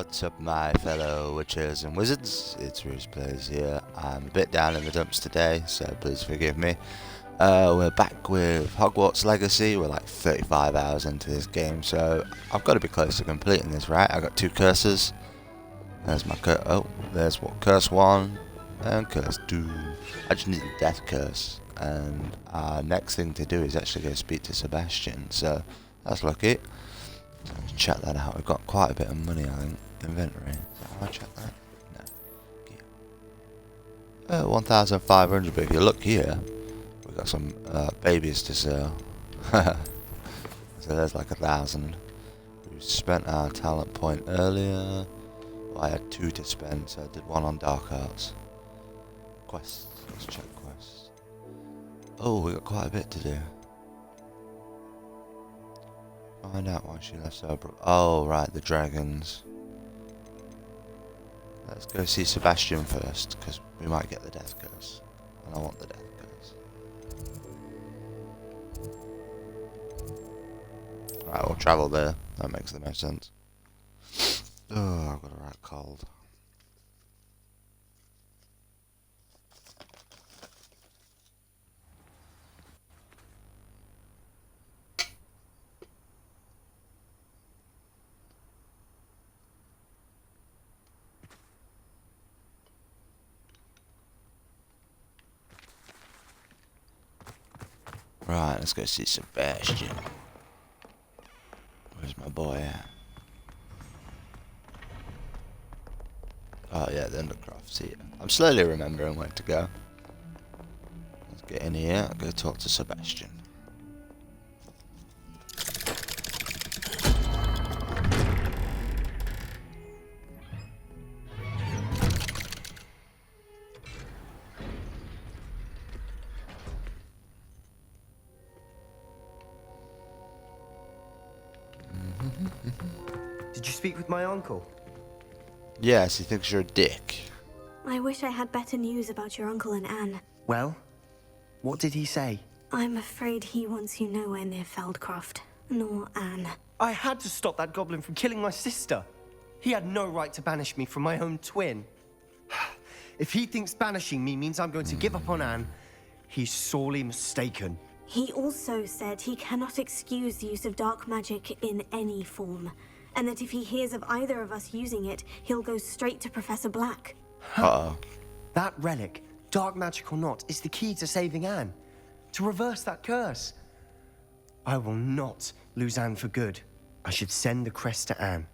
What's up, my fellow witches and wizards? It's ReecePlayss here. I'm a bit down in the dumps today, so please forgive me. We're back with Hogwarts Legacy. We're like 35 hours into this game, so I've got to be close to completing this, right? I got 2 curses. There's my there's what, curse 1 and curse 2. I just need the death curse, and our next thing to do is actually go speak to Sebastian, so that's lucky. Let's check that out. We've got quite a bit of money, I think. Inventory. Is that how I check that? No. 1,500, but if you look here, we've got some babies to sell. So there's like 1,000. We spent our talent point earlier. Well, I had 2 to spend, so I did 1 on dark arts. Quests. Let's check quests. Oh, we got quite a bit to do. Find out why she left so abrupt. Oh, right, the dragons. Let's go see Sebastian first, because we might get the death curse. And I want the death curse. Right, we'll travel there. That makes the most sense. Oh, I've got a right cold. Right, let's go see Sebastian. Where's my boy at? Oh yeah, the Undercroft's here. I'm slowly remembering where to go. Let's get in here, I'll go talk to Sebastian. Did you speak with my uncle? Yes, he thinks you're a dick. I wish I had better news about your uncle and Anne. Well, what did he say? I'm afraid he wants you nowhere near Feldcroft, nor Anne. I had to stop that goblin from killing my sister. He had no right to banish me from my own twin. If he thinks banishing me means I'm going to give up on Anne, he's sorely mistaken. He also said he cannot excuse the use of dark magic in any form, and that if he hears of either of us using it, he'll go straight to Professor Black. Uh-oh. That relic, dark magic or not, is the key to saving Anne. To reverse that curse. I will not lose Anne for good. I should send the crest to Anne.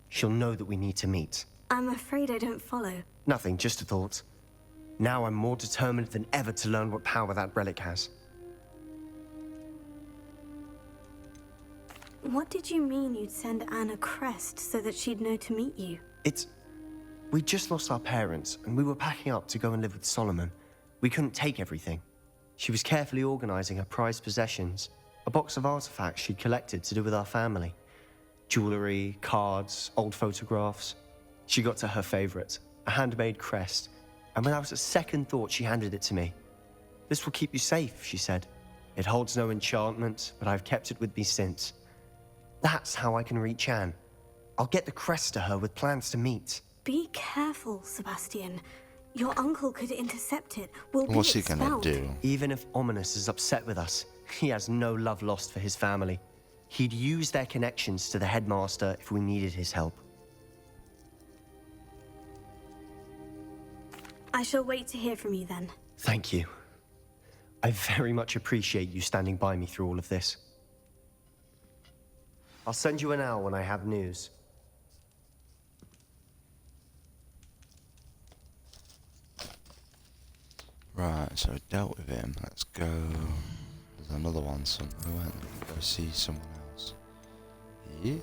She'll know that we need to meet. I'm afraid I don't follow. Nothing, just a thought. Now I'm more determined than ever to learn what power that relic has. What did you mean you'd send Anne a crest so that she'd know to meet you? We just lost our parents, and we were packing up to go and live with Solomon. We couldn't take everything. She was carefully organizing her prized possessions, a box of artifacts she'd collected to do with our family. Jewelry, cards, old photographs. She got to her favorite, a handmade crest, and when I was at second thought, she handed it to me. This will keep you safe, she said. It holds no enchantment, but I've kept it with me since. That's how I can reach Anne. I'll get the crest to her with plans to meet. Be careful, Sebastian. Your uncle could intercept it. What's he gonna do? Even if Ominous is upset with us, he has no love lost for his family. He'd use their connections to the headmaster if we needed his help. I shall wait to hear from you then. Thank you. I very much appreciate you standing by me through all of this. I'll send you an hour when I have news. Right, so we dealt with him. Let's go. There's another one somewhere. We went to go see someone else. Yeah.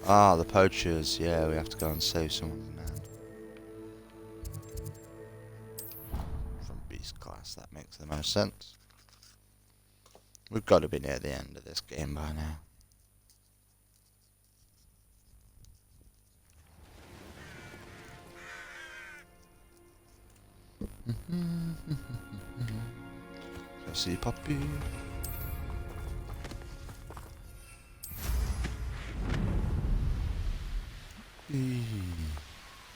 Ah, the poachers. Yeah, we have to go and save someone's man. From beast class, that makes the most sense. We've got to be near the end of this game by now. Go see Poppy.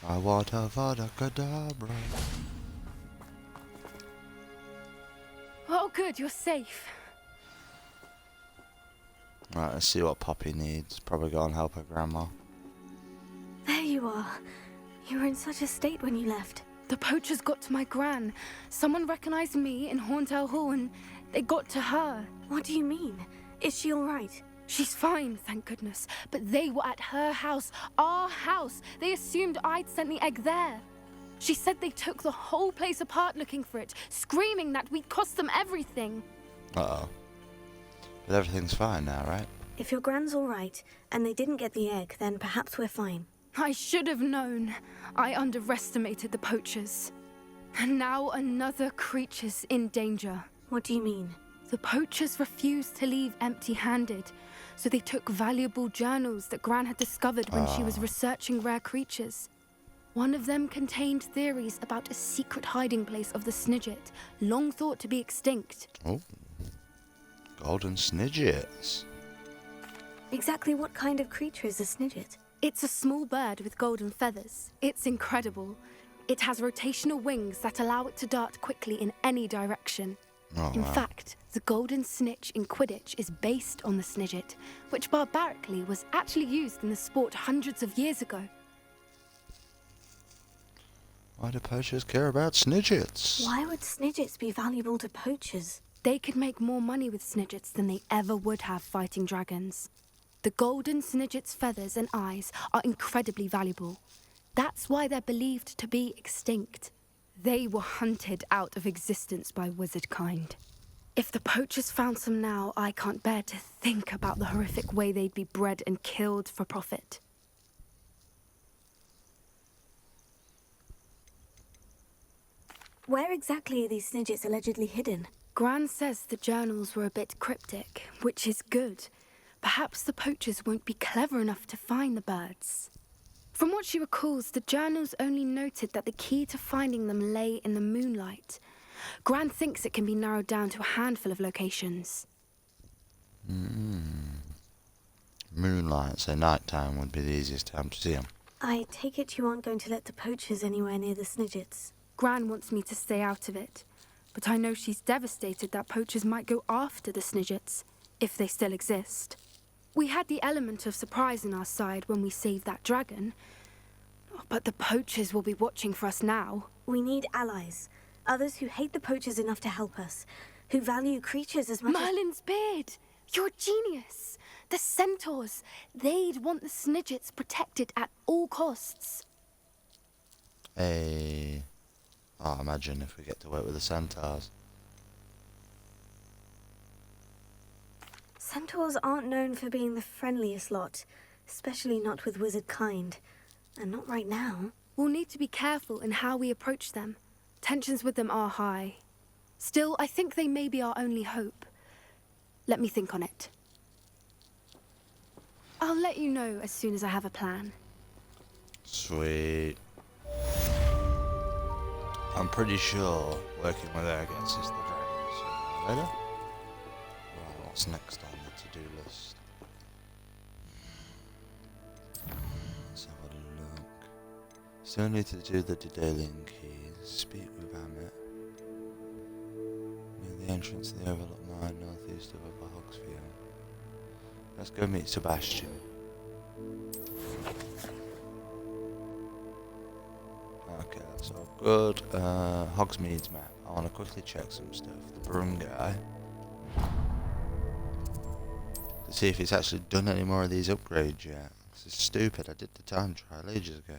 I want a Cadabra. Oh, good, you're safe. Right, let's see what Poppy needs. Probably go and help her grandma. There you are. You were in such a state when you left. The poachers got to my gran. Someone recognized me in Horntail Hall and they got to her. What do you mean? Is she all right? She's fine, thank goodness. But they were at her house, our house. They assumed I'd sent the egg there. She said they took the whole place apart looking for it, screaming that we'd cost them everything. Uh-oh. But everything's fine now, right? If your gran's all right, and they didn't get the egg, then perhaps we're fine. I should have known. I underestimated the poachers. And now another creature's in danger. What do you mean? The poachers refused to leave empty-handed, so they took valuable journals that Gran had discovered when she was researching rare creatures. One of them contained theories about a secret hiding place of the Snidget, long thought to be extinct. Oh. Golden Snidgets. Exactly what kind of creature is a Snidget? It's a small bird with golden feathers. It's incredible. It has rotational wings that allow it to dart quickly in any direction. Oh, In wow. fact, the golden snitch in Quidditch is based on the Snidget, which barbarically was actually used in the sport hundreds of years ago. Why do poachers care about Snidgets? Why would Snidgets be valuable to poachers? They could make more money with Snidgets than they ever would have fighting dragons. The golden Snidget's feathers and eyes are incredibly valuable. That's why they're believed to be extinct. They were hunted out of existence by wizard kind. If the poachers found some now, I can't bear to think about the horrific way they'd be bred and killed for profit. Where exactly are these Snidgets allegedly hidden? Gran says the journals were a bit cryptic, which is good. Perhaps the poachers won't be clever enough to find the birds. From what she recalls, the journals only noted that the key to finding them lay in the moonlight. Gran thinks it can be narrowed down to a handful of locations. Moonlight, so nighttime would be the easiest time to see them. I take it you aren't going to let the poachers anywhere near the Snidgets. Gran wants me to stay out of it, but I know she's devastated that poachers might go after the Snidgets, if they still exist. We had the element of surprise on our side when we saved that dragon, but the poachers will be watching for us now. We need allies. Others who hate the poachers enough to help us. Who value creatures as much as... Merlin's beard! You're a genius! The centaurs! They'd want the Snidgets protected at all costs. Hey. Oh, imagine if we get to work with the centaurs. Centaurs aren't known for being the friendliest lot. Especially not with wizard kind. And not right now. We'll need to be careful in how we approach them. Tensions with them are high. Still, I think they may be our only hope. Let me think on it. I'll let you know as soon as I have a plan. Sweet. I'm pretty sure working with her gets us the dragons. So later. Right, what's next on the to-do list? Let's have a look. Still need to do the Daedalian keys. Speak with Amit. Near the entrance to the Overlook Mine, northeast of Upper Hogsfield. Let's go meet Sebastian. Okay, that's all good. Hogsmeade's map. I want to quickly check some stuff. The broom guy. To see if he's actually done any more of these upgrades yet. This is stupid. I did the time trial ages ago.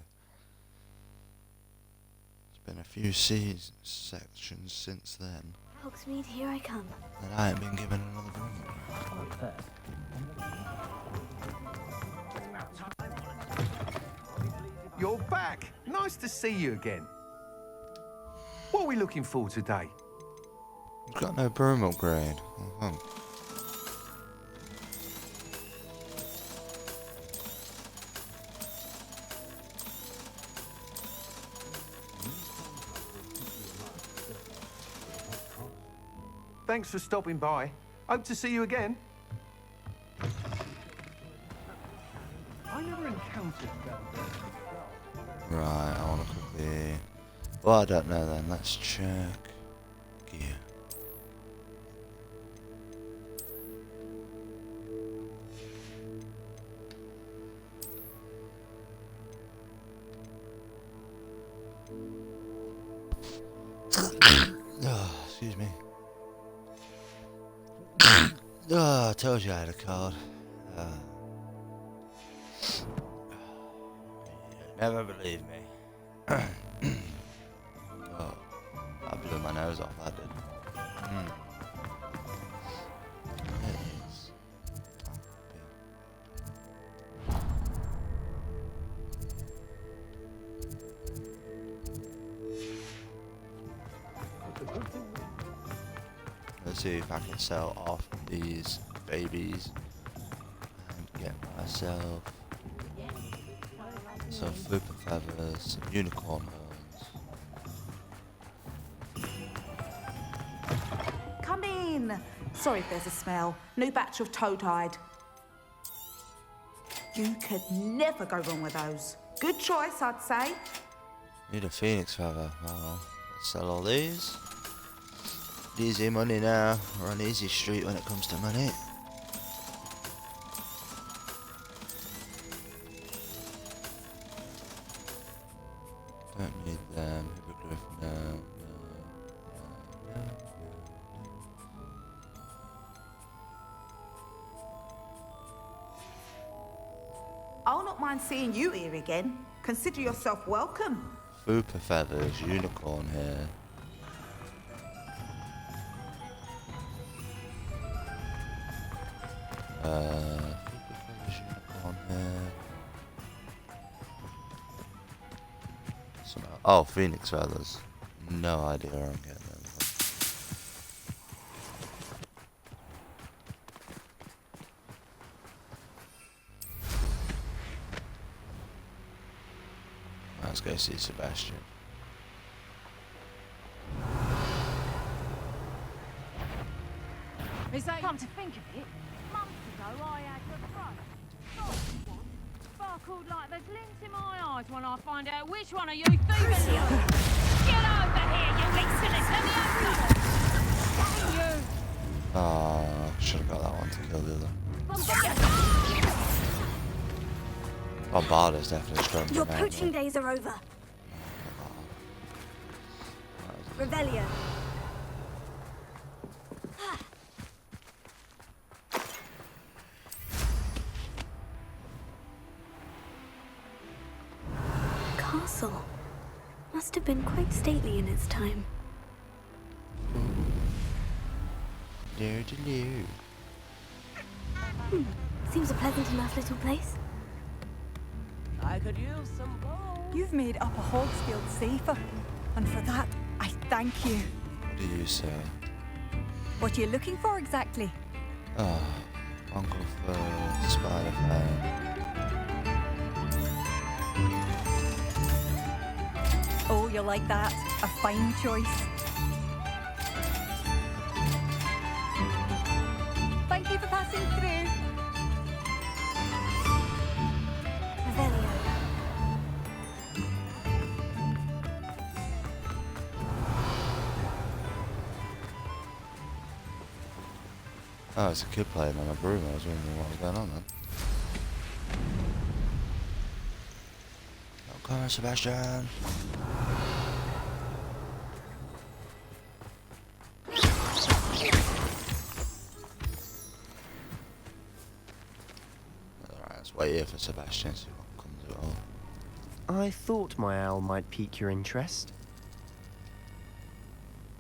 It's been a few sections since then. Hogsmeade, here I come. And I ain't been given another broom. You're back. Nice to see you again. What are we looking for today? We've got no broom upgrade. Oh, Thanks for stopping by. Hope to see you again. I never encountered that bird myself. Right, I want to quickly... Well, I don't know then. Let's check. Gear. Oh, excuse me. Oh, I told you I had a cold. Never believe me. Oh, I blew my nose off, I did. It is. Let's see if I can sell off these babies and get myself some flipper feathers, some unicorn horns. Come in. Sorry if there's a smell. New batch of toad-hide. You could never go wrong with those. Good choice, I'd say. Need a phoenix feather. Oh well. Let's sell all these. Easy money now. We're on easy street when it comes to money. Don't need them. Hippogriff, no. I'll not mind seeing you here again. Consider yourself welcome. Fupa feathers, unicorn here. Fupa feathers, unicorn here. Oh, phoenix feathers. No idea where I'm getting them from. Let's go see Sebastian. Come to think of it, months ago I had the front. Sparkled like the glint in my eyes when I find out which one of you thieves are. Get over here, you listeners! Let me over! You! Oh, should have got that one to kill the other. Bombarda's definitely stronger. Your poaching days are over. Revelio. Castle. Must have been quite stately in its time. Seems a pleasant enough little place. I could use some gold. You've made Upper Hogsfield safer, and for that, I thank you. What do you say? What are you looking for exactly? Oh, Uncle Phil, Spider Fan. Oh, you'll like that. A fine choice. Thank you for passing through. Revelio. Oh, it's a kid playing on a broom. I was wondering what was going on then. Oh, come on, Sebastian. Alright, let's wait here for Sebastian, see what comes of it all. I thought my owl might pique your interest.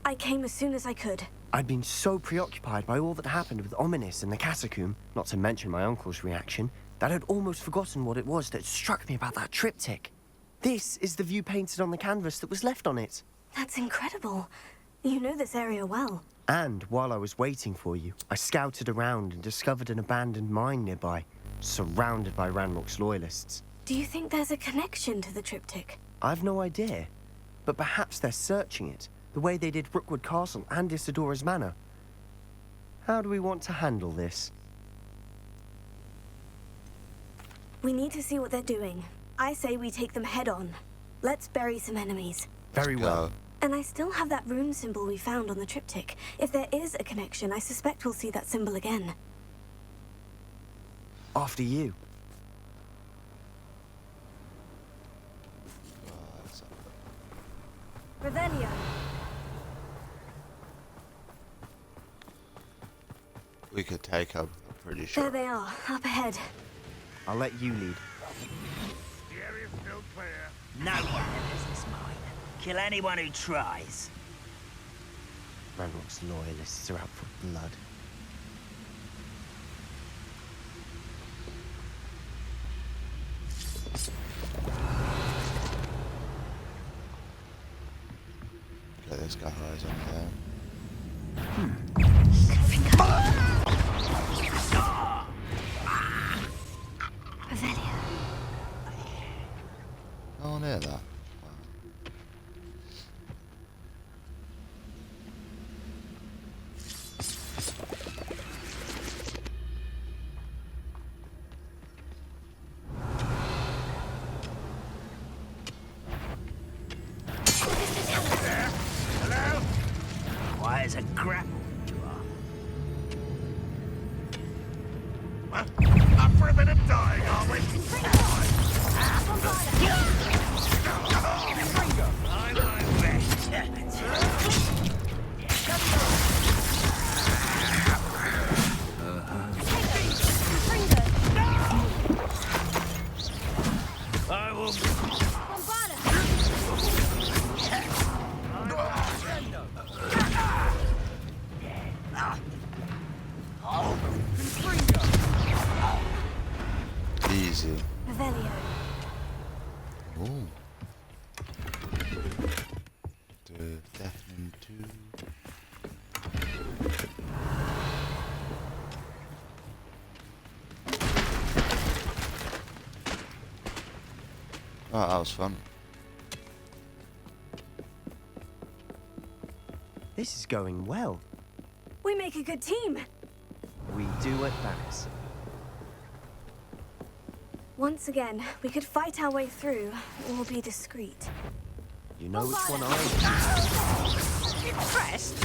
I came as soon as I could. I'd been so preoccupied by all that happened with Ominis and the catacomb, not to mention my uncle's reaction, that I'd almost forgotten what it was that struck me about that triptych. This is the view painted on the canvas that was left on it. That's incredible. You know this area well. And while I was waiting for you, I scouted around and discovered an abandoned mine nearby, surrounded by Ranrock's loyalists. Do you think there's a connection to the triptych? I've no idea, but perhaps they're searching it, the way they did Rookwood Castle and Isidora's Manor. How do we want to handle this? We need to see what they're doing. I say we take them head on. Let's bury some enemies. Very well. Go. And I still have that rune symbol we found on the triptych. If there is a connection, I suspect we'll see that symbol again. After you. Revelio. We could take her, I'm pretty sure. There they are, up ahead. I'll let you lead. The area's still clear. No one business mine. Kill anyone who tries. Ranrock's loyalists are out for blood. Okay, this guy hides on there. Revelio. No one hear that. Wow. Why is a crap you are? Up for a bit of dying, are we? I won't rest. I will. Easy. Revelio. Ooh. The deafening 2. Oh, that was fun. This is going well. We make a good team. We do at that. Once again, we could fight our way through, or be discreet. You know which one I Impressed?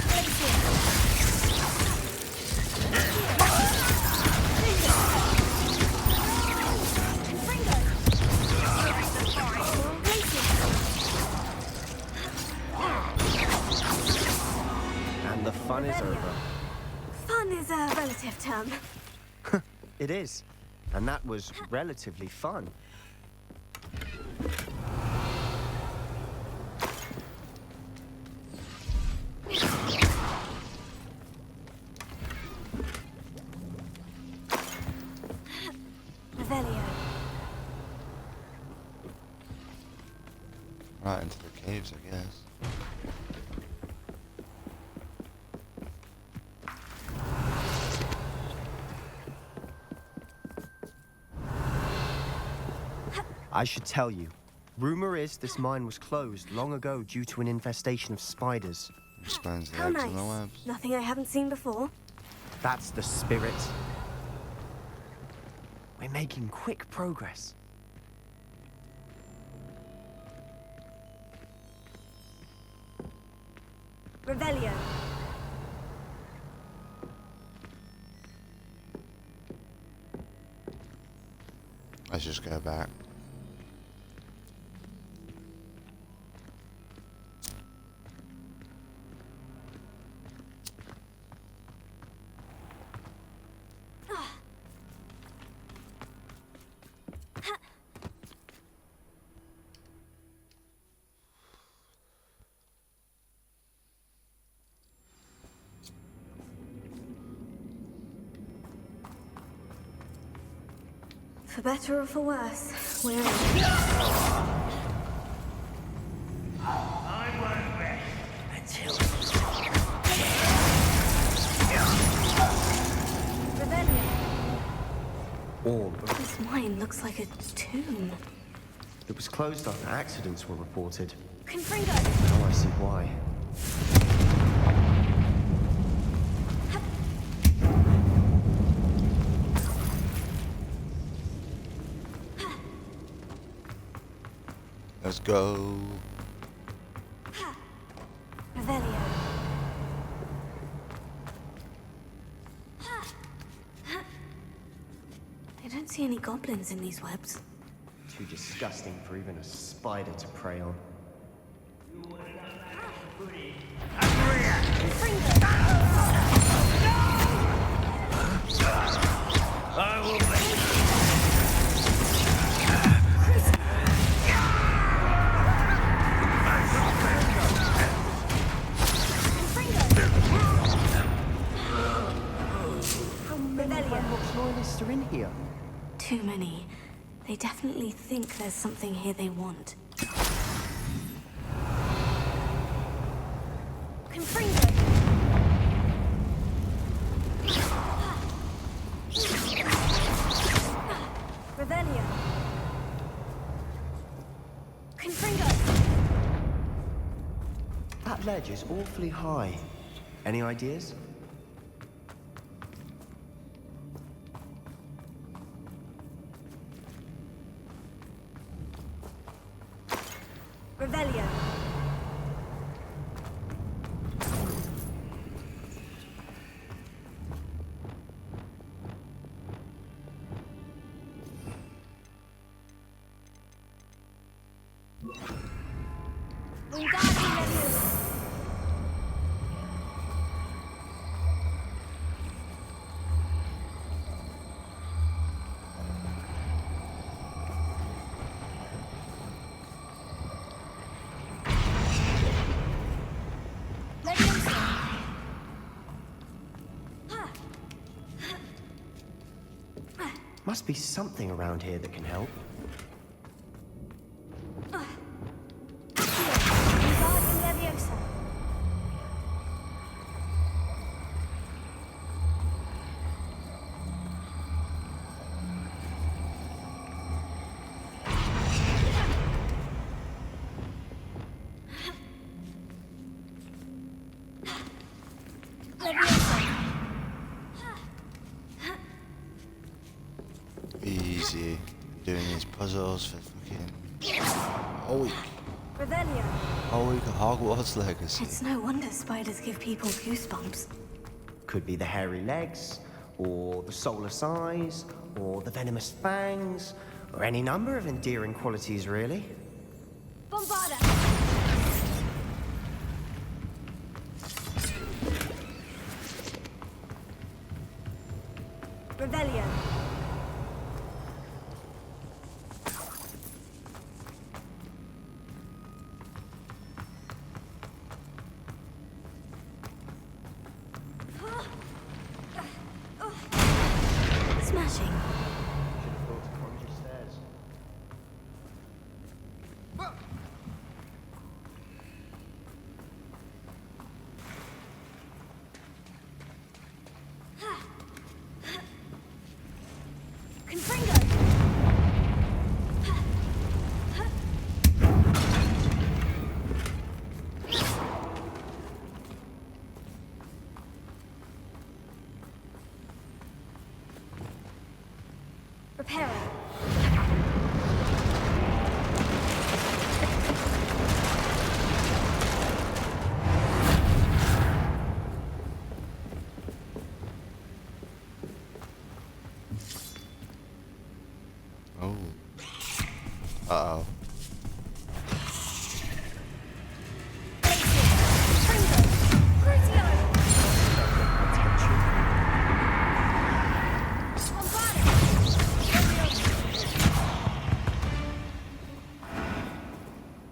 And the fun is over. Fun is a relative term. It is. And that was relatively fun. Revelio. Right into the caves, I guess. I should tell you. Rumor is this mine was closed long ago due to an infestation of spiders. Explains the How eggs nice. and the webs. Nothing I haven't seen before. That's the spirit. We're making quick progress. Revelio. Let's just go back. For better or for worse, we're in. I won't rest until. Revelio. Orb. This mine looks like a tomb. It was closed after accidents were reported. Confringo. Now I see why. Let's go. Revelio. I don't see any goblins in these webs. Too disgusting for even a spider to prey on. I will make How many Ranrock's loyalists are in here? Too many. They definitely think there's something here they want. Confringo! Revelio! Confringo! That ledge is awfully high. Any ideas? Revelio! Wingardium Leviosa! Must be something around here that can help. Wingardium Leviosa! Easy. Doing these puzzles for fucking a week. Revelio! A week of Hogwarts Legacy. It's no wonder spiders give people goosebumps. Could be the hairy legs, or the soulless eyes, or the venomous fangs, or any number of endearing qualities, really. Bombarda! Revelio! Smashing. Should have thought to conjure stairs. Confringo! Reparo. Oh. Uh-oh.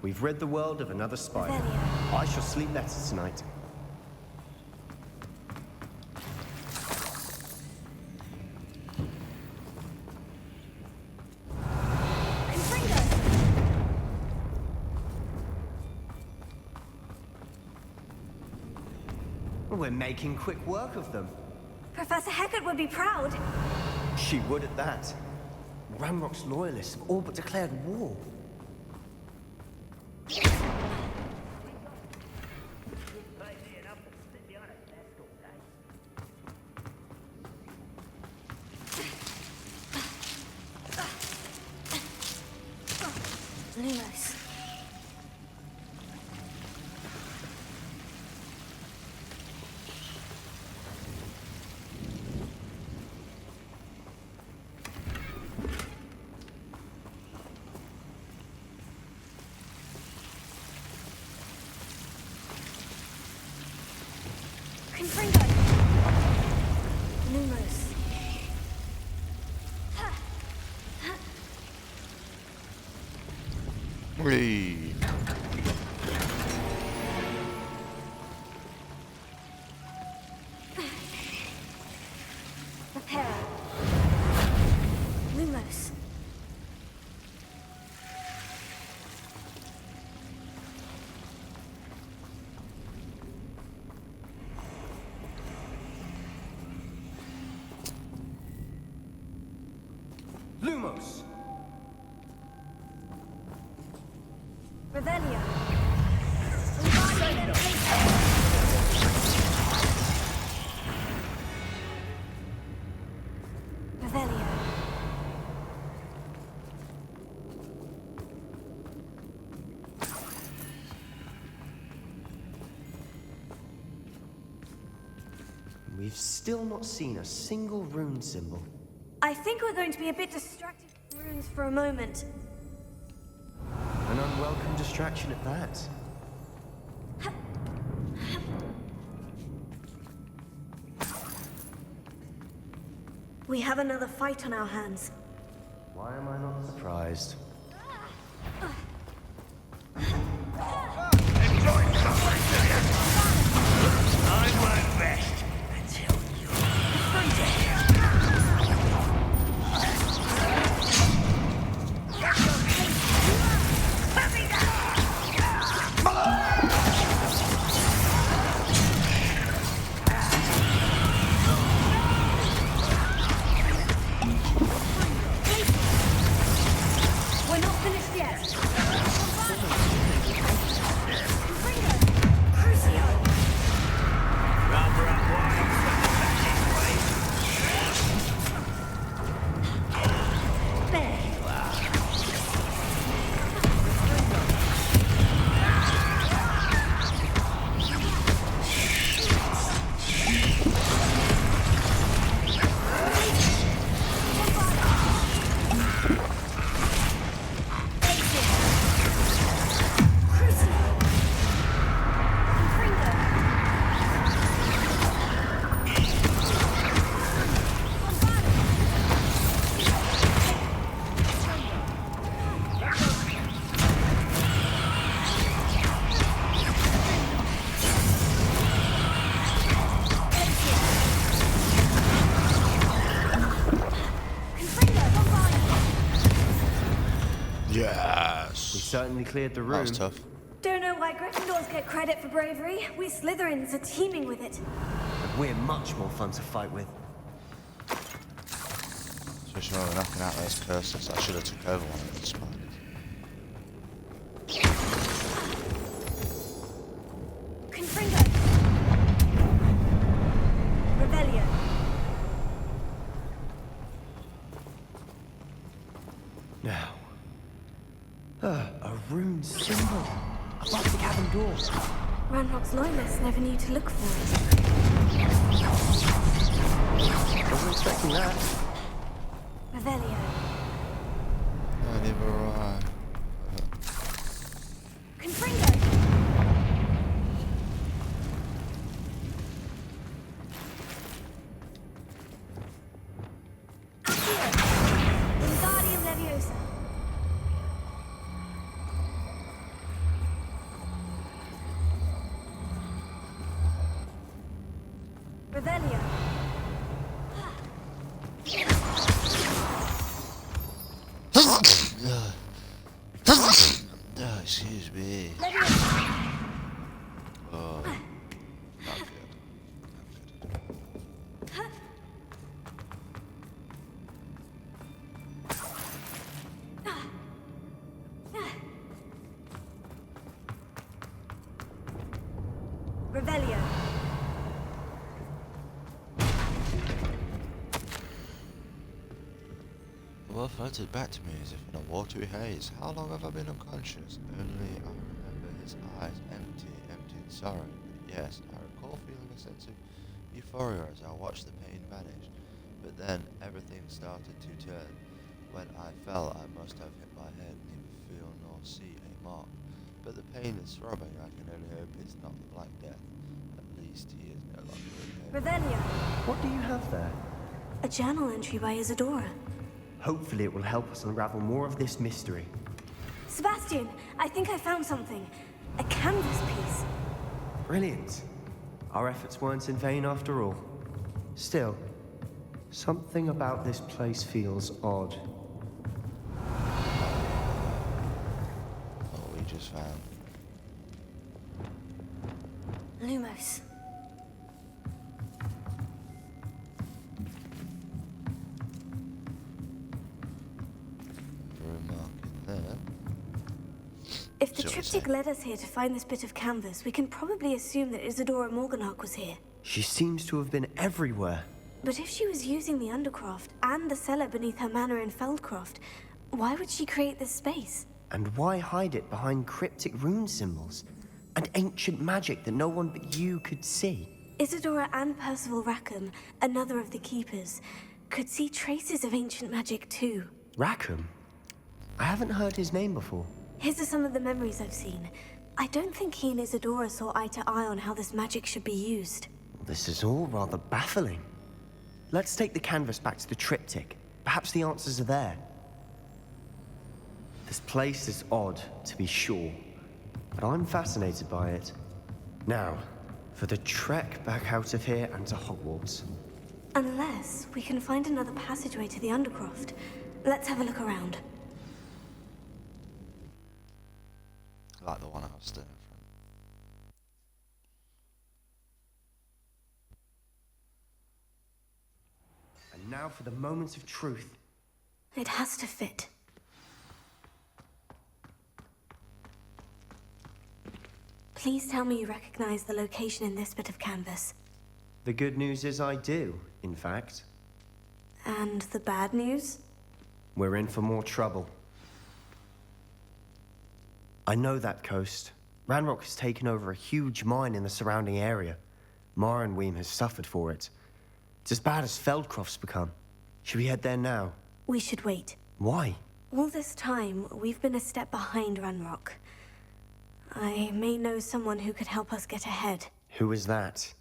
We've rid the world of another spider. Revelio. I shall sleep better tonight. We're making quick work of them. Professor Hecat would be proud. She would at that. Ranrock's loyalists have all but declared war. Lumos. Whee. Reparo. Lumos. Lumos! Revelio. Revelio. We've still not seen a single rune symbol. I think we're going to be a bit distracted from runes for a moment. An unwelcome distraction at that. We have another fight on our hands. Why am I not surprised? Enjoy suffering, do you? I work best until you're We're not finished yet. rubber up wide from the fascist way. There you are. We Yes. certainly cleared the That room. was tough. Don't know why Gryffindors get credit for bravery. We Slytherins are teeming with it. But we're much more fun to fight with. Especially when we're knocking out those curses. I should have took over one of the spiders. Confringo. Revelio. Now. A rune symbol. Above the cabin door. Ranrock's loyalists never knew to look for it. Wasn't expecting that. Revelio. I never arrived. Confringo. Accio. Wingardium Leviosa. Revelio. Oh, excuse me. Leviosa. Oh, not good. Revelio. Well, floated back to me as if in a watery haze. How long have I been unconscious? Only I remember his eyes empty in sorrow. But yes, I recall feeling a sense of euphoria as I watched the pain vanish. But then everything started to turn. When I fell, I must have hit my head, neither feel nor see a mark. But the pain is throbbing. I can only hope it's not the Black Death. At least he is no longer in pain. Revelio. What do you have there? A journal entry by Isadora. Hopefully it will help us unravel more of this mystery. Sebastian, I think I found something. A canvas piece. Brilliant. Our efforts weren't in vain after all. Still, something about this place feels odd. What we just found. Lumos. If the triptych led us here to find this bit of canvas, we can probably assume that Isadora Morganach was here. She seems to have been everywhere. But if she was using the Undercroft and the cellar beneath her manor in Feldcroft, why would she create this space? And why hide it behind cryptic rune symbols? And ancient magic that no one but you could see? Isadora and Percival Rackham, another of the Keepers, could see traces of ancient magic too. Rackham? I haven't heard his name before. His are some of the memories I've seen. I don't think he and Isadora saw eye to eye on how this magic should be used. This is all rather baffling. Let's take the canvas back to the triptych. Perhaps the answers are there. This place is odd, to be sure, but I'm fascinated by it. Now, for the trek back out of here and to Hogwarts. Unless we can find another passageway to the Undercroft. Let's have a look around. Like the one I was doing. And now for the moment of truth. It has to fit. Please tell me you recognize the location in this bit of canvas. The good news is I do, in fact. And the bad news? We're in for more trouble. I know that coast. Ranrock has taken over a huge mine in the surrounding area. Mornweem has suffered for it. It's as bad as Feldcroft's become. Should we head there now? We should wait. Why? All this time, we've been a step behind Ranrock. I may know someone who could help us get ahead. Who is that?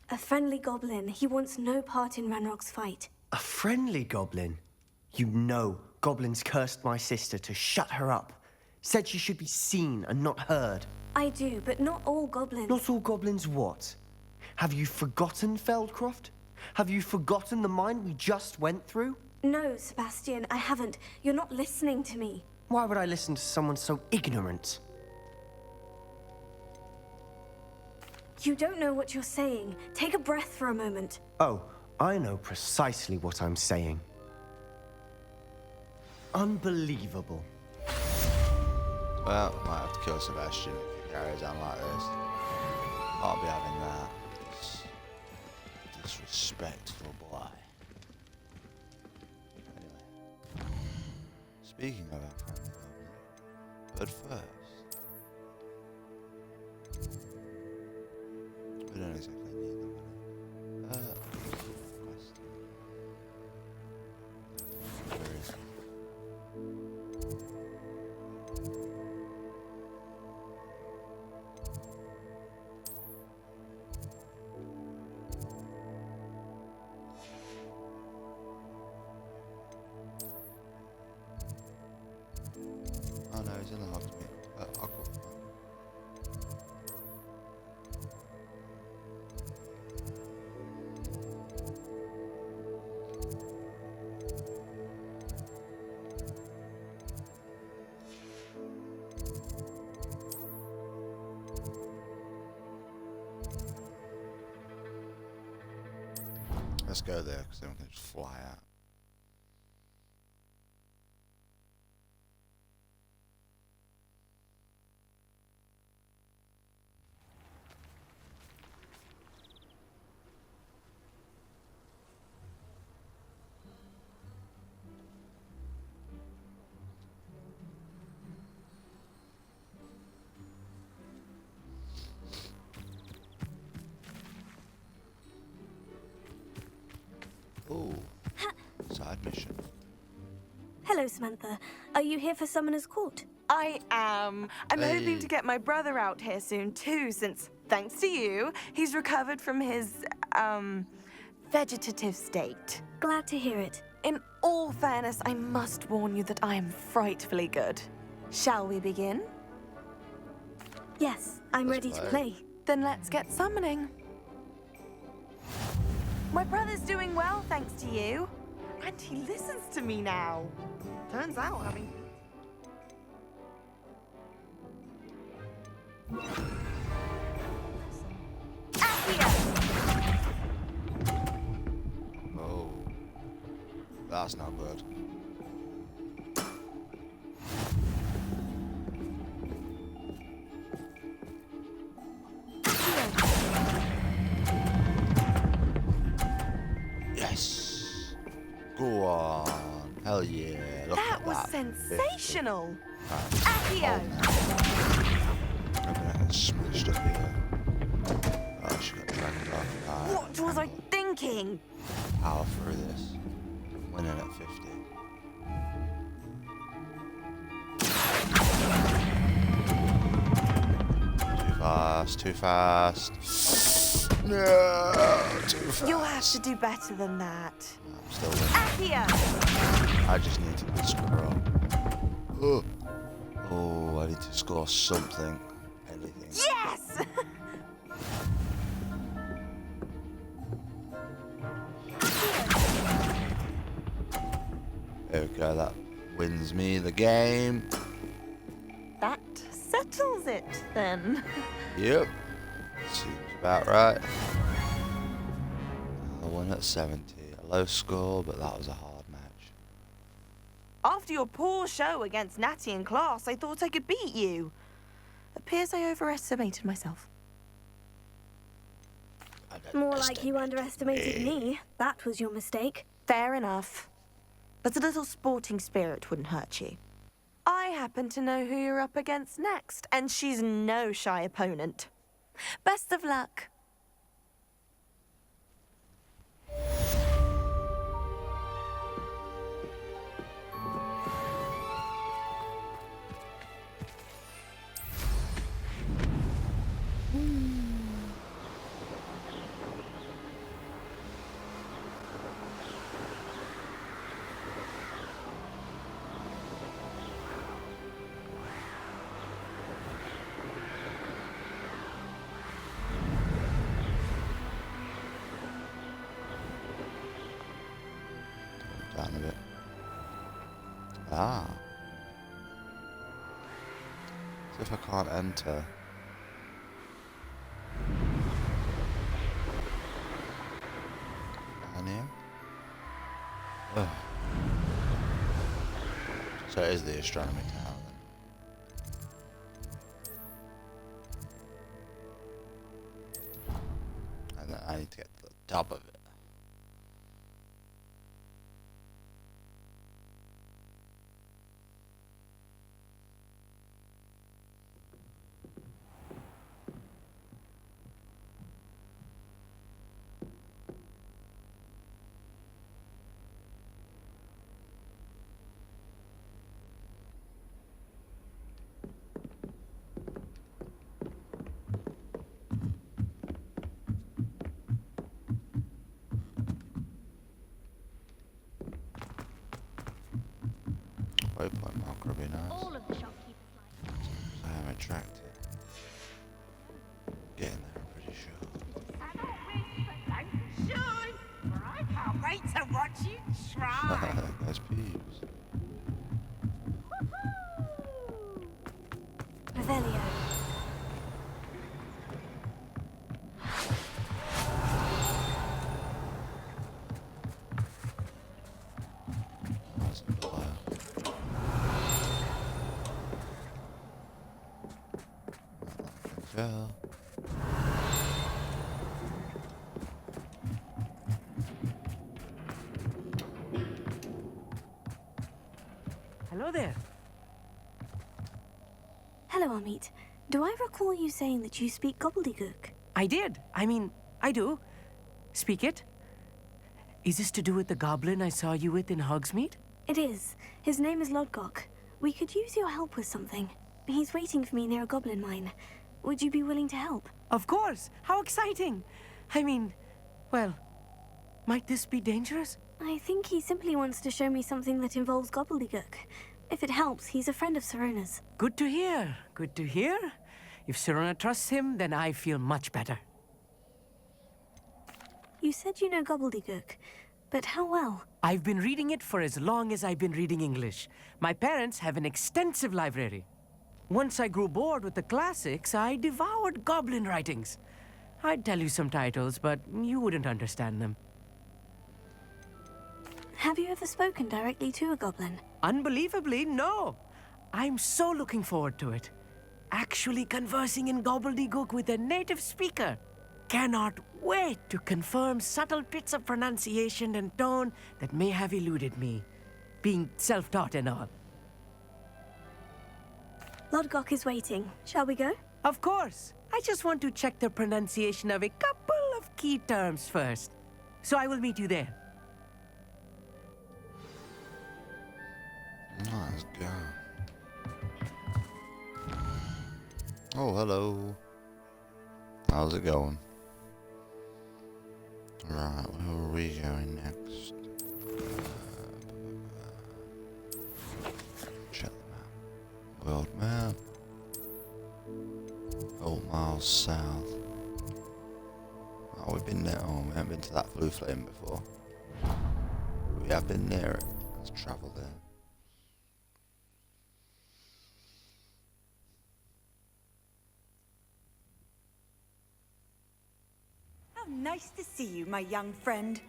A friendly goblin. He wants no part in Ranrock's fight. A friendly goblin? You know goblins cursed my sister to shut her up. Said she should be seen and not heard. I do, but not all goblins. Not all goblins what? Have you forgotten Feldcroft? Have you forgotten the mine we just went through? No, Sebastian, I haven't. You're not listening to me. Why would I listen to someone so ignorant? You don't know what you're saying. Take a breath for a moment. Oh, I know precisely what I'm saying. Unbelievable. Well, might have to kill Sebastian if he carries on like this. Can't be having that. It's disrespectful boy. Anyway. Speaking of our friendly goblin, but first, we don't exactly need the money. Quest. Where is it? Oh no, he's in the Hogwarts. Let's go there, because then we can just fly out. Oh, side mission. Hello, Samantha. Are you here for Summoner's Court? I am. I'm Hey. hoping to get my brother out here soon too, since, thanks to you, he's recovered from his, vegetative state. Glad to hear it. In all fairness, I must warn you that I am frightfully good. Shall we begin? Yes, I'm ready to play. Then let's get summoning. My brother's doing well, thanks to you. And he listens to me now. Turns out having... Oh. That's not good. Yes! Go on. Hell yeah. Look That at was that. sensational. Accio! I'm gonna get smashed up here. Oh, she got dragged off. What was I thinking? Power through this. Winning at 50. Too fast, too fast. No, too fast. You'll have to do better than that. I'm still winning. Accio! I just need to score up. Oh. Oh, I need to score something. Anything. Yes! There we go, that wins me the game. That settles it, then. Yep. Seems about right. I won at 70. A low score, but that was a hard match. After your poor show against Natty in class, I thought I could beat you. Appears I overestimated myself. More like you underestimated me. That was your mistake. Fair enough. But a little sporting spirit wouldn't hurt you. I happen to know who you're up against next, and she's no shy opponent. Best of luck. Down a bit. Ah. So if I can't enter. Down here. Ugh. So it is the astronomy tower then. And then I need to get to the top of it. Waypoint marker would be nice. All of the shopkeepers like it. I am attracted. Getting there, I'm pretty sure. I don't win, but don't should. For I can't wait to watch you try. That's peeves. Revelio. That's a fire. Yeah. Hello there. Hello, Amit. Do I recall you saying that you speak gobbledygook? I did. I mean, I do. Speak it. Is this to do with the goblin I saw you with in Hogsmeade? It is. His name is Lodgok. We could use your help with something. He's waiting for me near a goblin mine. Would you be willing to help? Of course. How exciting. I mean, well, might this be dangerous? I think he simply wants to show me something that involves gobbledygook. If it helps, he's a friend of Serona's. Good to hear. Good to hear. If Serona trusts him, then I feel much better. You said you know gobbledygook, but how well? I've been reading it for as long as I've been reading English. My parents have an extensive library. Once I grew bored with the classics, I devoured goblin writings. I'd tell you some titles, but you wouldn't understand them. Have you ever spoken directly to a goblin? Unbelievably, no. I'm so looking forward to it. Actually conversing in gobbledygook with a native speaker. Cannot wait to confirm subtle bits of pronunciation and tone that may have eluded me, being self-taught and all. Lodgok is waiting. Shall we go? Of course. I just want to check the pronunciation of a couple of key terms first. So I will meet you there. Let's go. Oh, hello. How's it going? Right, where are we going next? Check the map. World map. 8 miles south. Oh, we've been there. Oh, we haven't been to that blue flame before. We have been near it. Let's travel there. Nice to see you, my young friend.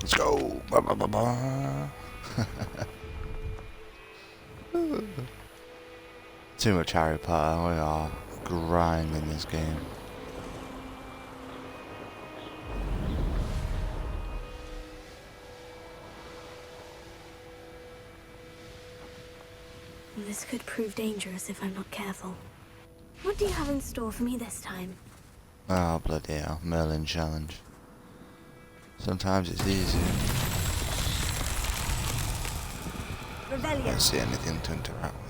Let's go. Bah, bah, bah, bah. Too much Harry Potter. We are grinding this game. This could prove dangerous if I'm not careful. What do you have in store for me this time? Oh, bloody hell. Merlin challenge. Sometimes it's easier. I don't see anything to interact with.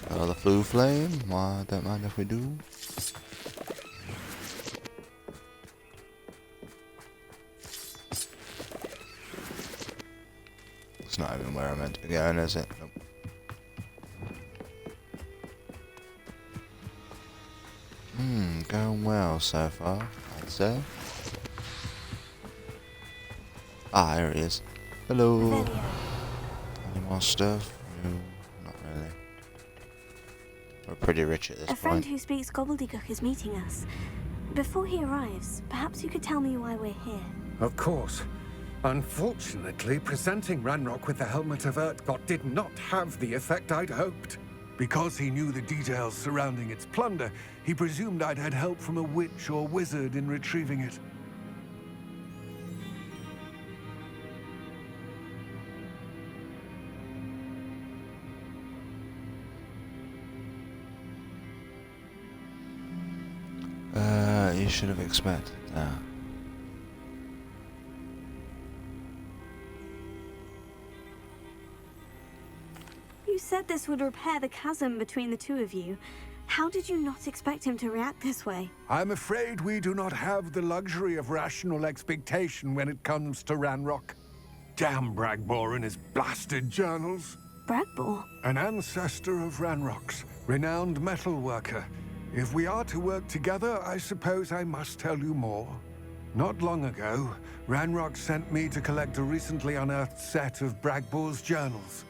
The blue flame? Well, I don't mind if we do. It's not even where I'm meant to be going, is it? Nope. Going well so far, I'd say. Ah, here it is. Hello. Any more stuff? No, not really. We're pretty rich at this point. A friend who speaks gobbledygook is meeting us. Before he arrives, perhaps you could tell me why we're here. Of course. Unfortunately, presenting Ranrock with the Helmet of Urtkot did not have the effect I'd hoped. Because he knew the details surrounding its plunder, he presumed I'd had help from a witch or wizard in retrieving it. You should have expected that. You said this would repair the chasm between the two of you. How did you not expect him to react this way? I'm afraid we do not have the luxury of rational expectation when it comes to Ranrock. Damn Bragbor and his blasted journals. Bragbor? An ancestor of Ranrock's, renowned metal worker. If we are to work together, I suppose I must tell you more. Not long ago, Ranrock sent me to collect a recently unearthed set of Bragbor's journals.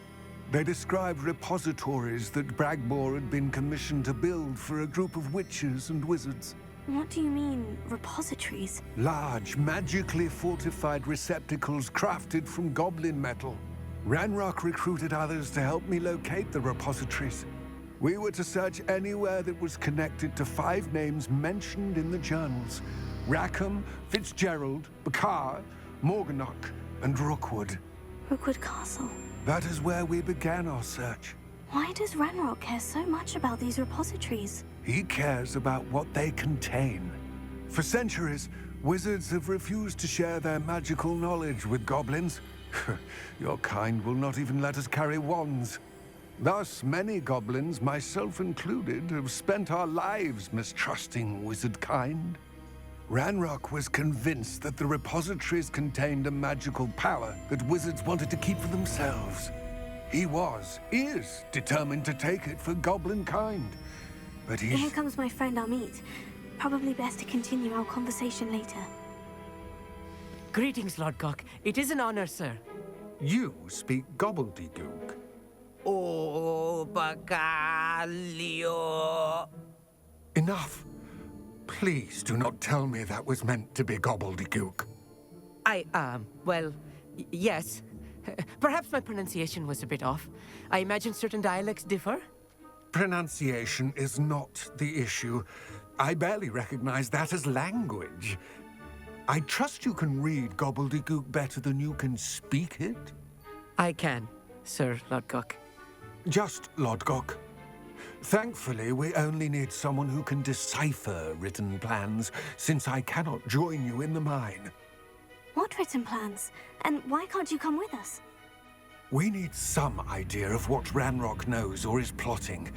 They described repositories that Bragbor had been commissioned to build for a group of witches and wizards. What do you mean, repositories? Large, magically fortified receptacles crafted from goblin metal. Ranrock recruited others to help me locate the repositories. We were to search anywhere that was connected to 5 names mentioned in the journals. Rackham, Fitzgerald, Bakar, Morganach, and Rookwood. Rookwood Castle. That is where we began our search. Why does Ranrock care so much about these repositories? He cares about what they contain. For centuries, wizards have refused to share their magical knowledge with goblins. Your kind will not even let us carry wands. Thus, many goblins, myself included, have spent our lives mistrusting wizard kind. Ranrock was convinced that the repositories contained a magical power that wizards wanted to keep for themselves. He is determined to take it for goblin kind. But Here comes my friend Amit. Probably best to continue our conversation later. Greetings, Lord Cock. It is an honor, sir. You speak gobbledygook. Oh, Bacalio. Enough. Please do not tell me that was meant to be gobbledygook. Well, yes. Perhaps my pronunciation was a bit off. I imagine certain dialects differ. Pronunciation is not the issue. I barely recognize that as language. I trust you can read gobbledygook better than you can speak it? I can, Sir Lodgok. Just Lodgok. Thankfully, we only need someone who can decipher written plans, since I cannot join you in the mine. What written plans? And why can't you come with us? We need some idea of what Ranrock knows or is plotting.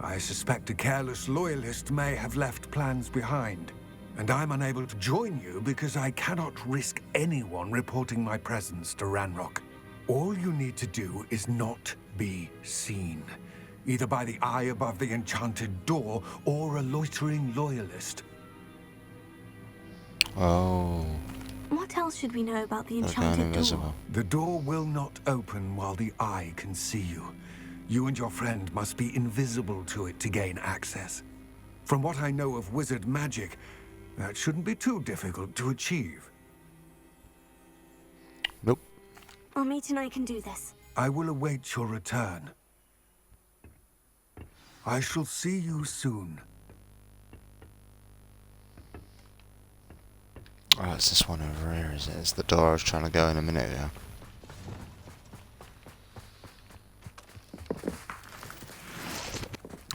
I suspect a careless loyalist may have left plans behind. And I'm unable to join you because I cannot risk anyone reporting my presence to Ranrock. All you need to do is not be seen, either by the eye above the enchanted door or a loitering loyalist. Oh. What else should we know about the enchanted door? The door will not open while the eye can see you. You and your friend must be invisible to it to gain access. From what I know of wizard magic, that shouldn't be too difficult to achieve. Nope. Amit and I can do this. I will await your return. I shall see you soon. Oh, it's this one over here, is it? It's the door I was trying to go in a minute ago.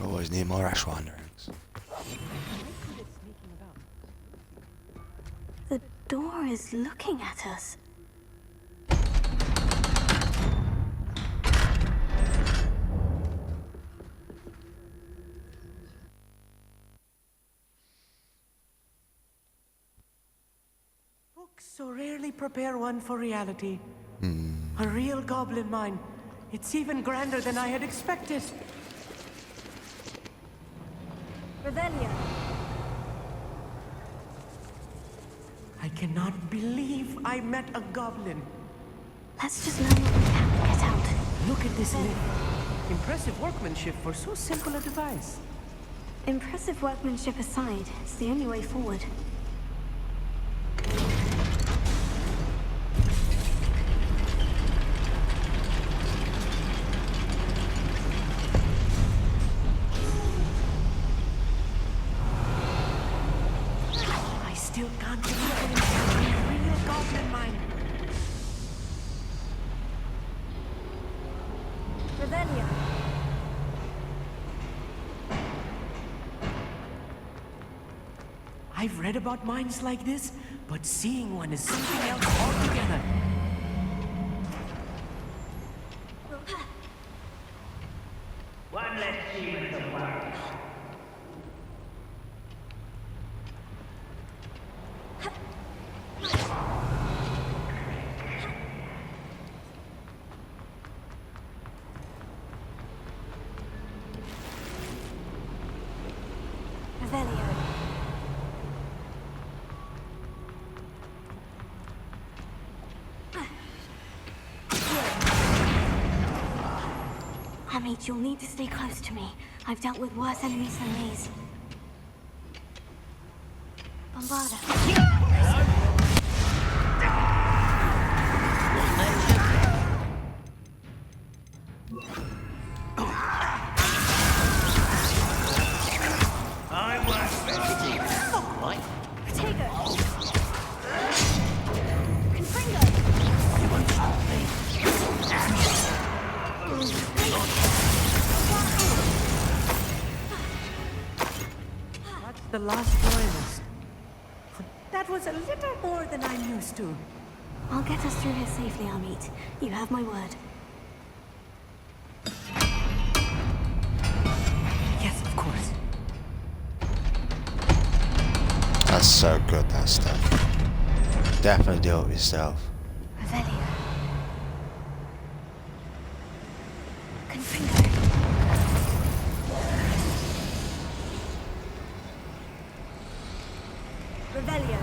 Always need more ash wanderings. The door is looking at us. Books so rarely prepare one for reality. A real goblin mine. It's even grander than I had expected. Revelio. I cannot believe I met a goblin. Let's just learn what we can and get out. Look at this lift. Impressive workmanship for so simple a device. Impressive workmanship aside, it's the only way forward. I still can't believe it is a real goblin mine. Revelio. I've read about mines like this, but seeing one is something else altogether. One less human to worry. Revelio. Amit, you'll need to stay close to me. I've dealt with worse enemies than these. Bombarda. I was Protego. The last loyalist. That was a little more than I'm used to. I'll get us through here safely, Amit. You have my word. Yes, of course. That's so good, that stuff. Definitely do it yourself. Revelio. Confringo. Revelio.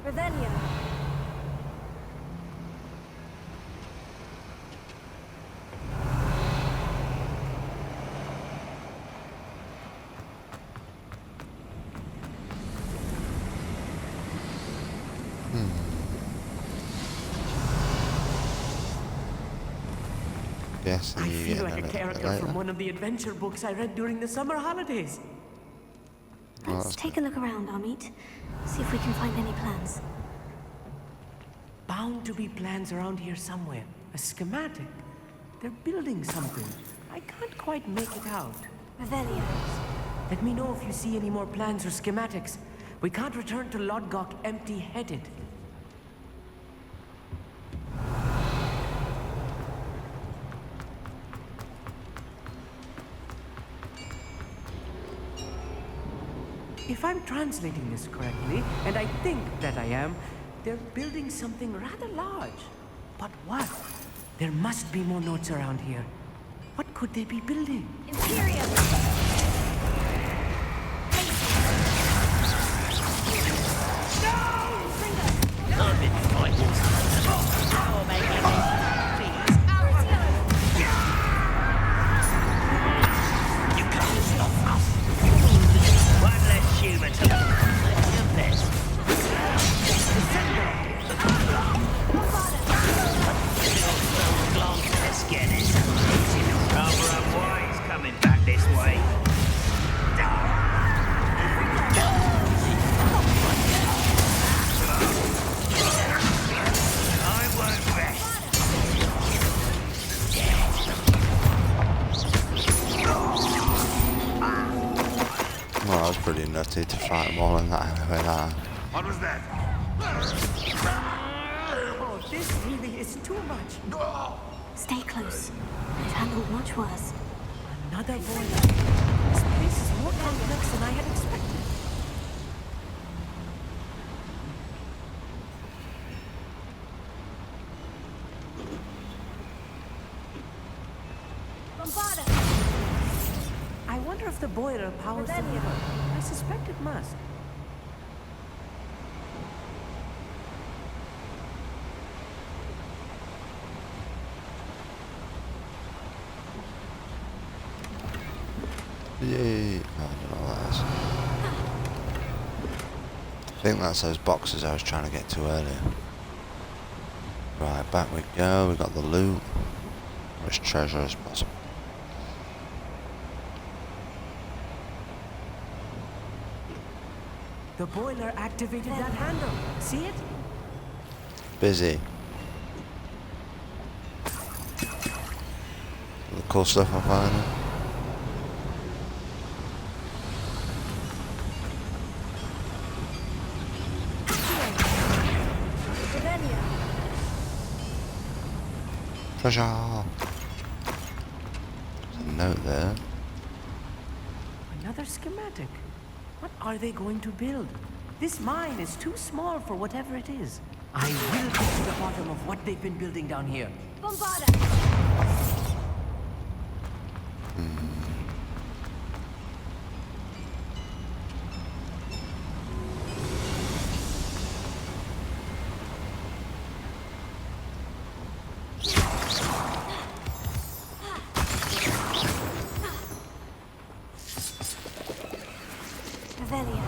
Revelio. Yes, I you feel get like a another character later. from one of the adventure books I read during the summer holidays. Let's take a look around, Amit. See if we can find any plans. Bound to be plans around here somewhere. A schematic. They're building something. I can't quite make it out. Revelio. Let me know if you see any more plans or schematics. We can't return to Lodgok empty-headed. If I'm translating this correctly, and I think that I am, they're building something rather large. But what? There must be more notes around here. What could they be building? Imperium. Well, I was pretty nutty to fight them all in that anyway. What was that? Oh, this really is too much. Stay close. I've handled much worse. Another boiler. This place is more complex than I had expected. Bombarda. I wonder if the boiler powers the river. I suspect it must. Yay. Oh, I don't know what that is. I think that's those boxes I was trying to get to earlier. Right, back we go. We got the loot. Much treasure as possible. The boiler activated that handle. See it? Busy. The cool stuff I'm finding. Treasure. There's a note there. Another schematic. What are they going to build? This mine is too small for whatever it is. I will get to the bottom of what they've been building down here. Bombarda. Revelio.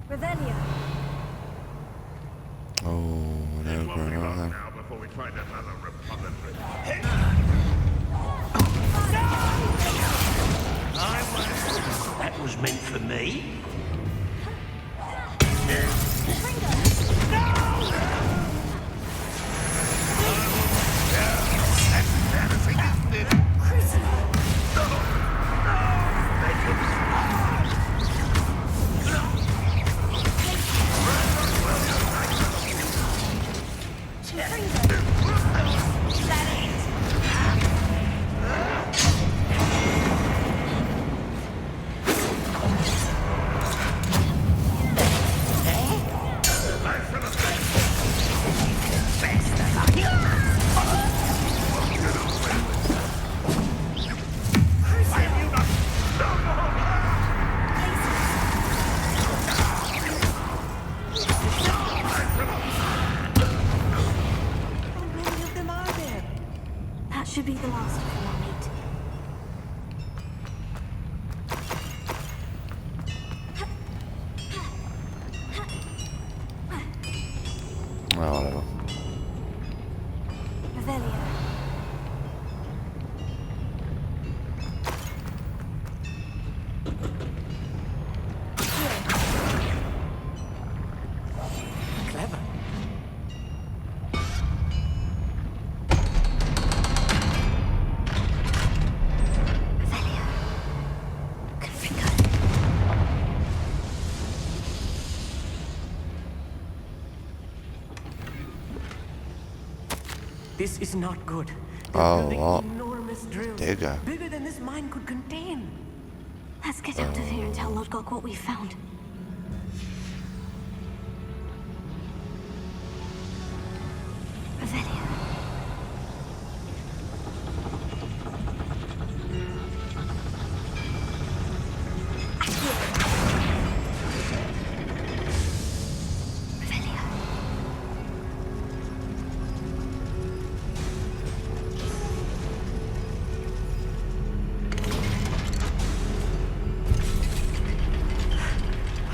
Revelio. Oh, no, no. Now before we find another repository. meant for me. That should be the last of them, mate. Oh, whatever. Revelio. Clever. Revelio. Confringo. This is not good. They're Oh, building what? enormous drills. Digger. Bigger than this mine could contain. Let's get out of here and tell Lodgok what we found. Revelio. Revelio.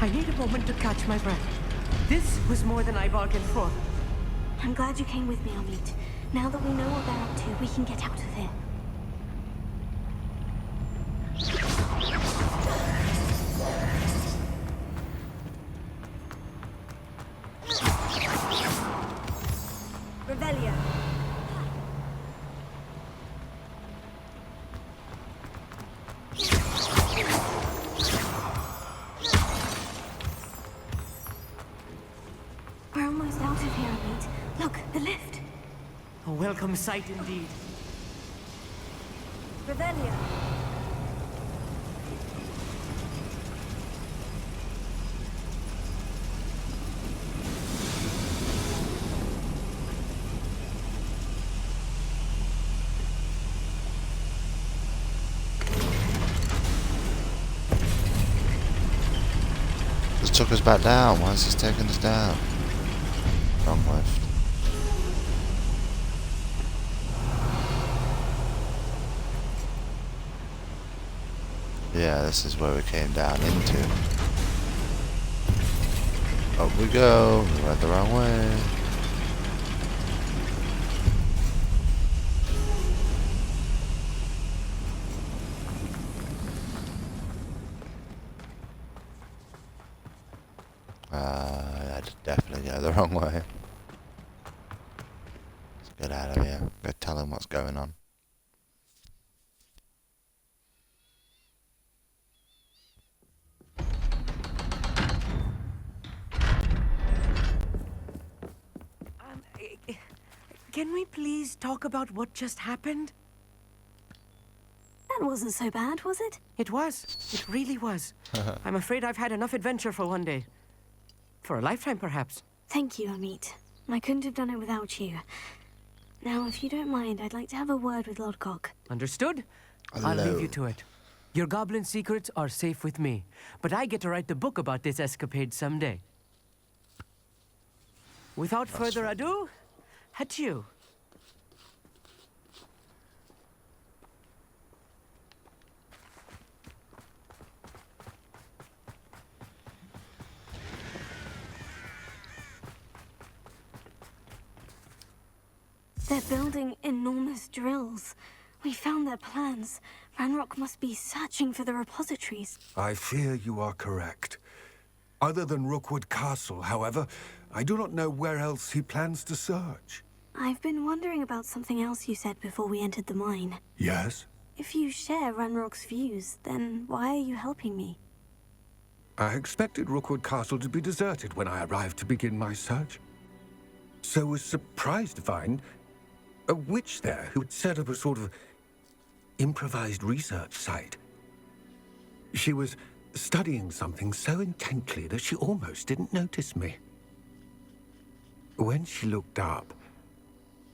I need a moment to catch my breath. This was more than I bargained for. I'm glad you came with me, Amit. Now that we know what they're up to, we can get out of here. Revelio. We're almost out of here, Amit. Look, the lift. A welcome sight indeed. Revelio. This took us back down. Why is this taking us down? Wrong lift. Yeah, this is where we came down into. Up we go. We went the wrong way. I did definitely go the wrong way. Let's get out of here. Go tell him what's going on. Can we please talk about what just happened? That wasn't so bad, was it? It was. It really was. I'm afraid I've had enough adventure for one day. For a lifetime, perhaps. Thank you, Amit. I couldn't have done it without you. Now, if you don't mind, I'd like to have a word with Lodgok. Understood? Hello. I'll leave you to it. Your goblin secrets are safe with me, but I get to write the book about this escapade someday. Without further ado, adieu. They're building enormous drills. We found their plans. Ranrock must be searching for the repositories. I fear you are correct. Other than Rookwood Castle, however, I do not know where else he plans to search. I've been wondering about something else you said before we entered the mine. Yes? If you share Ranrock's views, then why are you helping me? I expected Rookwood Castle to be deserted when I arrived to begin my search. So was surprised to find a witch there who had set up a sort of improvised research site. She was studying something so intently that she almost didn't notice me. When she looked up,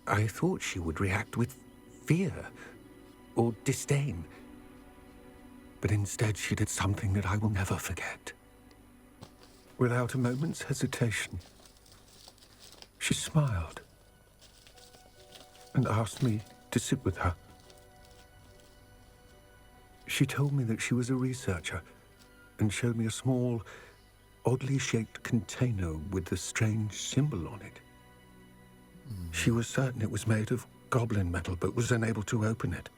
I thought she would react with fear or disdain. But instead she did something that I will never forget. Without a moment's hesitation, she smiled and asked me to sit with her. She told me that she was a researcher and showed me a small, oddly shaped container with a strange symbol on it. She was certain it was made of goblin metal, but was unable to open it.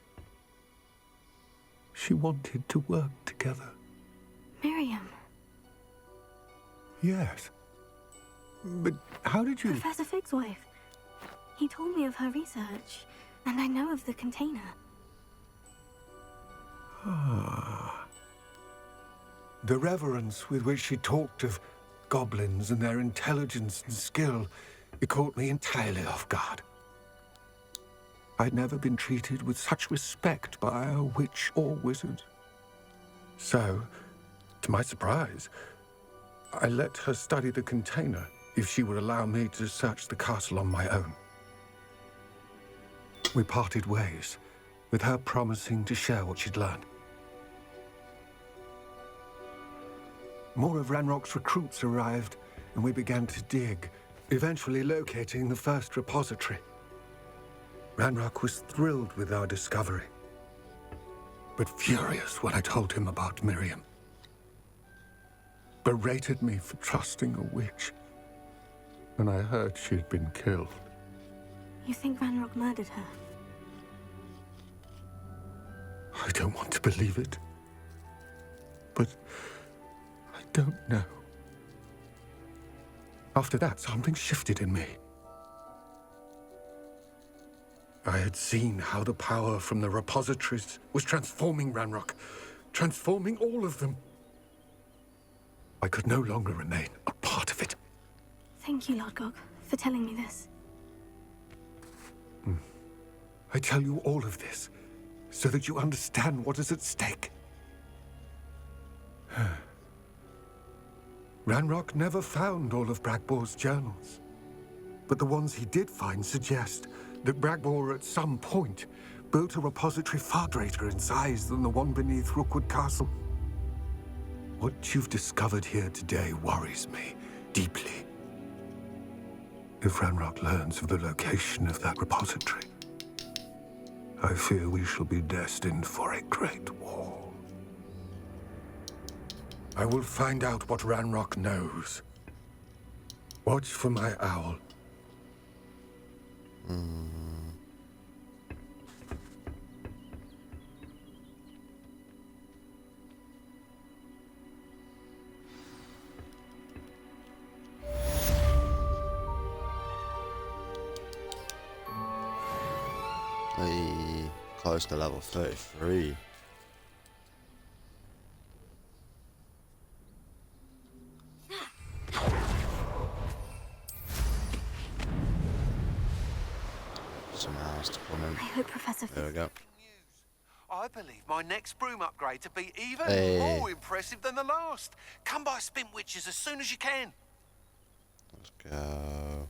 She wanted to work together. Miriam. Yes. But how did you... Professor Fig's wife. He told me of her research, and I know of the container. Ah. The reverence with which she talked of goblins and their intelligence and skill, it caught me entirely off guard. I'd never been treated with such respect by a witch or wizard. So, to my surprise, I let her study the container if she would allow me to search the castle on my own. We parted ways, with her promising to share what she'd learned. More of Ranrock's recruits arrived, and we began to dig, eventually locating the first repository. Ranrock was thrilled with our discovery, but furious when I told him about Miriam. Berated me for trusting a witch, and I heard she'd been killed. You think Ranrock murdered her? I don't want to believe it, but I don't know. After that, something shifted in me. I had seen how the power from the repositories was transforming Ranrock, transforming all of them. I could no longer remain a part of it. Thank you, Lord Gog, for telling me this. I tell you all of this so that you understand what is at stake. Ranrock never found all of Bragbor's journals, but the ones he did find suggest that Bragbor at some point built a repository far greater in size than the one beneath Rookwood Castle. What you've discovered here today worries me deeply. If Ranrock learns of the location of that repository, I fear we shall be destined for a great war. I will find out what Ranrock knows. Watch for my owl. Hey, close to level 33. Someone else to come in. I hope Professor There we go. I believe my next broom upgrade to be even Hey. more impressive than the last. Come by Spin Witches as soon as you can. Let's go.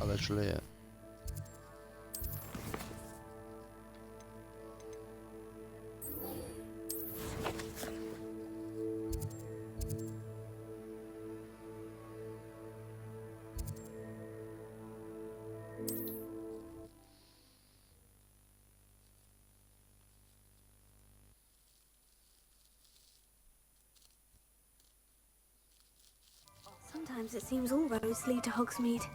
Oh, literally it. Sometimes Sometimes it seems all roads lead to Hogsmeade.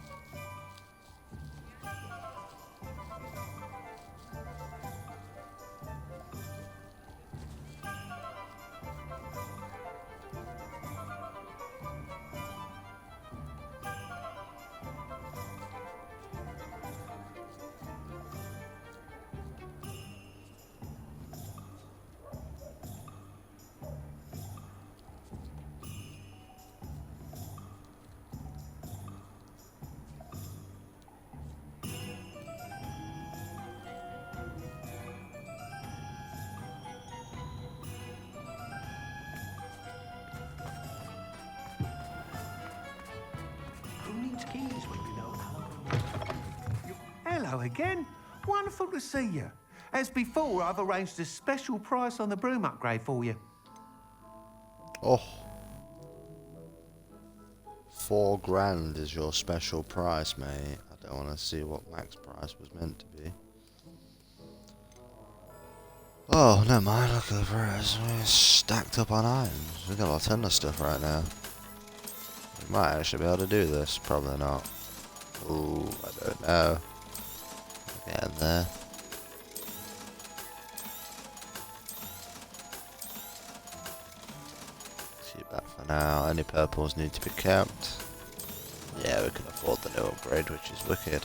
Hello again. Wonderful to see you. As before, I've arranged a special price on the broom upgrade for you. Oh. 4 grand is your special price, mate. I don't want to see what max price was meant to be. Oh, never mind. Look at the price. We're stacked up on items. We've got a ton of stuff right now. We might actually be able to do this. Probably not. Ooh, I don't know. We're getting there. Keep that for now. Any purples need to be kept. Yeah, we can afford the new upgrade, which is wicked.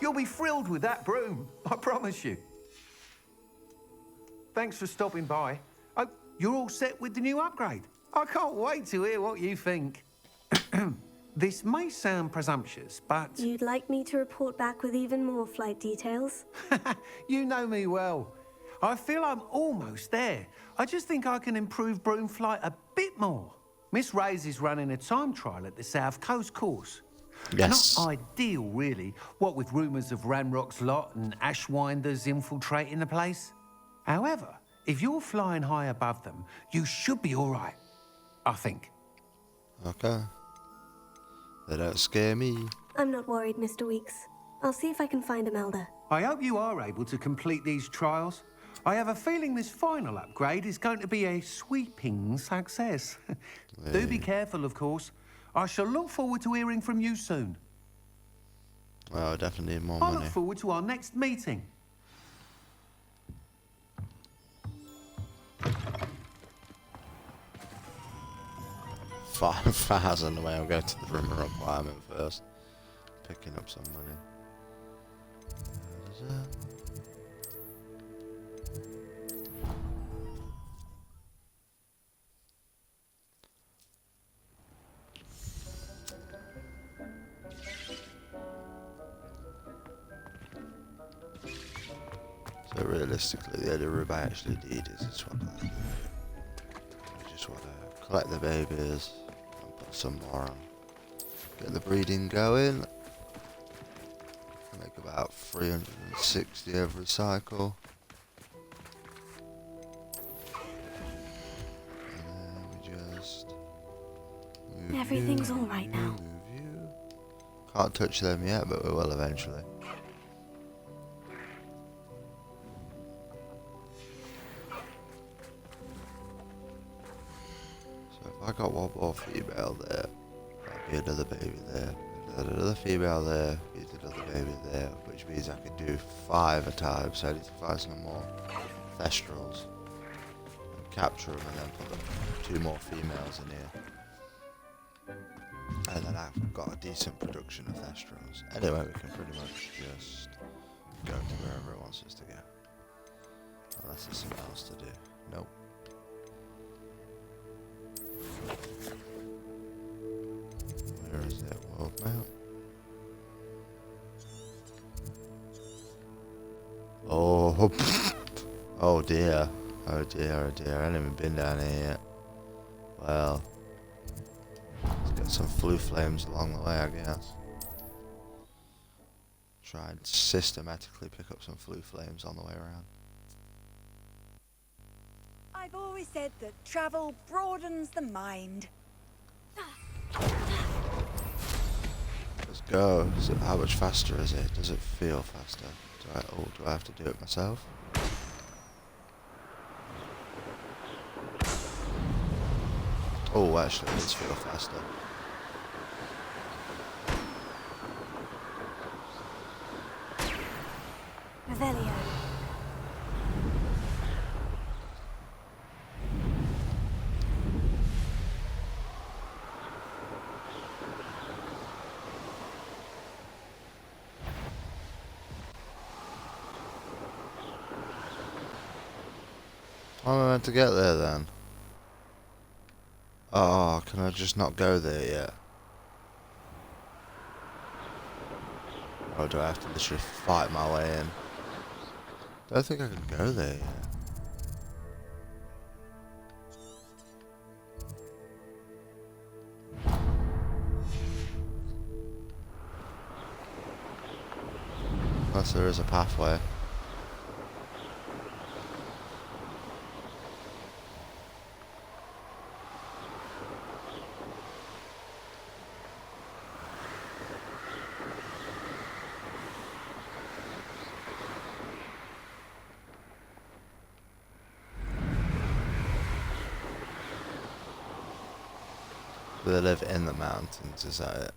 You'll be thrilled with that broom, I promise you. Thanks for stopping by. Oh, you're all set with the new upgrade. I can't wait to hear what you think. This may sound presumptuous, but... You'd like me to report back with even more flight details? You know me well. I feel I'm almost there. I just think I can improve broom flight a bit more. Miss Ray's is running a time trial at the South Coast course. Yes. Not ideal, really, what with rumours of Ranrock's lot and Ashwinders infiltrating the place. However, if you're flying high above them, you should be all right, I think. Okay. They don't scare me. I'm not worried, Mr. Weeks. I'll see if I can find Imelda. I hope you are able to complete these trials. I have a feeling this final upgrade is going to be a sweeping success. Do be careful, of course. I shall look forward to hearing from you soon. Well, I definitely need more I money. look forward to our next meeting. $5,000 away. I'll go to the room requirement first. Picking up some money. So realistically, the only room I actually need is this one. I just want to collect the babies and put some more on. Get the breeding going. Make about 360 every cycle. And then we just move Everything's you, all right now. move you. Can't touch them yet, but we will eventually. So if I got one more female there, that'd be another baby there. Another female there, is another baby there, which means I can do 5 a time, so I need to find some more thestrals and capture them and then put 2 more females in here. And then I've got a decent production of thestrals. Anyway, we can pretty much just go to wherever it wants us to go. Unless there's something else to do. Nope. Where is it? World map. Oh, oh dear. Oh dear, oh dear. I haven't even been down here yet. Well, let's get some flue flames along the way, I guess. Try and systematically pick up some flue flames on the way around. I've always said that travel broadens the mind. Let's go. How much faster is it? Does it feel faster? Do I have to do it myself? Oh, actually, let's feel faster. Revelio. How am I meant to get there then? Oh, can I just not go there yet? Or do I have to literally fight my way in? I don't think I can go there yet. Unless there is a pathway. Do they live in the mountains? Is that it?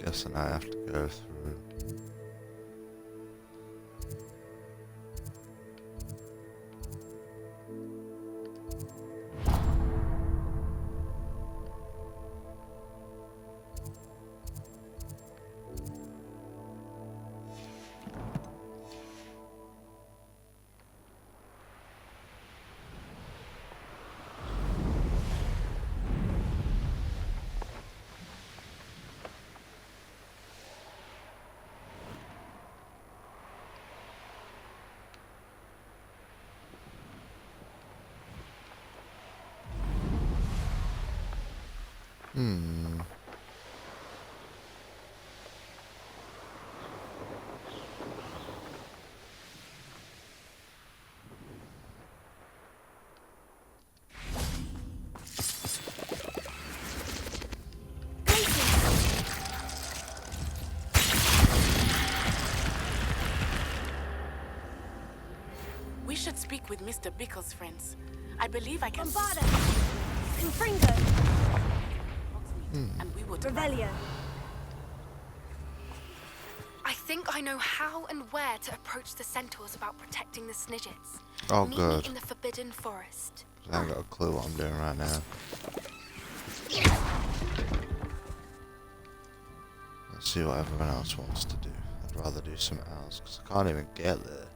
Guessing I have to go through. We should speak with Mr. Bickle's friends. I believe I can... Bombarda! Confringo! And we would... Revelio. I think I know how and where to approach the centaurs about protecting the Snidgets. Oh, Meet good. me in the Forbidden Forest. I haven't got a clue what I'm doing right now. Let's see what everyone else wants to do. I'd rather do something else because I can't even get there.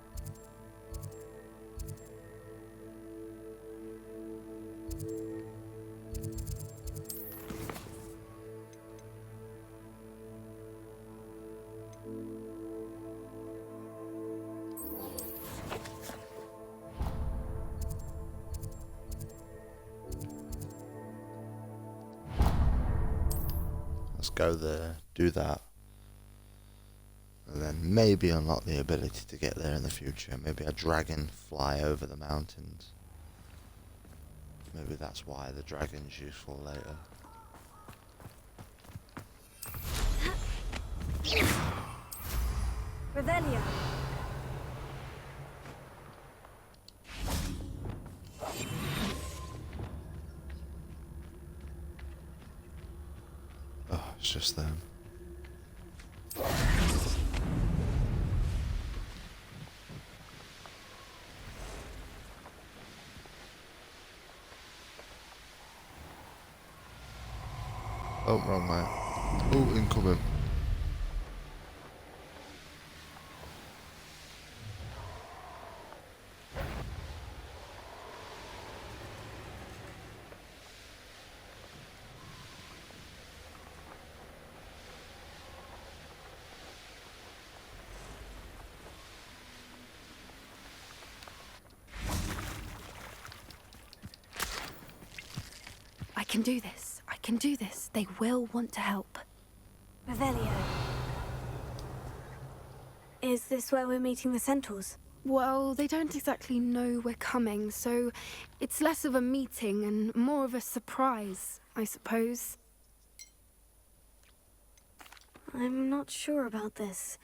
Let's go there, do that, and then maybe unlock the ability to get there in the future. Maybe a dragon fly over the mountains. Maybe that's why the dragon's useful later. Revelio. Oh, it's just them. Oh, wrong way. Oh, incoming. I can do this. I can do this. They will want to help. Revelio. Is this where we're meeting the centaurs? Well, they don't exactly know we're coming, so it's less of a meeting and more of a surprise, I suppose. I'm not sure about this.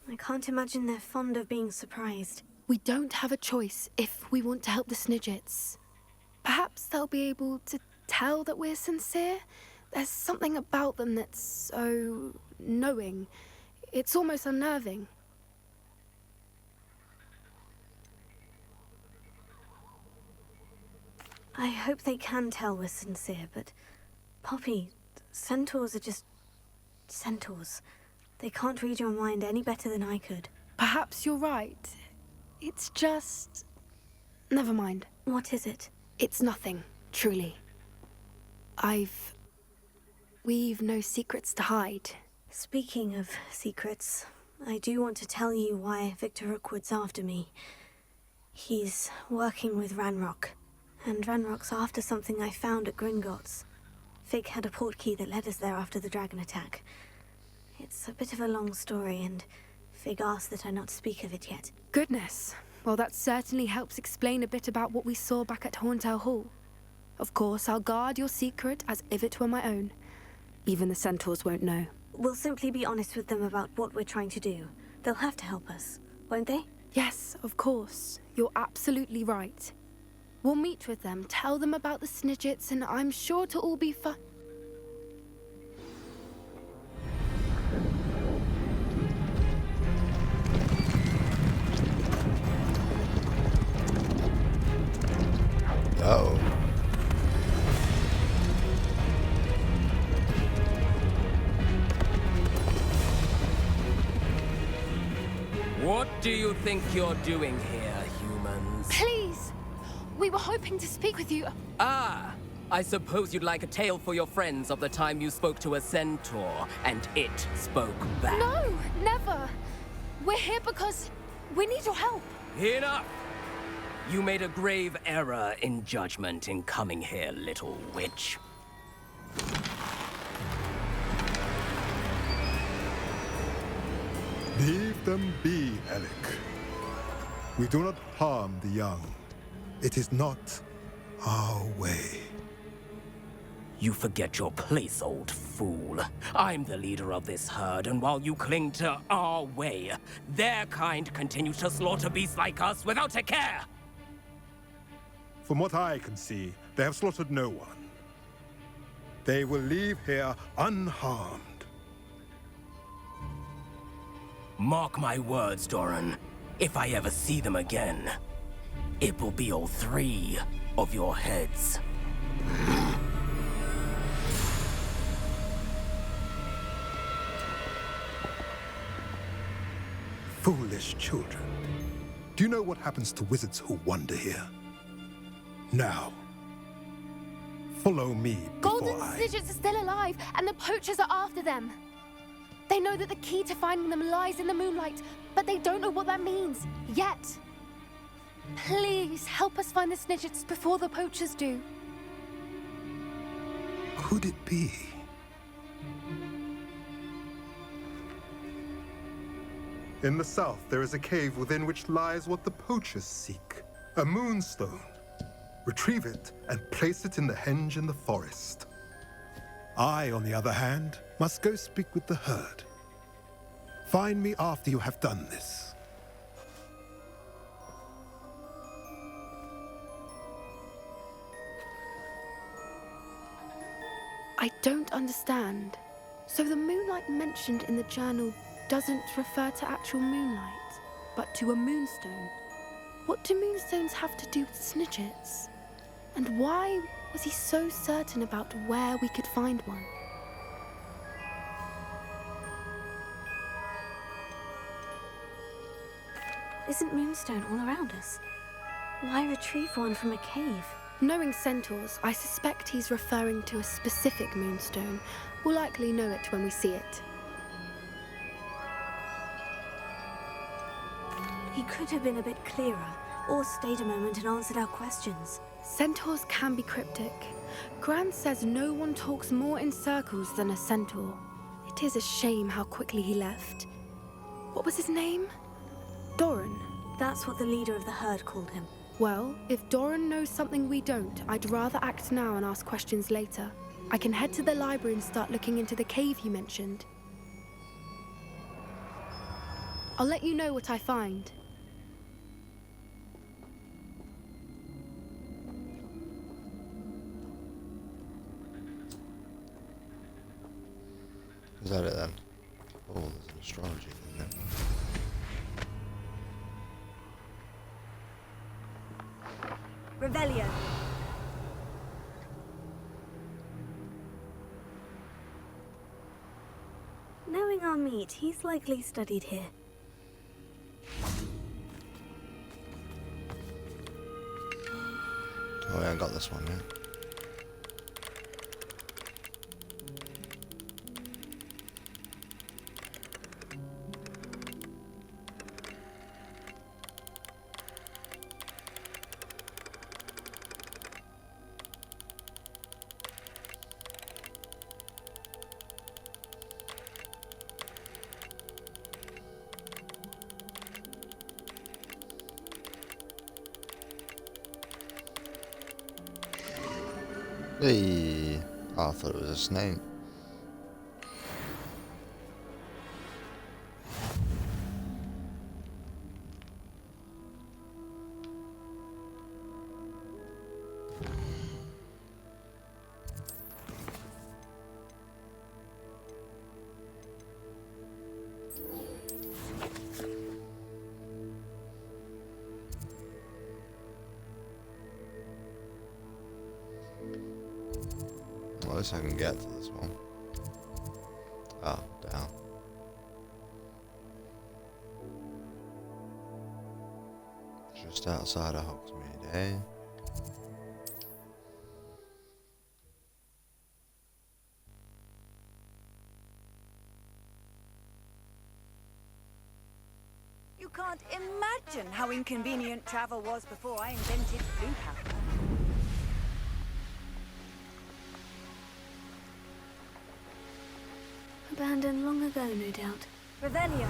I can't imagine they're fond of being surprised. We don't have a choice if we want to help the Snidgets. Perhaps they'll be able to tell that we're sincere. There's something about them that's so knowing. It's almost unnerving. I hope they can tell we're sincere, but Poppy, centaurs are just centaurs. They can't read your mind any better than I could. Perhaps you're right. It's just... Never mind. What is it? It's nothing, truly. We've no secrets to hide. Speaking of secrets, I do want to tell you why Victor Rookwood's after me. He's working with Ranrock, and Ranrock's after something I found at Gringotts. Fig had a portkey that led us there after the dragon attack. It's a bit of a long story, and Fig asked that I not speak of it yet. Goodness. Well, that certainly helps explain a bit about what we saw back at Horntail Hall. Of course, I'll guard your secret as if it were my own. Even the centaurs won't know. We'll simply be honest with them about what we're trying to do. They'll have to help us, won't they? Yes, of course. You're absolutely right. We'll meet with them, tell them about the Snidgets, and I'm sure to all be fun. Uh-oh. What do you think you're doing here, humans? Please! We were hoping to speak with you. Ah! I suppose you'd like a tale for your friends of the time you spoke to a centaur, and it spoke back. No, never! We're here because we need your help. Enough! You made a grave error in judgment in coming here, little witch. Leave them be, Alec. We do not harm the young. It is not our way. You forget your place, old fool. I'm the leader of this herd, and while you cling to our way, their kind continues to slaughter beasts like us without a care! From what I can see, they have slaughtered no one. They will leave here unharmed. Mark my words, Doran. If I ever see them again, it will be all 3 of your heads. Foolish children. Do you know what happens to wizards who wander here? Now, follow me before Golden Snidgets are still alive, and the poachers are after them. They know that the key to finding them lies in the moonlight, but they don't know what that means, yet. Please, help us find the Snidgets before the poachers do. Could it be? In the south, there is a cave within which lies what the poachers seek. A moonstone. Retrieve it and place it in the henge in the forest. I, on the other hand, must go speak with the herd. Find me after you have done this. I don't understand. So the moonlight mentioned in the journal doesn't refer to actual moonlight, but to a moonstone. What do moonstones have to do with Snidgets? And why was he so certain about where we could find one? Isn't Moonstone all around us? Why retrieve one from a cave? Knowing centaurs, I suspect he's referring to a specific moonstone. We'll likely know it when we see it. He could have been a bit clearer, or stayed a moment and answered our questions. Centaurs can be cryptic. Gran says no one talks more in circles than a centaur. It is a shame how quickly he left. What was his name? Doran. That's what the leader of the herd called him. Well, if Doran knows something we don't, I'd rather act now and ask questions later. I can head to the library and start looking into the cave you mentioned. I'll let you know what I find. Is that it then? Oh, there's an astrology in there. Revelio. Knowing our meet, he's likely studied here. Oh, I ain't got this one yet. Hey, oh, I thought it was a snake. At least I can get to this one. Oh, down. Just outside of Hogsmeade, eh? You can't imagine how inconvenient travel was before I invented blue powder. Abandoned long ago, no doubt. Revelio.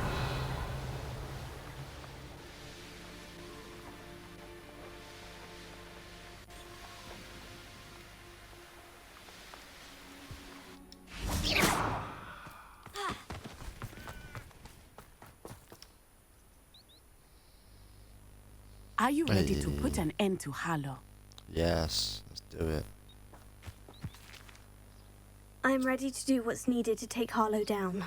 Are you ready to put an end to Harlow? Yes, let's do it. I'm ready to do what's needed to take Harlow down.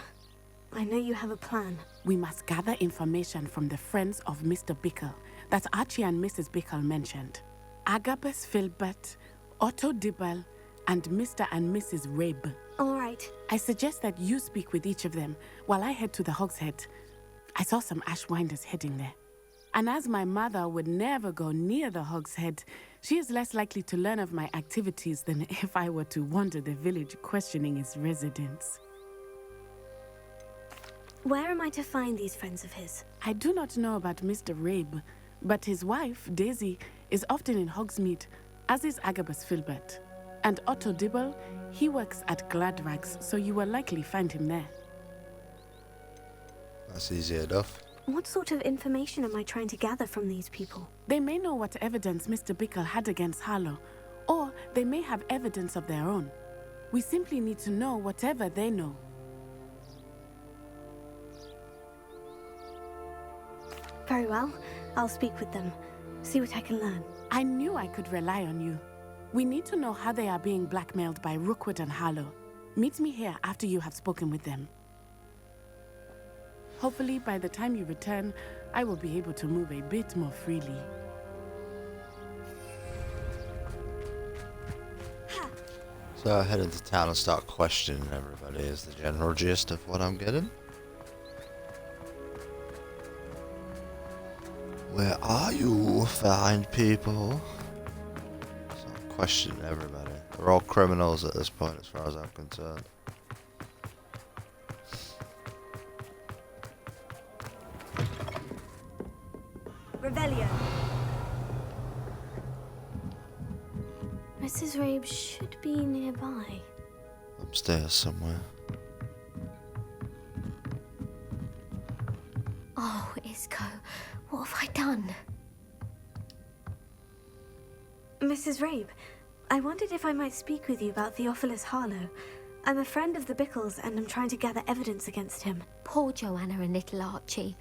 I know you have a plan. We must gather information from the friends of Mr. Bickle that Archie and Mrs. Bickle mentioned. Agabus Filbert, Otto Dibble, and Mr. and Mrs. Rabe. All right. I suggest that you speak with each of them while I head to the Hogshead. I saw some Ashwinders heading there. And as my mother would never go near the Hogshead, she is less likely to learn of my activities than if I were to wander the village questioning its residents. Where am I to find these friends of his? I do not know about Mr. Rabe, but his wife, Daisy, is often in Hogsmeade, as is Agabus Filbert. And Otto Dibble, he works at Gladrags, so you will likely find him there. That's easy enough. What sort of information am I trying to gather from these people? They may know what evidence Mr. Bickle had against Harlow, or they may have evidence of their own. We simply need to know whatever they know. Very well. I'll speak with them. See what I can learn. I knew I could rely on you. We need to know how they are being blackmailed by Rookwood and Harlow. Meet me here after you have spoken with them. Hopefully, by the time you return, I will be able to move a bit more freely. So I head into town and start questioning everybody is the general gist of what I'm getting. Where are you, fine people? So I'm questioning everybody. They're all criminals at this point as far as I'm concerned. Revelio. Mrs. Rabe should be nearby. Upstairs somewhere. Oh, Isco, what have I done? Mrs. Rabe, I wondered if I might speak with you about Theophilus Harlow. I'm a friend of the Bickles and I'm trying to gather evidence against him. Poor Joanna and little Archie.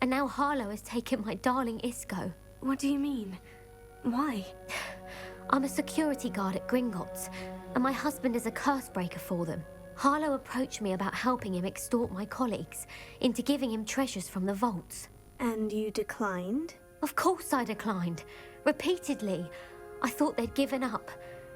And now Harlow has taken my darling Isco. What do you mean? Why? I'm a security guard at Gringotts, and my husband is a curse breaker for them. Harlow approached me about helping him extort my colleagues into giving him treasures from the vaults. And you declined? Of course I declined. Repeatedly. I thought they'd given up,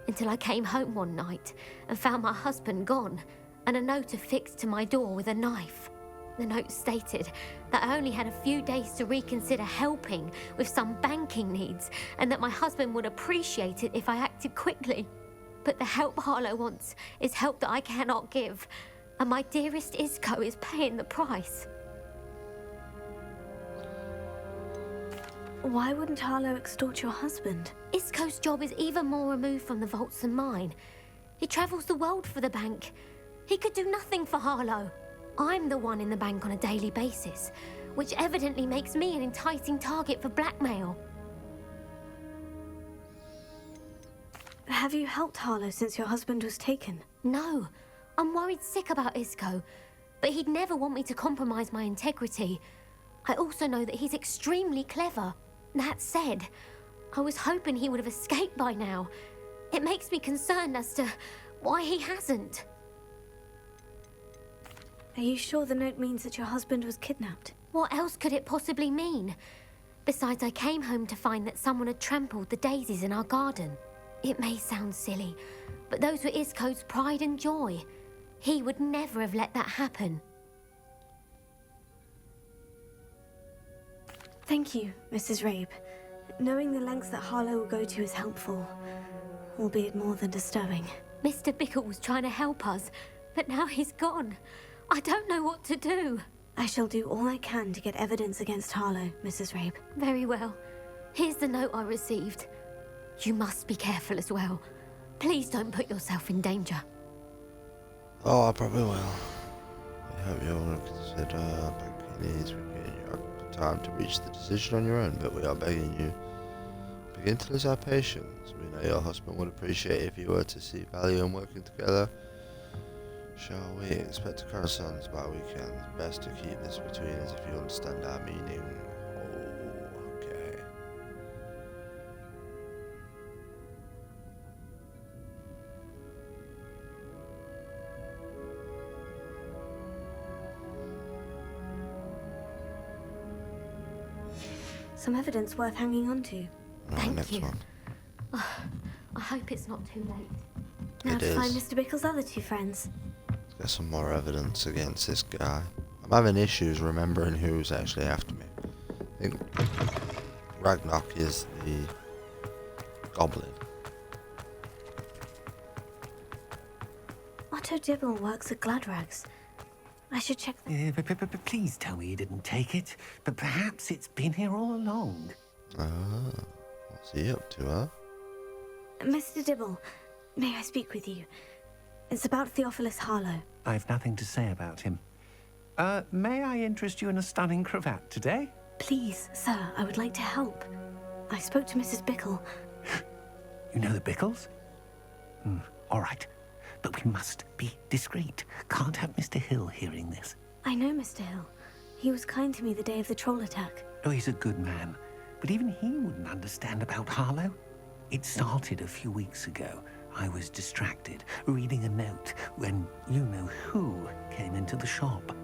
until I came home one night and found my husband gone, and a note affixed to my door with a knife. The note stated that I only had a few days to reconsider helping with some banking needs, and that my husband would appreciate it if I acted quickly. But the help Harlow wants is help that I cannot give, and my dearest Isco is paying the price. Why wouldn't Harlow extort your husband? Isco's job is even more removed from the vaults than mine. He travels the world for the bank. He could do nothing for Harlow. I'm the one in the bank on a daily basis, which evidently makes me an enticing target for blackmail. Have you helped Harlow since your husband was taken? No. I'm worried sick about Isco, but he'd never want me to compromise my integrity. I also know that he's extremely clever. That said, I was hoping he would have escaped by now. It makes me concerned as to why he hasn't. Are you sure the note means that your husband was kidnapped? What else could it possibly mean? Besides, I came home to find that someone had trampled the daisies in our garden. It may sound silly, but those were Isco's pride and joy. He would never have let that happen. Thank you, Mrs. Rabe. Knowing the lengths that Harlow will go to is helpful, albeit more than disturbing. Mr. Bickle was trying to help us, but now he's gone. I don't know what to do. I shall do all I can to get evidence against Harlow, Mrs. Rabe. Very well. Here's the note I received. You must be careful as well. Please don't put yourself in danger. Oh, I probably will. I hope you'll consider banking needs. We're getting you up time to reach the decision on your own, but we are begging you, begin to lose our patience. We know your husband would appreciate if you were to see value in working together. Shall we expect correspondence by weekends? Best to keep this between us if you understand our meaning. Oh, okay. Some evidence worth hanging on to. Thank you. Oh, I hope it's not too late. Now to find Mr. Bickle's other two friends. Let's get some more evidence against this guy. I'm having issues remembering who's actually after me. I think Ragnarok is the goblin. Otto Dibble works at Gladrags. I should check the... But please tell me you didn't take it. But perhaps it's been here all along. Ah, what's he up to, huh? Mr. Dibble, may I speak with you? It's about Theophilus Harlow. I've nothing to say about him. May I interest you in a stunning cravat today? Please, sir, I would like to help. I spoke to Mrs. Bickle. You know the Bickles? All right. But we must be discreet. Can't have Mr. Hill hearing this. I know Mr. Hill. He was kind to me the day of the troll attack. Oh, he's a good man. But even he wouldn't understand about Harlow. It started a few weeks ago. I was distracted, reading a note, when you-know-who came into the shop.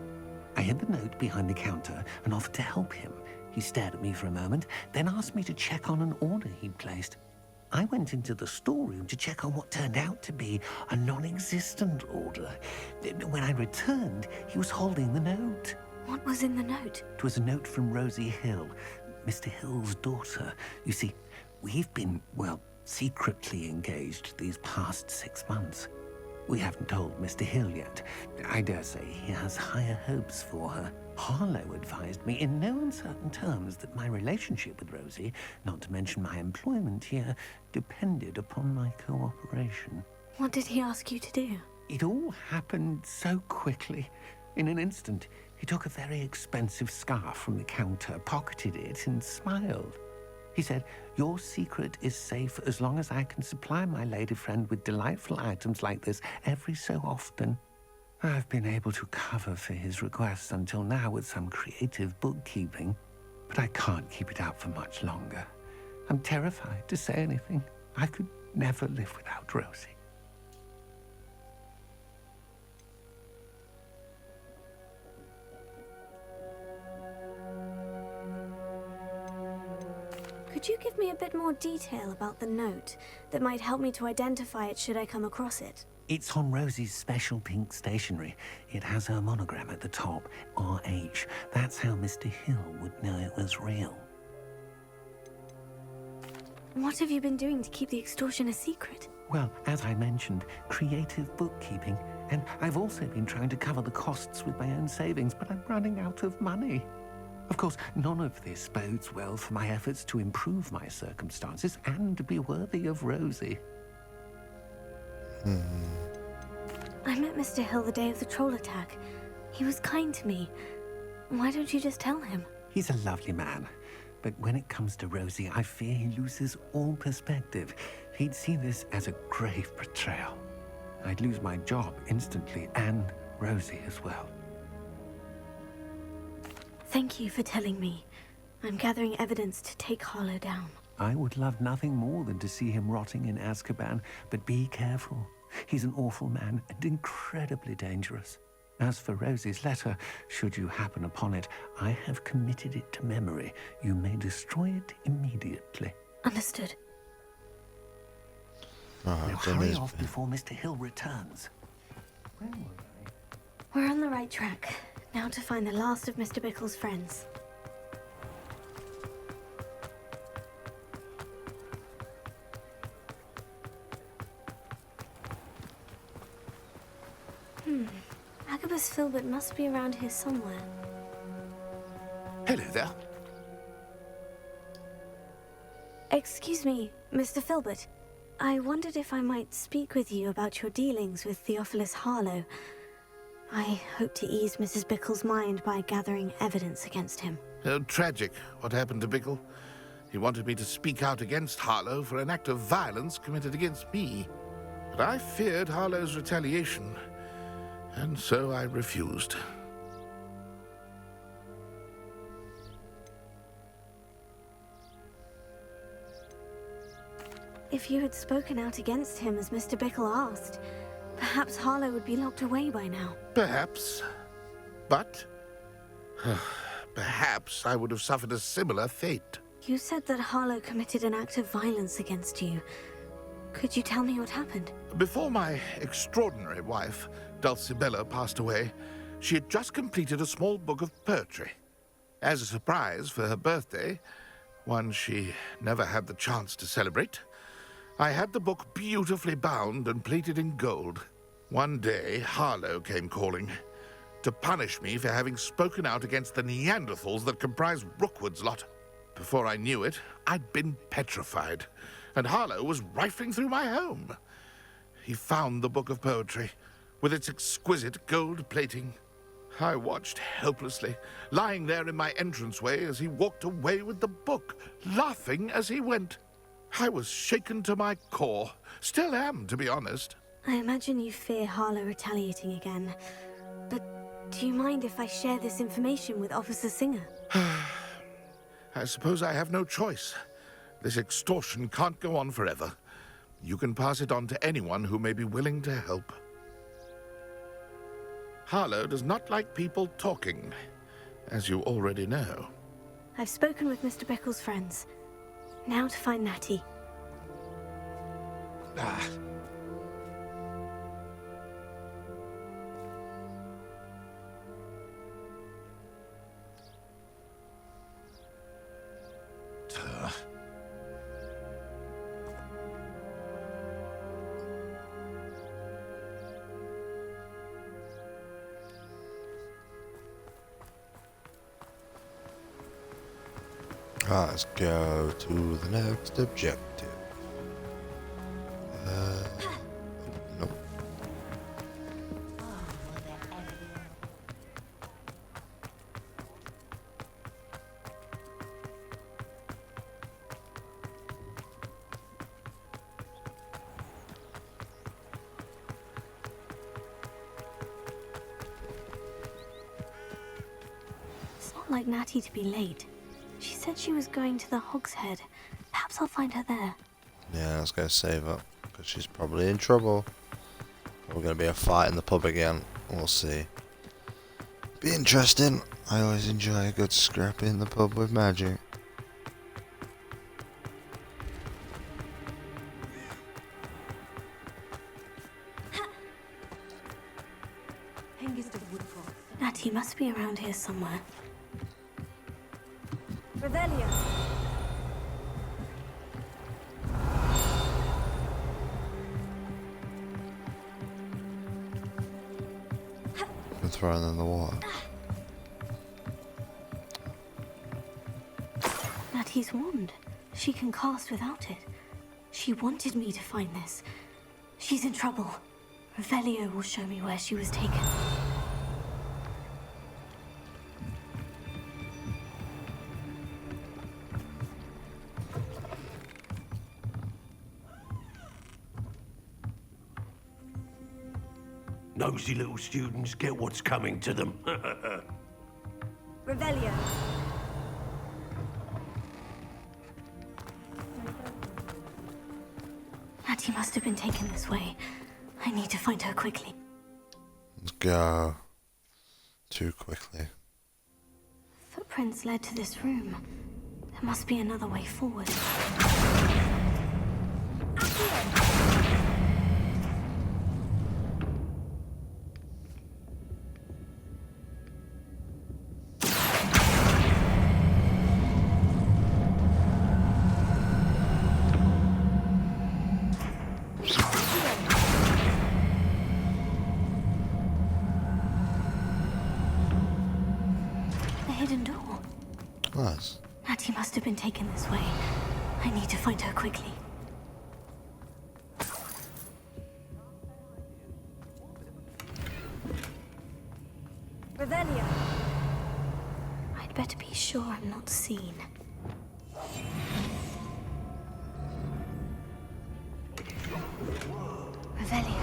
I hid the note behind the counter and offered to help him. He stared at me for a moment, then asked me to check on an order he'd placed. I went into the storeroom to check on what turned out to be a non-existent order. When I returned, he was holding the note. What was in the note? It was a note from Rosie Hill, Mr. Hill's daughter. You see, we've been, well, secretly engaged these past 6 months. We haven't told Mr. Hill yet. I dare say he has higher hopes for her. Harlow advised me in no uncertain terms that my relationship with Rosie, not to mention my employment here, depended upon my cooperation. What did he ask you to do? It all happened so quickly. In an instant, he took a very expensive scarf from the counter, pocketed it, and smiled. He said, "Your secret is safe as long as I can supply my lady friend with delightful items like this every so often." I've been able to cover for his requests until now with some creative bookkeeping, but I can't keep it up for much longer. I'm terrified to say anything. I could never live without Rosie. Could you give me a bit more detail about the note that might help me to identify it should I come across it? It's on Rosie's special pink stationery. It has her monogram at the top, RH. That's how Mr. Hill would know it was real. What have you been doing to keep the extortion a secret? Well, as I mentioned, creative bookkeeping. And I've also been trying to cover the costs with my own savings, but I'm running out of money. Of course, none of this bodes well for my efforts to improve my circumstances and be worthy of Rosie. I met Mr. Hill the day of the troll attack. He was kind to me. Why don't you just tell him? He's a lovely man. But when it comes to Rosie, I fear he loses all perspective. He'd see this as a grave betrayal. I'd lose my job instantly, and Rosie as well. Thank you for telling me. I'm gathering evidence to take Harlow down. I would love nothing more than to see him rotting in Azkaban, but be careful. He's an awful man and incredibly dangerous. As for Rosie's letter, should you happen upon it, I have committed it to memory. You may destroy it immediately. Understood. Now hurry off before Mr. Hill returns. Where were I? We're on the right track. Now to find the last of Mr. Bickle's friends. Agabus Filbert must be around here somewhere. Hello there. Excuse me, Mr. Filbert. I wondered if I might speak with you about your dealings with Theophilus Harlow. I hope to ease Mrs. Bickle's mind by gathering evidence against him. Oh, tragic what happened to Bickle. He wanted me to speak out against Harlow for an act of violence committed against me. But I feared Harlow's retaliation, and so I refused. If you had spoken out against him as Mr. Bickle asked, perhaps Harlow would be locked away by now. Perhaps. But perhaps I would have suffered a similar fate. You said that Harlow committed an act of violence against you. Could you tell me what happened? Before my extraordinary wife, Dulcibella, passed away, she had just completed a small book of poetry. As a surprise for her birthday, one she never had the chance to celebrate, I had the book beautifully bound and plated in gold. One day, Harlow came calling to punish me for having spoken out against the Neanderthals that comprise Rookwood's lot. Before I knew it, I'd been petrified, and Harlow was rifling through my home. He found the book of poetry, with its exquisite gold plating. I watched helplessly, lying there in my entranceway as he walked away with the book, laughing as he went. I was shaken to my core. Still am, to be honest. I imagine you fear Harlow retaliating again. But do you mind if I share this information with Officer Singer? I suppose I have no choice. This extortion can't go on forever. You can pass it on to anyone who may be willing to help. Harlow does not like people talking, as you already know. I've spoken with Mr. Bickle's friends. Now to find Natty. Let's go to the next objective. Nope. like Natty to be late. She said she was going to the Hog's Head. Perhaps I'll find her there. Yeah, I was going to save up, because she's probably in trouble. We're going to be a fight in the pub again. We'll see. Be interesting. I always enjoy a good scrap in the pub with magic. Natty must be around here somewhere. Revelio. And throw them in the water. Natty's wand. She can cast without it. She wanted me to find this. She's in trouble. Revelio will show me where she was taken. Nosy little students get what's coming to them. Revelio. Natty must have been taken this way. I need to find her quickly. Let's go. Too quickly. Footprints led to this room. There must be another way forward. Hidden door. Nice. Natty must have been taken this way. I need to find her quickly. Revelio. I'd better be sure I'm not seen. Revelio.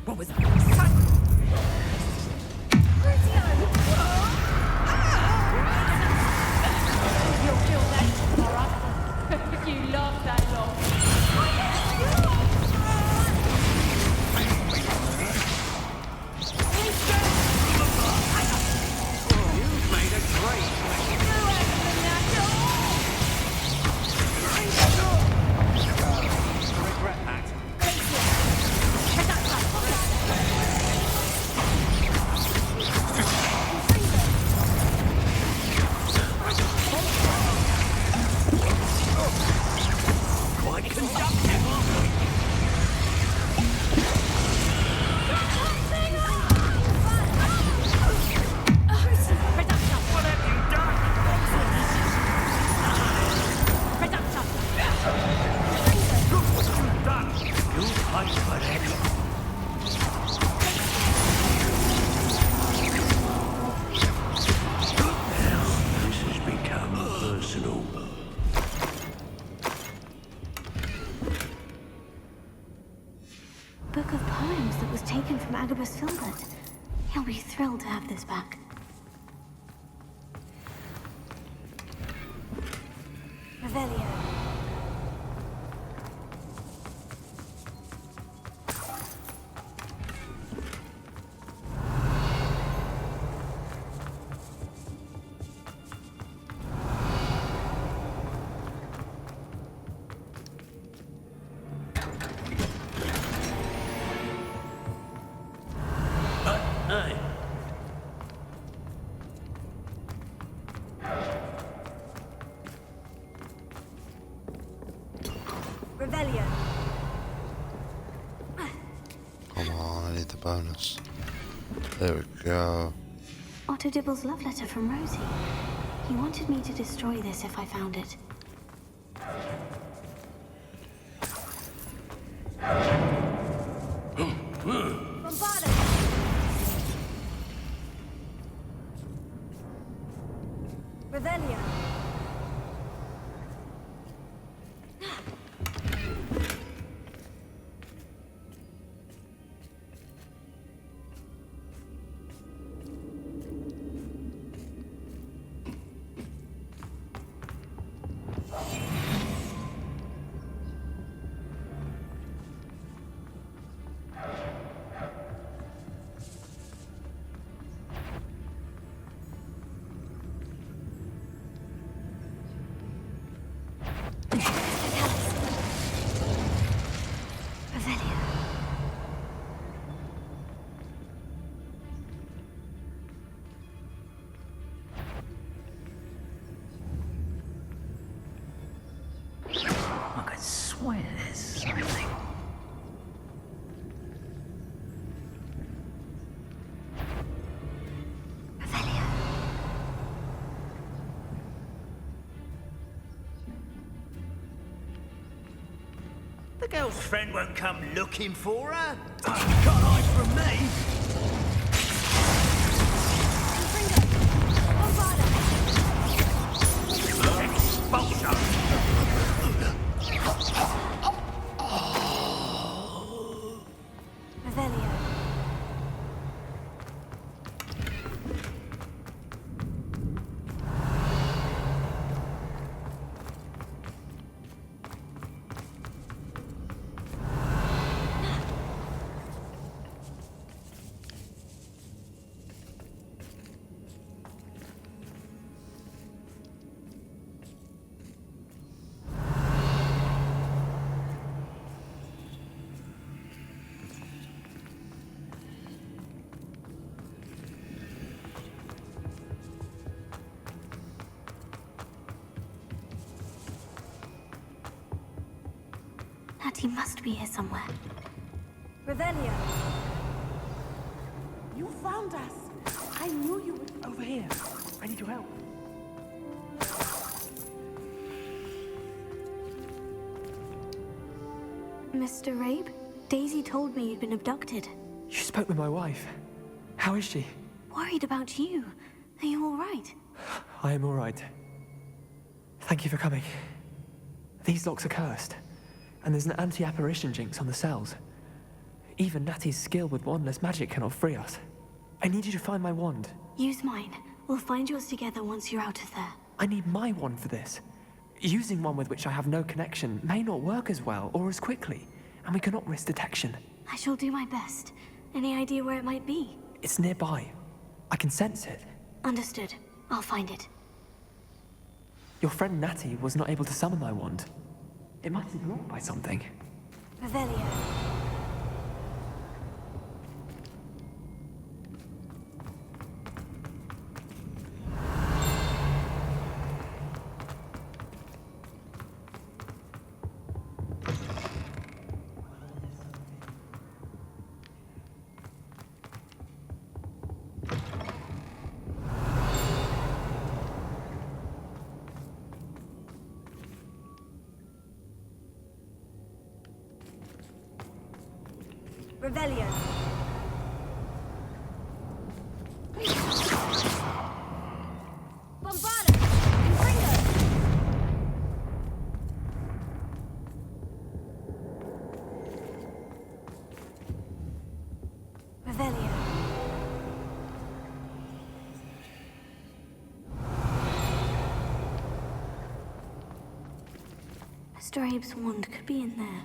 What was that? You'll kill that tomorrow. If you last that long. You've made a great regret that. Quite conductive. What have you done? Look what you've done. You'll fight for that. Now, this has become personal. Book of poems that was taken from Agabus Filbert. He'll be thrilled to have this back. Revelio. Hey. Revelio. the bonus. There we go. Otto Dibble's love letter from Rosie. He wanted me to destroy this if I found it. Revelio. I could swear there's something. The girl's friend won't come looking for her. Can't hide from me. Revelio. Natty must be here somewhere. Revelio. You found us! I knew you were over here. I need your help. Mr. Rabe, Daisy told me you'd been abducted. You spoke with my wife. How is she? Worried about you. Are you all right? I am all right. Thank you for coming. These locks are cursed, and there's an anti-apparition jinx on the cells. Even Natty's skill with wandless magic cannot free us. I need you to find my wand. Use mine. We'll find yours together once you're out of there. I need my wand for this. Using one with which I have no connection may not work as well or as quickly, and we cannot risk detection. I shall do my best. Any idea where it might be? It's nearby. I can sense it. Understood. I'll find it. Your friend Natty was not able to summon my wand. It must be blocked by something. Revelio. Revelio. Bombarda! Infringo! Revelio. Mr. Abe's wand could be in there.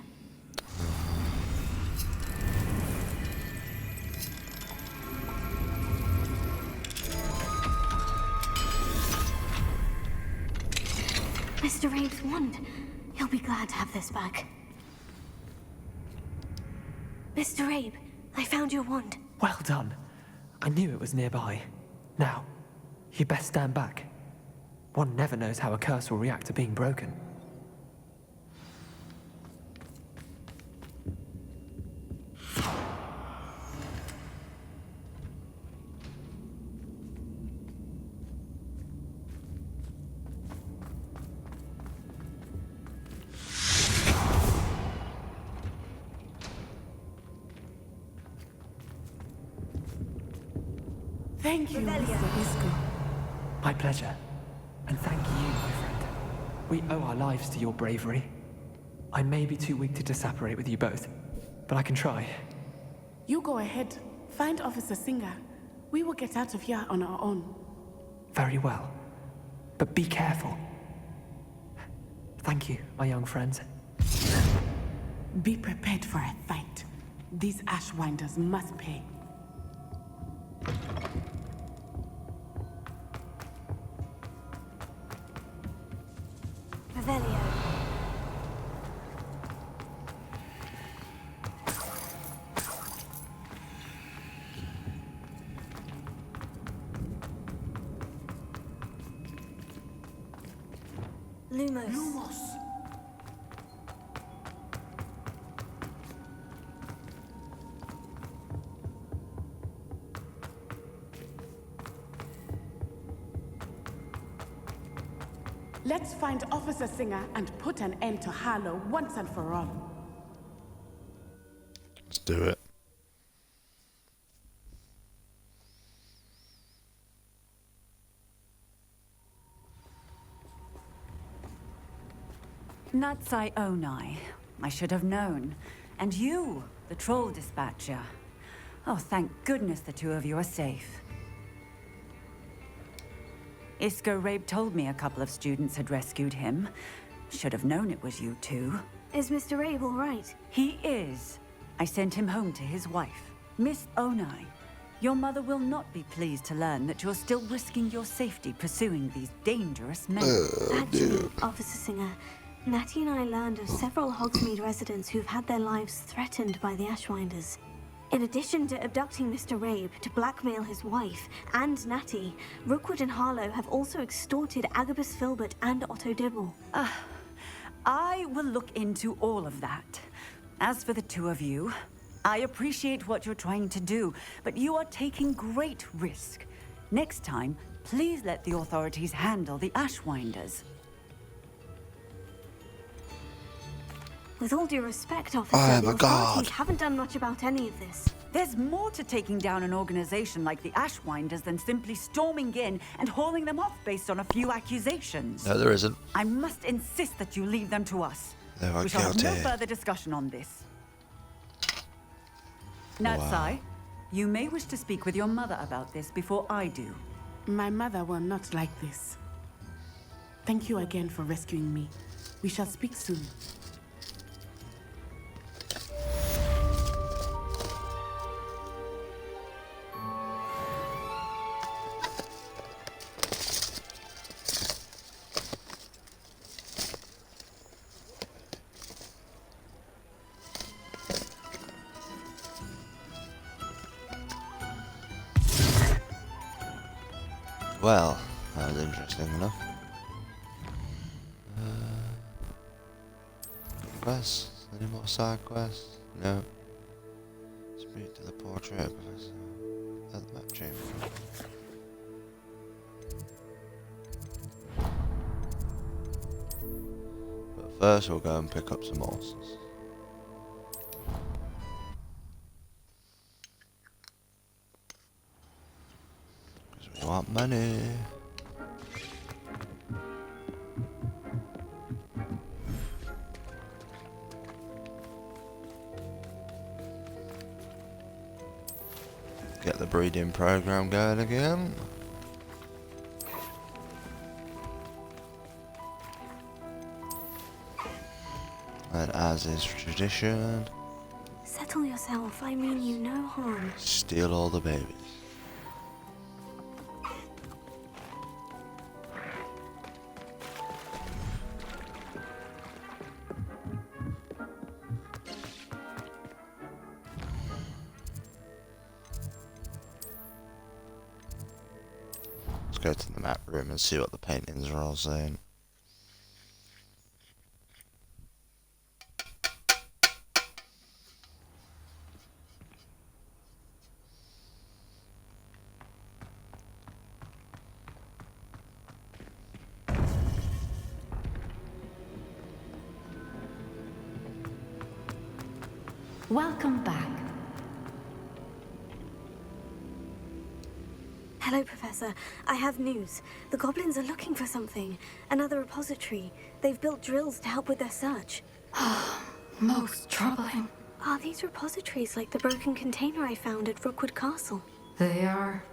Mr. Abe's wand. He'll be glad to have this back. Mr. Abe, I found your wand. Well done. I knew it was nearby. Now, you best stand back. One never knows how a curse will react to being broken. Thank you, Mr. Isco. My pleasure. And thank you, my friend. We owe our lives to your bravery. I may be too weak to disapparate with you both, but I can try. You go ahead. Find Officer Singer. We will get out of here on our own. Very well. But be careful. Thank you, my young friends. Be prepared for a fight. These Ashwinders must pay. Revelio. Lumos. Let's find Officer Singer and put an end to Harlow once and for all. Let's do it. Natsai Onai. I should have known. And you, the troll dispatcher. Oh, thank goodness the two of you are safe. Isco Rabe told me a couple of students had rescued him. Should have known it was you two. Is Mr. Rabe all right? He is. I sent him home to his wife, Miss Onai. Your mother will not be pleased to learn that you're still risking your safety pursuing these dangerous men. Actually, Officer Singer, Natty and I learned of several Hogsmeade residents who've had their lives threatened by the Ashwinders. In addition to abducting Mr. Rabe to blackmail his wife and Natty, Rookwood and Harlow have also extorted Agabus Filbert and Otto Dibble. I will look into all of that. As for the two of you, I appreciate what you're trying to do, but you are taking great risk. Next time, please let the authorities handle the Ashwinders. With all due respect, Officer, the authorities haven't done much about any of this. There's more to taking down an organization like the Ashwinders than simply storming in and hauling them off based on a few accusations. No, there isn't. I must insist that you leave them to us. They are We shall have no guilty. further discussion on this. Natsai, you may wish to speak with your mother about this before I do. My mother will not like this. Thank you again for rescuing me. We shall speak soon. Well, that was interesting enough. Quests? Any more side quests? No. Speak to the portrait of Professor at the map chamber. But first we'll go and pick up some horses. Because we want money. Get the breeding program going again. And as is tradition, Settle yourself, I mean you no harm. steal all the babies. Let's go to the map room and see what the paintings are all saying. Welcome back. Hello, Professor. I have news. The goblins are looking for something. Another repository. They've built drills to help with their search. Most troubling. Are these repositories like the broken container I found at Rookwood Castle? They are.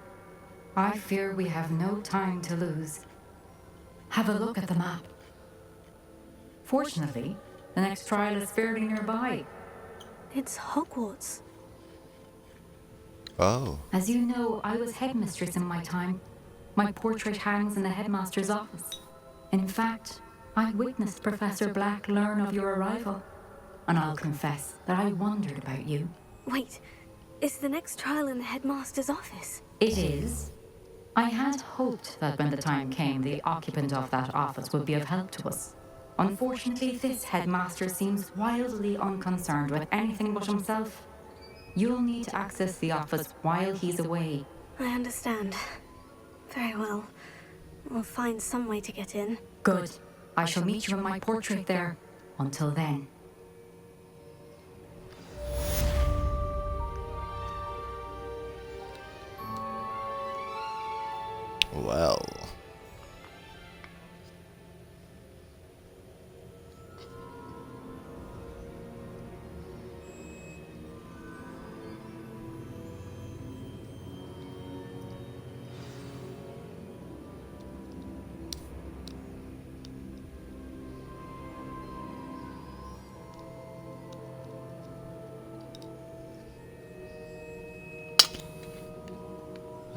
I fear we have no time to lose. Have a look at the map. Fortunately, the next trial is fairly nearby. It's Hogwarts. Oh. As you know, I was headmistress in my time. My portrait hangs in the headmaster's office. And in fact, I witnessed Professor Black learn of your arrival. And I'll confess that I wondered about you. Wait, is the next trial in the headmaster's office? It is. I had hoped that when the time came, the occupant of that office would be of help to us. Unfortunately, this headmaster seems wildly unconcerned with anything but himself. You'll need to access the office while he's away. I understand. Very well. We'll find some way to get in. Good. I shall meet you in my portrait there. Until then. Well.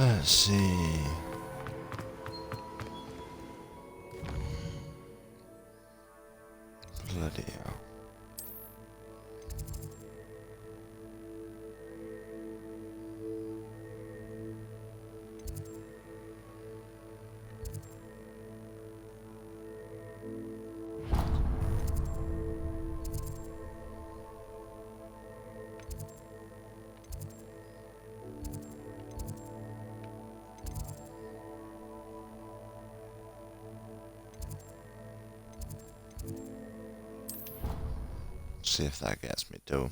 Let's see. Bloody hell. See if that gets me too.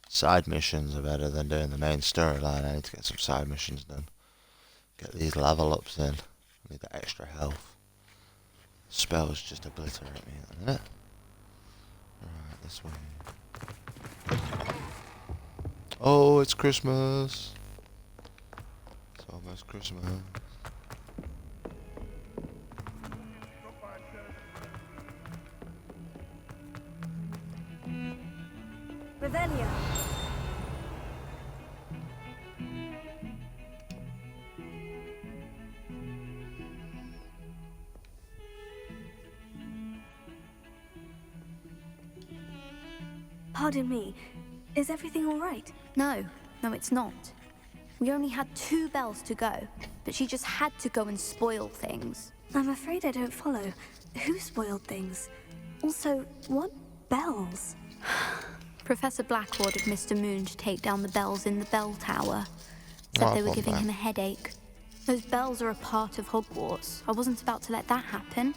Side missions are better than doing the main storyline. I need to get some side missions done. Get these level ups in. I need the extra health. Spells just obliterate me at the minute. Right, this way. Oh, it's Christmas. It's almost Christmas. Revelio. Pardon me. Is everything all right? No, it's not. We only had 2 bells to go, but she just had to go and spoil things. I'm afraid I don't follow. Who spoiled things? Also, what bells? Professor Black ordered Mr. Moon to take down the bells in the bell tower. Said they were giving him a headache. Those bells are a part of Hogwarts. I wasn't about to let that happen.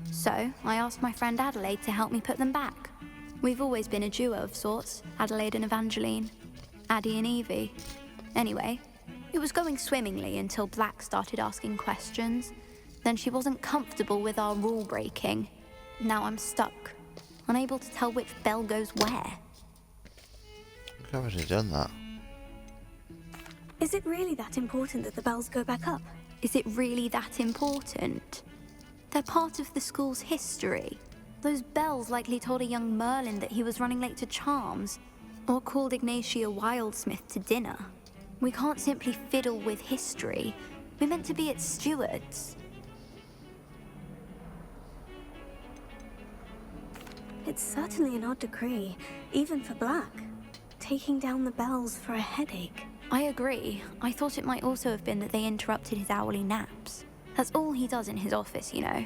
So, I asked my friend Adelaide to help me put them back. We've always been a duo of sorts, Adelaide and Evangeline. Addie and Evie. Anyway, it was going swimmingly until Black started asking questions. Then she wasn't comfortable with our rule breaking. Now I'm stuck, unable to tell which bell goes where. I've already done that. Is it really that important that the bells go back up? Is it really that important? They're part of the school's history. Those bells likely told a young Merlin that he was running late to Charms, or called Ignatia Wildsmith to dinner. We can't simply fiddle with history. We're meant to be its stewards. It's certainly an odd decree, even for Black. Taking down the bells for a headache. I agree. I thought it might also have been that they interrupted his hourly naps. That's all he does in his office, you know.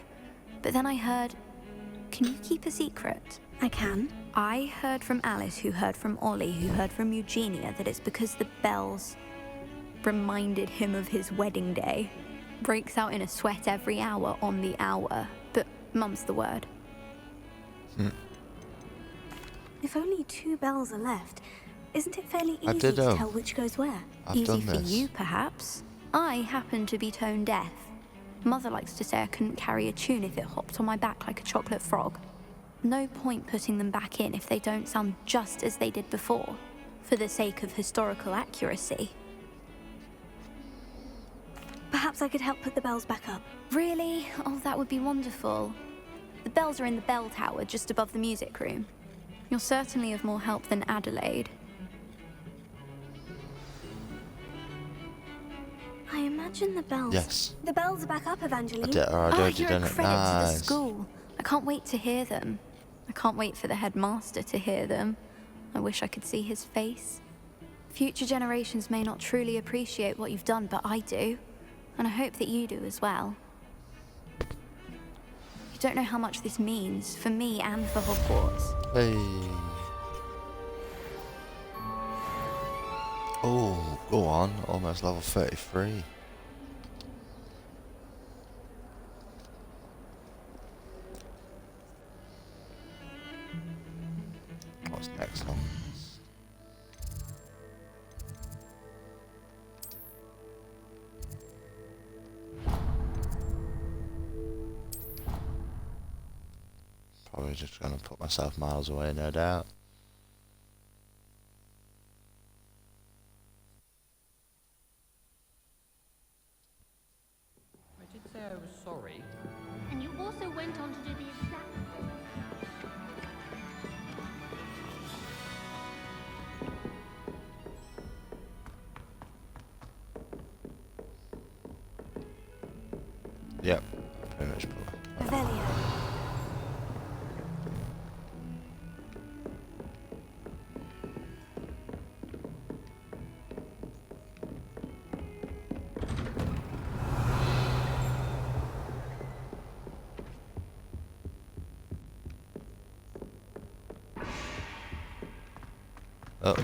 But then I heard... Can you keep a secret? I can. I heard from Alice, who heard from Ollie, who heard from Eugenia, that it's because the bells reminded him of his wedding day. Breaks out in a sweat every hour on the hour. But mum's the word. If only 2 bells are left, isn't it fairly easy to tell which goes where? Easy for you, perhaps. I happen to be tone deaf. Mother likes to say I couldn't carry a tune if it hopped on my back like a chocolate frog. No point putting them back in if they don't sound just as they did before, for the sake of historical accuracy. Perhaps I could help put the bells back up. Really? Oh, that would be wonderful. The bells are in the bell tower just above the music room. You're certainly of more help than Adelaide. I imagine the bells... Yes. The bells are back up, Evangeline. I'd already You're done a it. credit to the Nice. school. I can't wait to hear them. I can't wait for the headmaster to hear them. I wish I could see his face. Future generations may not truly appreciate what you've done, but I do. And I hope that you do as well. You don't know how much this means for me and for Hogwarts. Hey. Oh, go on. Almost level 33. What's next on? Probably just gonna put myself miles away, no doubt. I did say I was sorry. And you also went on to do the exact... Yep, pretty much put. Revelio. Oh.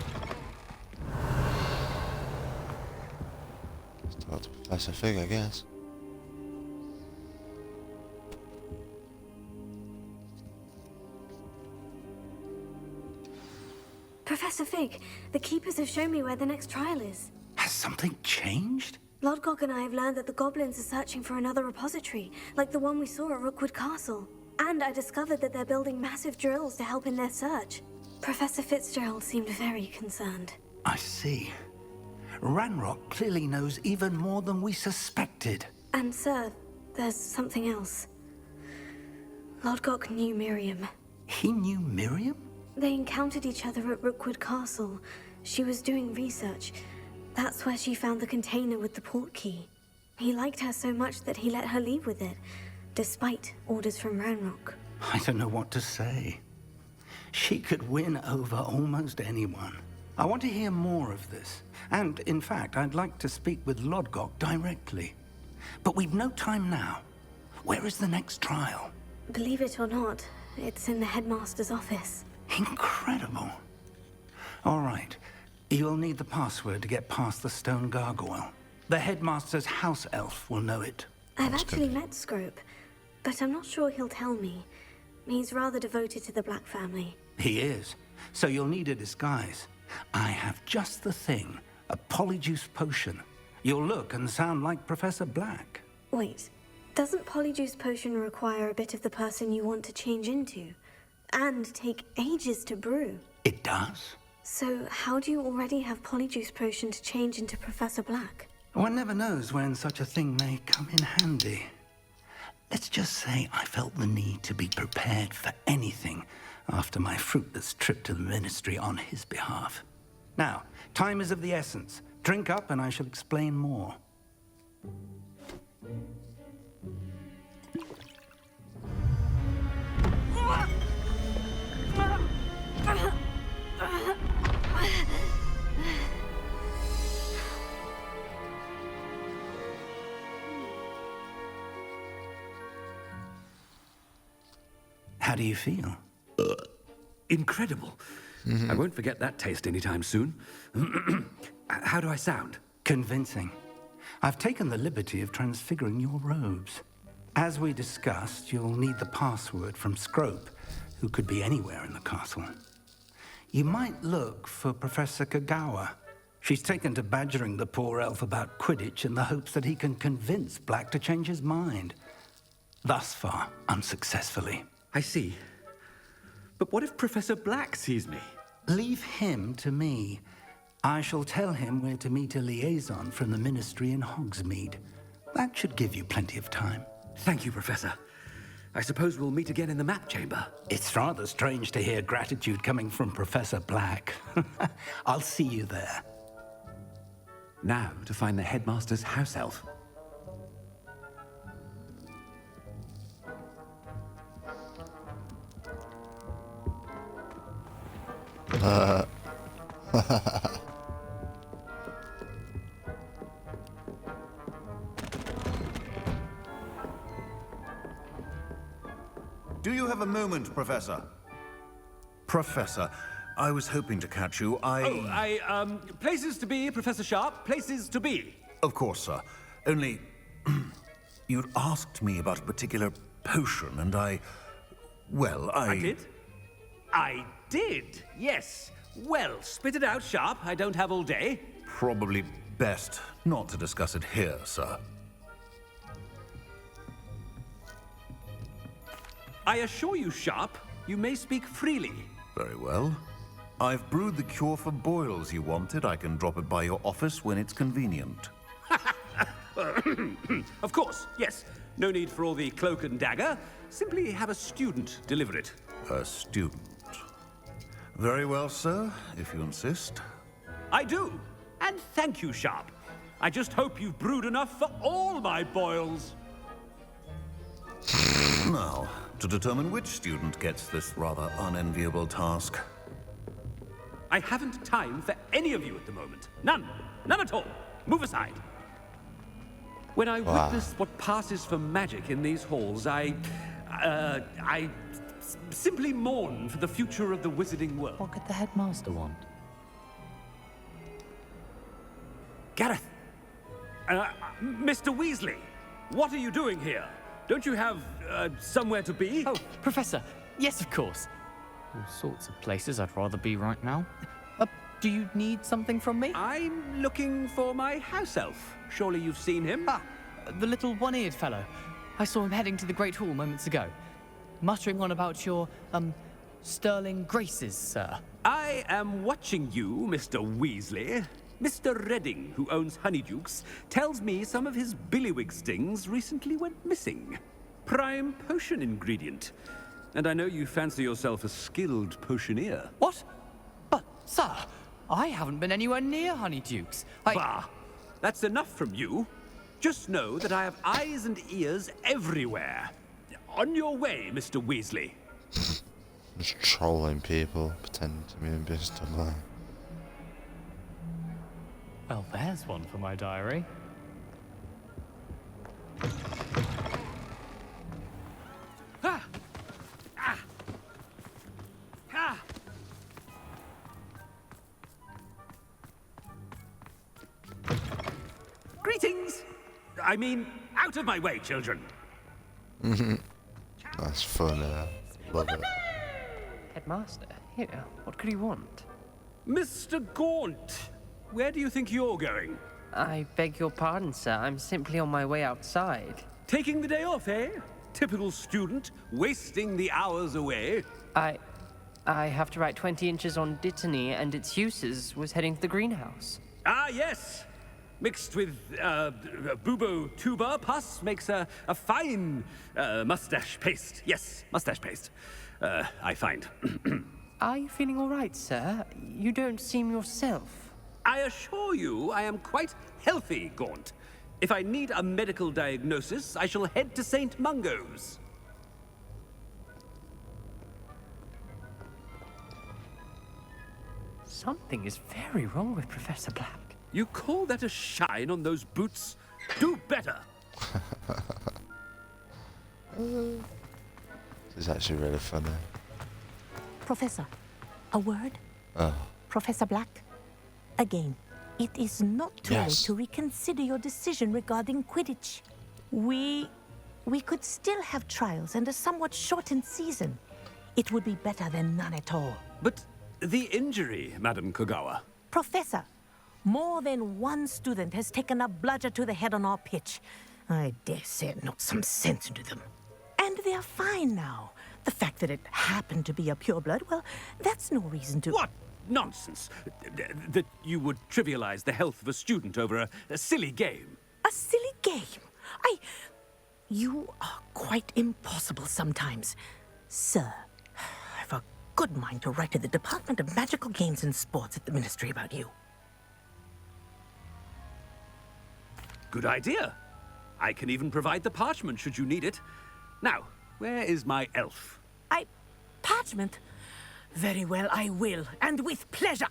Start to Professor Fig, I guess. Professor Fig, the Keepers have shown me where the next trial is. Has something changed? Lodgok and I have learned that the goblins are searching for another repository, like the one we saw at Rookwood Castle. And I discovered that they're building massive drills to help in their search. Professor Fitzgerald seemed very concerned. I see. Ranrock clearly knows even more than we suspected. And sir, there's something else. Lodgok knew Miriam. He knew Miriam? They encountered each other at Rookwood Castle. She was doing research. That's where she found the container with the port key. He liked her so much that he let her leave with it, despite orders from Ranrock. I don't know what to say. She could win over almost anyone. I want to hear more of this. And, in fact, I'd like to speak with Lodgok directly. But we've no time now. Where is the next trial? Believe it or not, it's in the headmaster's office. Incredible. All right. You'll need the password to get past the stone gargoyle. The headmaster's house elf will know it. I've actually met Scrope, but I'm not sure he'll tell me. He's rather devoted to the Black family. He is. So you'll need a disguise. I have just the thing. A polyjuice potion. You'll look and sound like Professor Black. Wait, doesn't Polyjuice Potion require a bit of the person you want to change into? And take ages to brew? It does. So how do you already have Polyjuice Potion to change into Professor Black? One never knows when such a thing may come in handy. Let's just say I felt the need to be prepared for anything after my fruitless trip to the Ministry on his behalf. Now, time is of the essence. Drink up and I shall explain more. How do you feel? Incredible. I won't forget that taste anytime soon. How do I sound? Convincing. I've taken the liberty of transfiguring your robes. As we discussed, you'll need the password from Scrope, who could be anywhere in the castle. You might look for Professor Kagawa. She's taken to badgering the poor elf about Quidditch in the hopes that he can convince Black to change his mind. Thus far, unsuccessfully. I see. But what if Professor Black sees me? Leave him to me. I shall tell him where to meet a liaison from the Ministry in Hogsmeade. That should give you plenty of time. Thank you, Professor. I suppose we'll meet again in the map chamber. It's rather strange to hear gratitude coming from Professor Black. I'll see you there. Now to find the headmaster's house elf. Do you have a moment, Professor? Professor, I was hoping to catch you. Places to be, Professor Sharp, places to be. Of course, sir. Only, you'd asked me about a particular potion, and I did? I did, yes. Well, spit it out, Sharp. I don't have all day. Probably best not to discuss it here, sir. I assure you, Sharp, you may speak freely. Very well. I've brewed the cure for boils you wanted. I can drop it by your office when it's convenient. Of course, yes. No need for all the cloak and dagger. Simply have a student deliver it. A student. Very well, sir, if you insist. I do. And thank you, Sharp. I just hope you've brewed enough for all my boils. Now, to determine which student gets this rather unenviable task. I haven't time for any of you at the moment. None. None at all. Move aside. When I witness what passes for magic in these halls, I simply mourn for the future of the wizarding world. What could the headmaster want? Gareth! Mr. Weasley, what are you doing here? Don't you have somewhere to be? Oh, Professor. Yes, of course. All sorts of places I'd rather be right now. Do you need something from me? I'm looking for my house elf. Surely you've seen him? Ah, the little one-eared fellow. I saw him heading to the Great Hall moments ago. Muttering on about your, sterling graces, sir. I am watching you, Mr. Weasley. Mr. Redding, who owns Honeydukes, tells me some of his billywig stings recently went missing. Prime potion ingredient. And I know you fancy yourself a skilled potioneer. What? But, sir, I haven't been anywhere near Honeydukes. Bah! That's enough from you. Just know that I have eyes and ears everywhere. On your way, Mr. Weasley. Just trolling people, pretending to be a bit dumb. Well, there's one for my diary. Ah! Ah! Ah! Greetings! I mean, out of my way, children. That's fun, love it. Headmaster, here, what could he want? Mr. Gaunt, where do you think you're going? I beg your pardon, sir. I'm simply on my way outside. Taking the day off, eh? Typical student, wasting the hours away. I have to write 20 inches on Dittany and its uses. Was heading to the greenhouse. Ah, yes. Mixed with bubo tuber pus makes a fine mustache paste. Yes, mustache paste. I find. Are you feeling all right, sir? You don't seem yourself. I assure you I am quite healthy, Gaunt. If I need a medical diagnosis, I shall head to St. Mungo's. Something is very wrong with Professor Black. You call that a shine on those boots? Do better! This is actually really funny. Professor, a word? Oh. Professor Black? Again, it is not too late to reconsider your decision regarding Quidditch. We could still have trials and a somewhat shortened season. It would be better than none at all. But the injury, Madam Kogawa. Professor, More than one student has taken a bludger to the head on our pitch. I dare say it knocked some sense into them. And they're fine now. The fact that it happened to be a pureblood, well, that's no reason to... What nonsense! That you would trivialize the health of a student over a silly game. A silly game? You are quite impossible sometimes. Sir, I've a good mind to write to the Department of Magical Games and Sports at the Ministry about you. Good idea. I can even provide the parchment should you need it. Now, where is my elf? Parchment? Very well, I will, and with pleasure.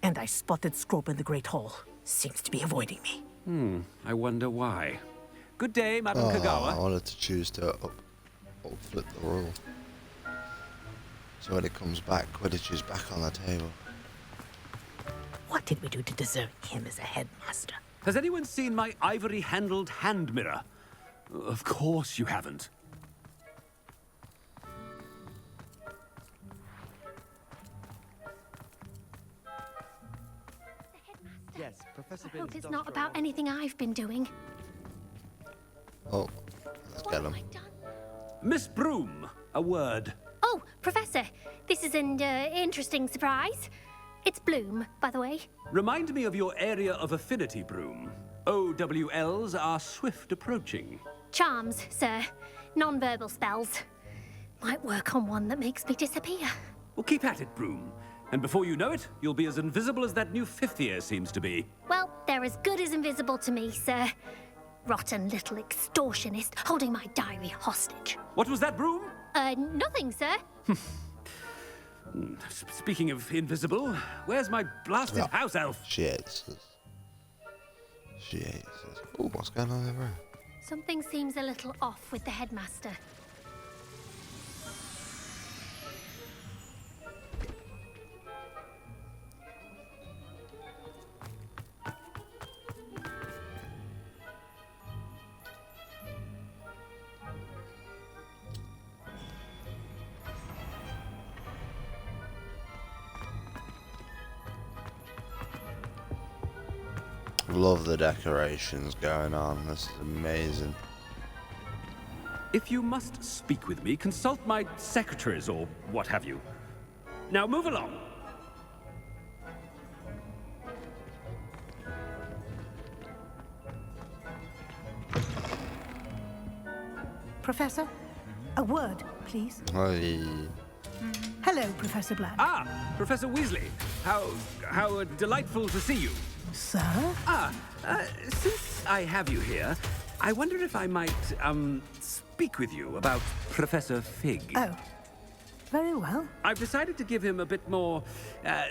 And I spotted Scrope in the Great Hall. Seems to be avoiding me. I wonder why. Good day, Madam Kagawa. I wanted to choose to flip the rule. So when it comes back, Quidditch is back on the table. What did we do to deserve him as a headmaster? Has anyone seen my ivory-handled hand mirror? Of course you haven't. Yes, Professor I hope it's not about anything I've been doing. Oh, let's get him. Miss Broom, a word. Oh, Professor, this is an interesting surprise. It's Bloom, by the way. Remind me of your area of affinity, Broom. OWLs are swift approaching. Charms, sir. Non-verbal spells. Might work on one that makes me disappear. Well, keep at it, Broom. And before you know it, you'll be as invisible as that new fifth year seems to be. Well, they're as good as invisible to me, sir. Rotten little extortionist holding my diary hostage. What was that, Broom? Nothing, sir. Speaking of invisible, where's my blasted house elf? She hates us. She hates us. Oh, what's going on over here? Something seems a little off with the headmaster. Love the decorations going on. This is amazing. If you must speak with me, consult my secretaries or what have you. Now move along. Professor, a word, please. Hi. Hello, Professor Black. Ah, Professor Weasley. How delightful to see you. Sir? Since I have you here, I wonder if I might, speak with you about Professor Fig. Oh, very well. I've decided to give him a bit more,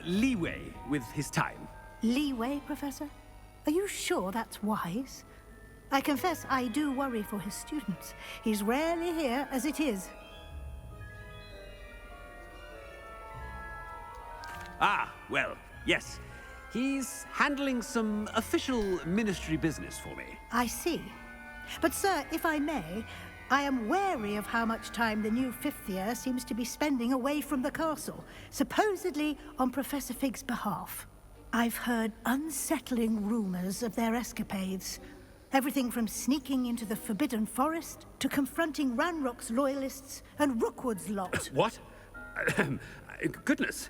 leeway with his time. Leeway, Professor? Are you sure that's wise? I confess I do worry for his students. He's rarely here as it is. Ah, well, yes. He's handling some official ministry business for me. I see. But, sir, if I may, I am wary of how much time the new fifth year seems to be spending away from the castle, supposedly on Professor Fig's behalf. I've heard unsettling rumors of their escapades. Everything from sneaking into the Forbidden Forest to confronting Ranrock's loyalists and Rookwood's lot. What? Goodness.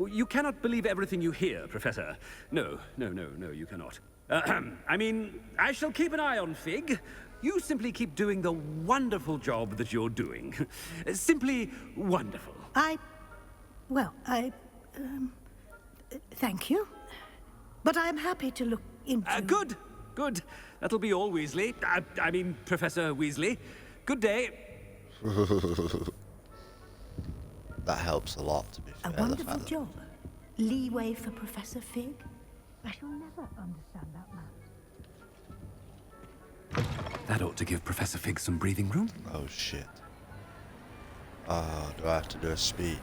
You cannot believe everything you hear, Professor. No, you cannot. I mean, I shall keep an eye on Fig. You simply keep doing the wonderful job that you're doing. Simply wonderful. Thank you. But I'm happy to look into... Good. That'll be all, Weasley. I mean, Professor Weasley. Good day. That helps a lot, to be fair. A wonderful job. Leeway for Professor Fig. I shall never understand that man. That ought to give Professor Fig some breathing room. Oh, shit. Oh, do I have to do a speech?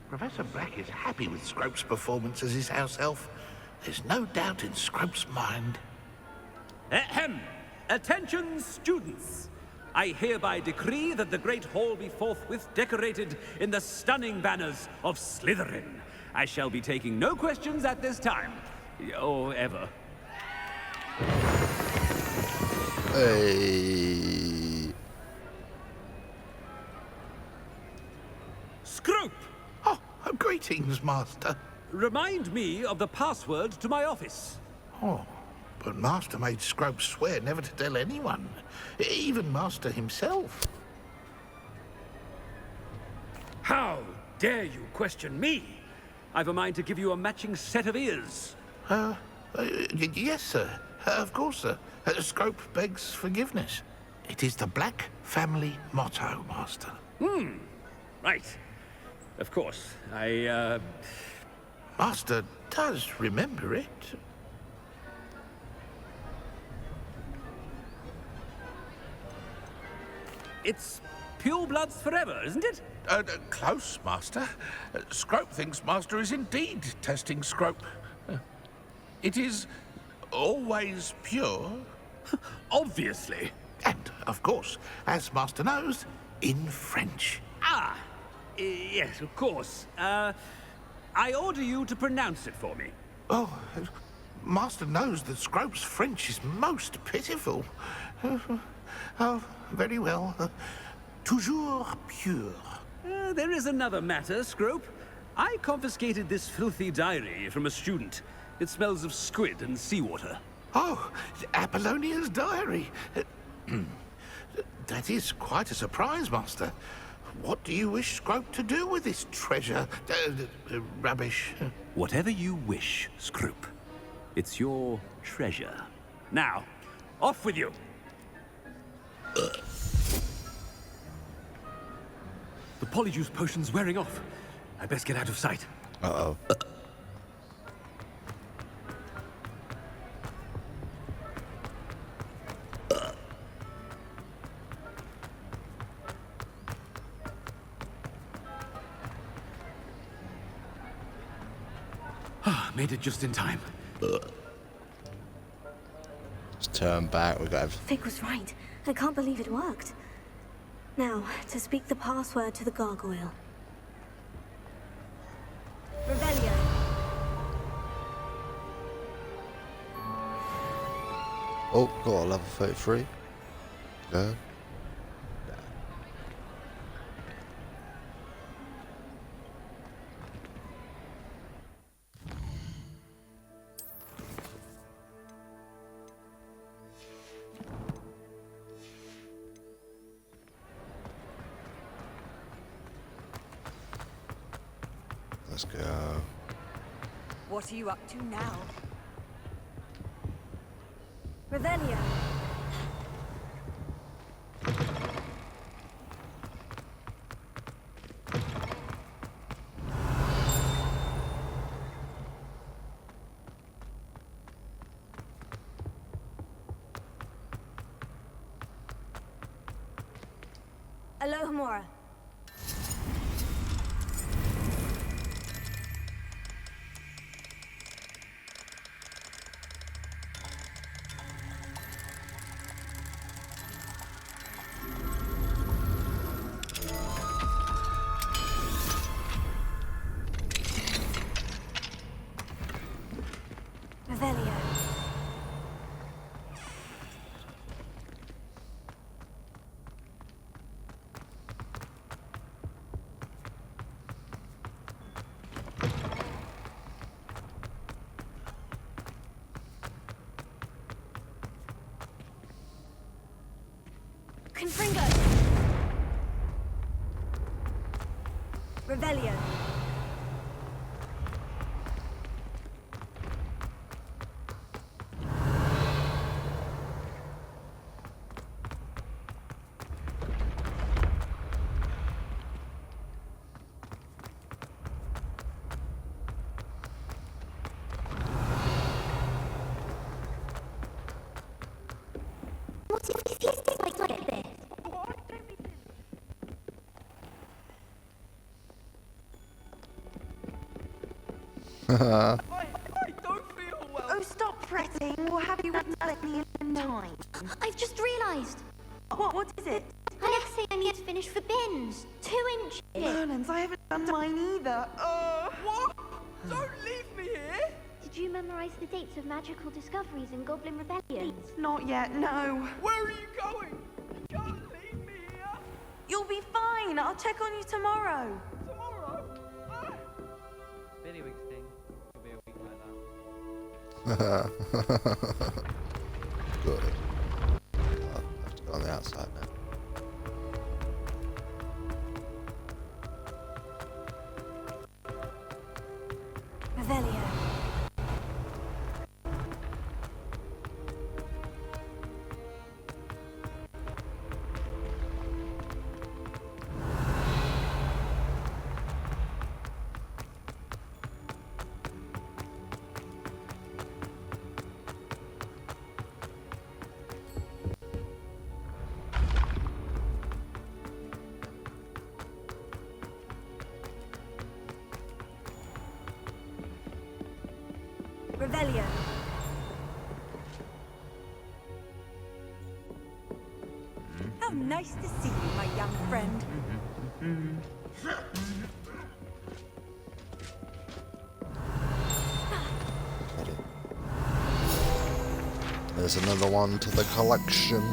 Professor Black is happy with Scrope's performance as his house elf. There's no doubt in Scrope's mind. Ahem! Attention, students! I hereby decree that the Great Hall be forthwith decorated in the stunning banners of Slytherin. I shall be taking no questions at this time. Or ever. Hey. Scrope! Oh, greetings, Master. Remind me of the password to my office. Oh, but Master made Scrope swear never to tell anyone, even Master himself. How dare you question me? I've a mind to give you a matching set of ears. Yes, sir. Of course, sir. Scrope begs forgiveness. It is the Black family motto, Master. Right. Of course. Master does remember it. It's pure bloods forever, isn't it? Close, Master. Scrope thinks Master is indeed testing Scrope. It is always pure. Obviously. And, of course, as Master knows, in French. Ah! Yes, of course. I order you to pronounce it for me. Oh, Master knows that Scrope's French is most pitiful. Oh, very well. Toujours pure. There is another matter, Scrope. I confiscated this filthy diary from a student. It smells of squid and seawater. Oh, Apollonia's diary. That is quite a surprise, Master. What do you wish Scrope to do with this treasure? Rubbish. Whatever you wish, Scrope. It's your treasure. Now, off with you. The polyjuice potion's wearing off. I best get out of sight. Uh-oh. Made it just in time. Just turn back. We got everything. Fig was right. I can't believe it worked. Now, to speak the password to the gargoyle. Revelio. Oh, got a level 33. Go. Let's go. What are you up to now? Revelio. Alohomora. Revelio. Confringo. Revelio. What if this tastes like this? I don't feel well. Oh, stop fretting. We'll have you let me in time. I've just realised. What is it? Alexei, I need to finish the bins. 2 inches. Merlins, I haven't done mine either. What? Don't leave me here! Did you memorize the dates of magical discoveries and goblin rebellions? Not yet, no. Where are you going? You can't leave me here! You'll be fine. I'll check on you tomorrow. Tomorrow? Billy Wig sting. It'll be a week like that. Good. I have to go on the outside now. Revelio. Revelio. How nice to see you, my young friend. There's another one to the collection.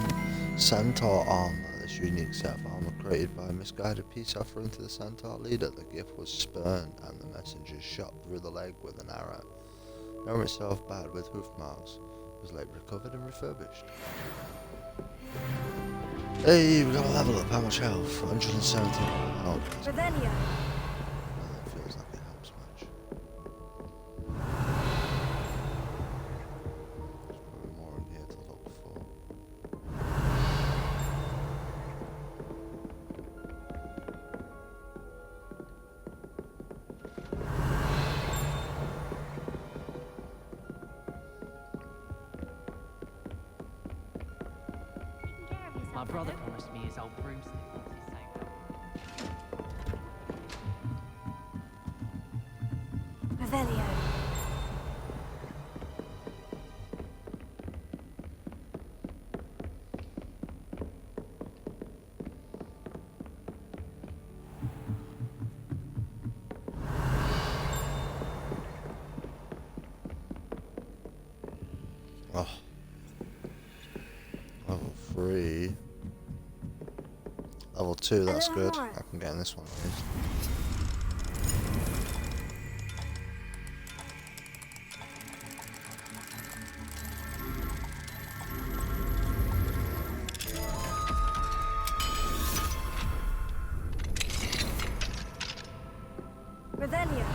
Centaur armor. This unique set of armor created by a misguided peace offering to the Centaur leader. The gift was spurned and the messenger shot through the leg with an arrow. The armor itself, battered with hoof marks, was later recovered and refurbished. Hey, we got a level up. How much health? 117 health. Revelio. That feels like it helps much. There's probably more in here to look for. My brother promised me his old broomstick once he saved up. Revelio. Oh. Level 3. Level 2, that's good. I can get in this one at least. Revelio.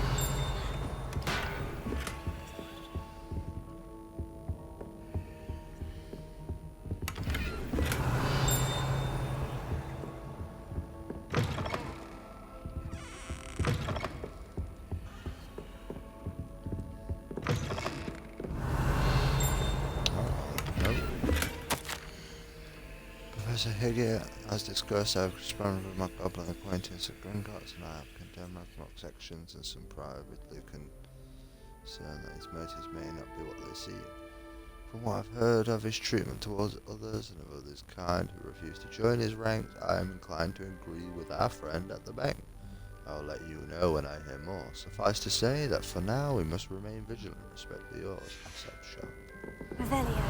Professor Higgett, as discussed, I've experimented with my goblin acquaintance at Gringotts, and I have condemned my rock sections and some privately concerned that his motives may not be what they seem. From what I've heard of his treatment towards others and of others' kind who refuse to join his ranks, I am inclined to agree with our friend at the bank. I'll let you know when I hear more. Suffice to say that for now we must remain vigilant. Respectfully yours, Asap Shah. Revelio.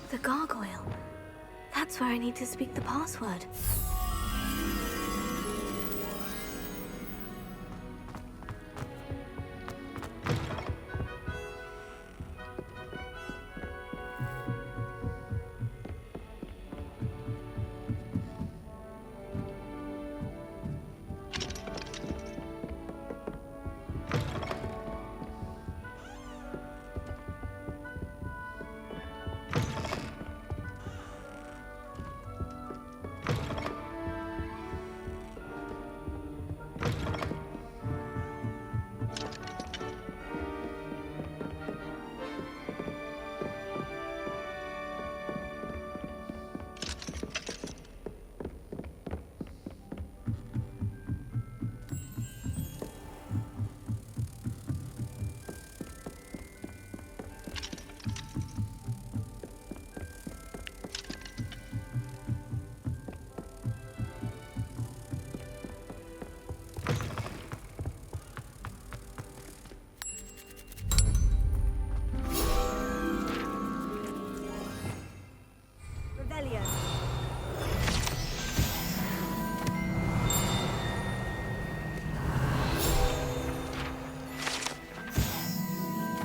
The gargoyle. That's where I need to speak the password.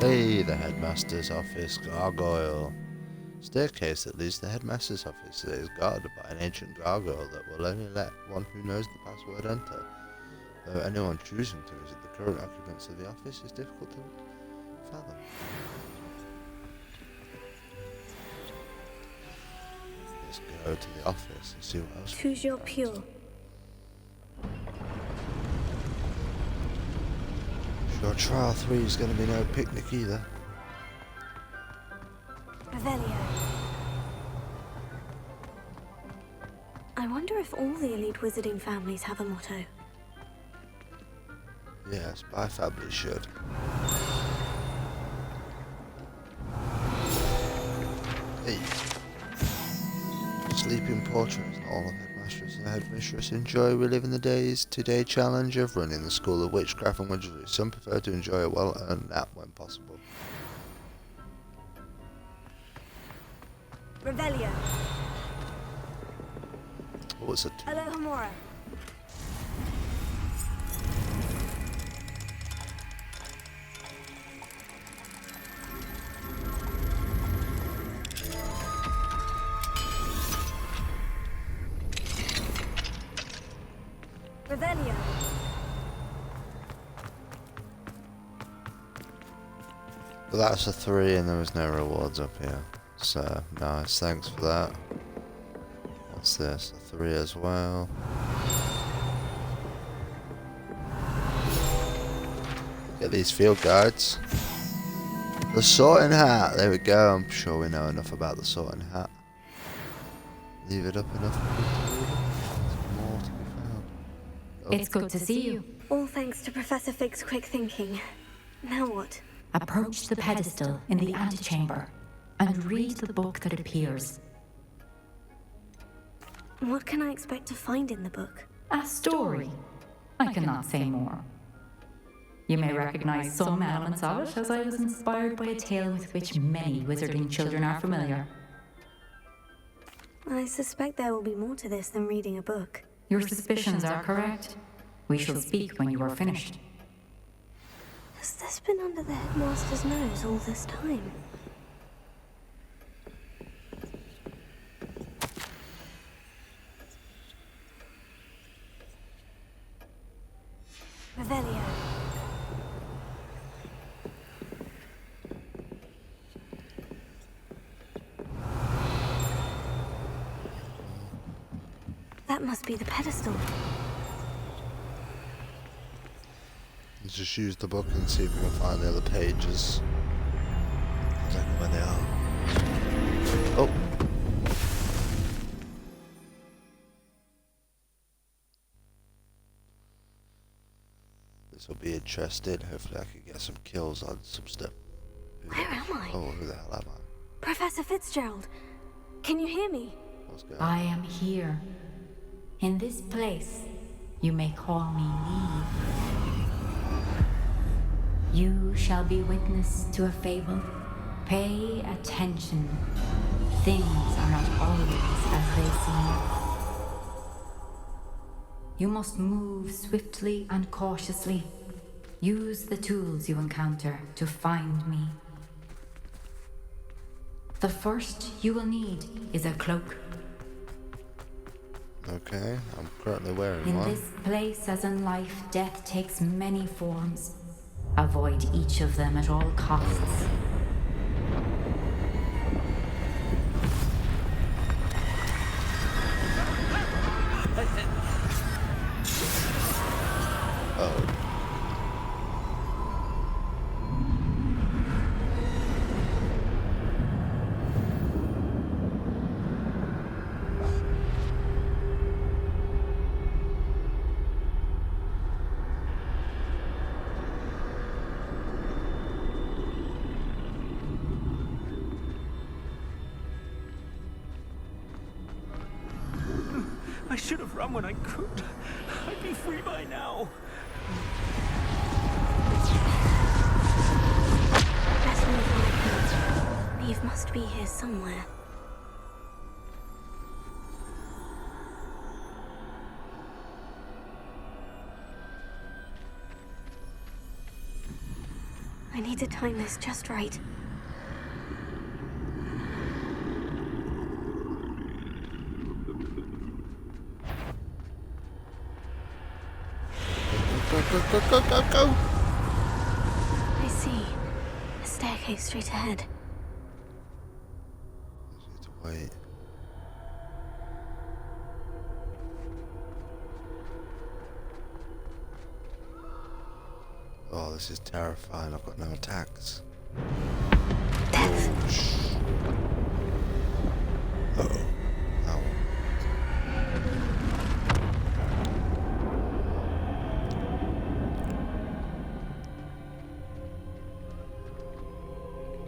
Hey, the headmaster's office, gargoyle. Staircase that leads to the headmaster's office is guarded by an ancient gargoyle that will only let one who knows the password enter. Though anyone choosing to visit the current occupants of the office is difficult to fathom. Let's go to the office and see what else. Choose your pure. Sure, trial 3 is going to be no picnic either. Revelio. I wonder if all the elite wizarding families have a motto. Yes, my family should. Hey. Sleeping portrait is not all of headmistress and headmistress enjoy reliving the day's today challenge of running the School of Witchcraft and Wizardry. Some prefer to enjoy a well-earned nap when possible. Revelio. Oh, it's a Alohomora. Revelio. Well, that's a 3 and there was no rewards up here. So, nice, thanks for that. What's this? A 3 as well. Get these field guides. The sorting hat, there we go. I'm sure we know enough about the sorting hat. Leave it up enough for people to read it. There's more to be found. Oh. It's good to see you. All thanks to Professor Fig's quick thinking. Now what? Approach the pedestal in the antechamber and read the book that appears. What can I expect to find in the book? A story. I cannot say more. You may recognize some elements of it, as I was inspired by a tale with which many wizarding children are familiar. I suspect there will be more to this than reading a book. Your suspicions are correct. We shall speak when you are finished. Has this been under the headmaster's nose all this time? Revelio. That must be the pedestal. Let's just use the book and see if we can find the other pages. I don't know where they are. Oh! This will be interesting. Hopefully I can get some kills on some stuff. Where am I? Oh, who the hell am I? Professor Fitzgerald, can you hear me? What's going on? I am here. In this place, you may call me Neve. You shall be witness to a fable. Pay attention. Things are not always as they seem. You must move swiftly and cautiously. Use the tools you encounter to find me. The first you will need is a cloak. Okay, I'm currently wearing In one. this place, as in life, death takes many forms. Avoid each of them at all costs. Oh. I should have run when I could. I'd be free by now. Best move on. Neve must be here somewhere. I need to time this just right. Go. I see. A staircase straight ahead. Wait. Oh, this is terrifying. I've got no attacks. Death. Oh, uh-oh. Ow.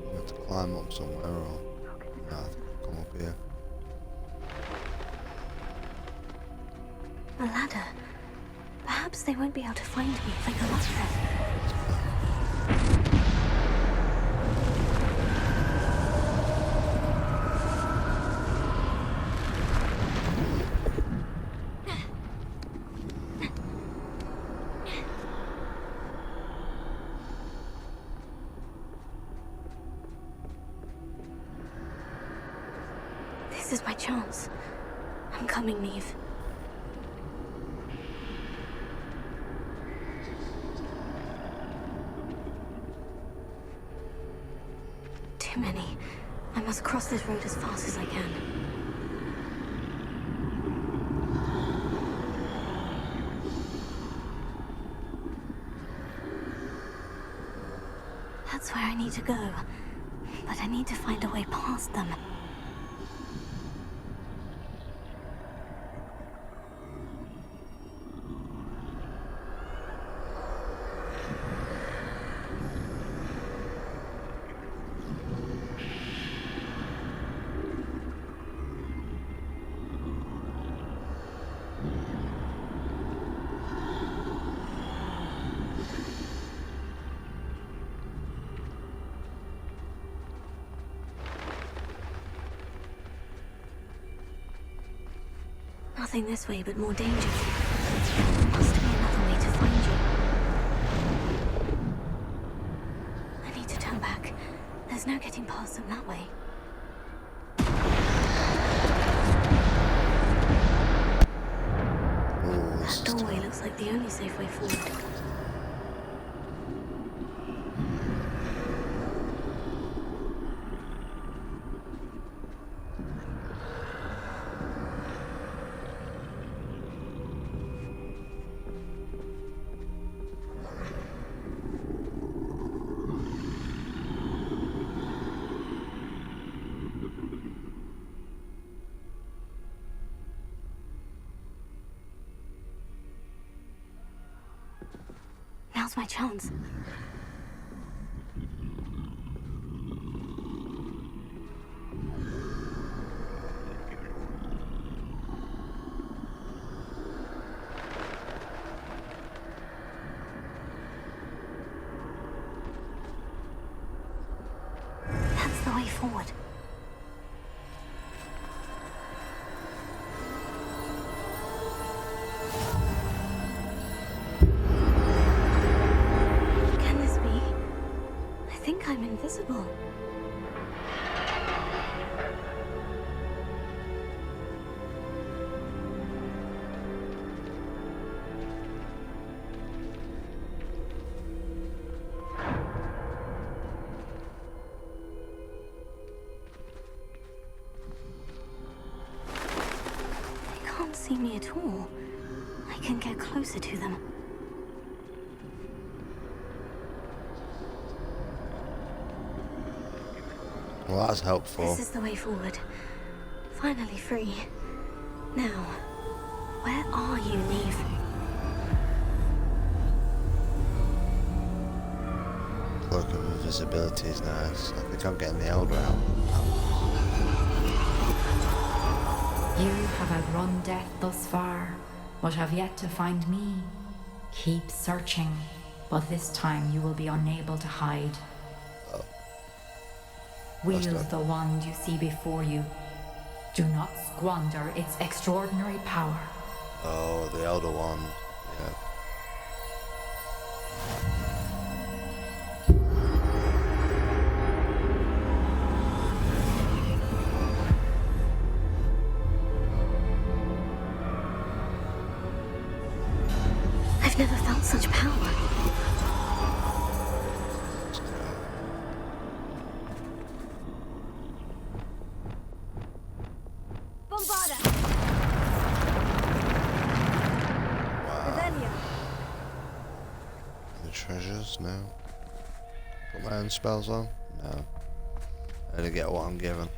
I have to climb up somewhere, or no, I think I'll come up here. A ladder. Perhaps they won't be able to find me if I go up there. This is my chance. I'm coming, Neve. Too many. I must cross this road as fast as I can. That's where I need to go. But I need to find a way past them. Nothing this way, but more dangerous. There must be another way to find you. I need to turn back. There's no getting past them that way. That doorway looks like the only safe way forward. Now's my chance. That's the way forward. I think I'm invisible. They can't see me at all. I can get closer to them. Well, that's helpful. This is the way forward. Finally free. Now, where are you, Neve? Cloak of invisibility is nice. I think I'm getting the Elder out. You have outrun death thus far, but have yet to find me. Keep searching, but this time you will be unable to hide. Wield the wand you see before you. Do not squander its extraordinary power. Oh, the Elder Wand. Yeah. I've never felt such power. Bombarda! The treasures? No. Put my own spells on? No. I only get what I'm given.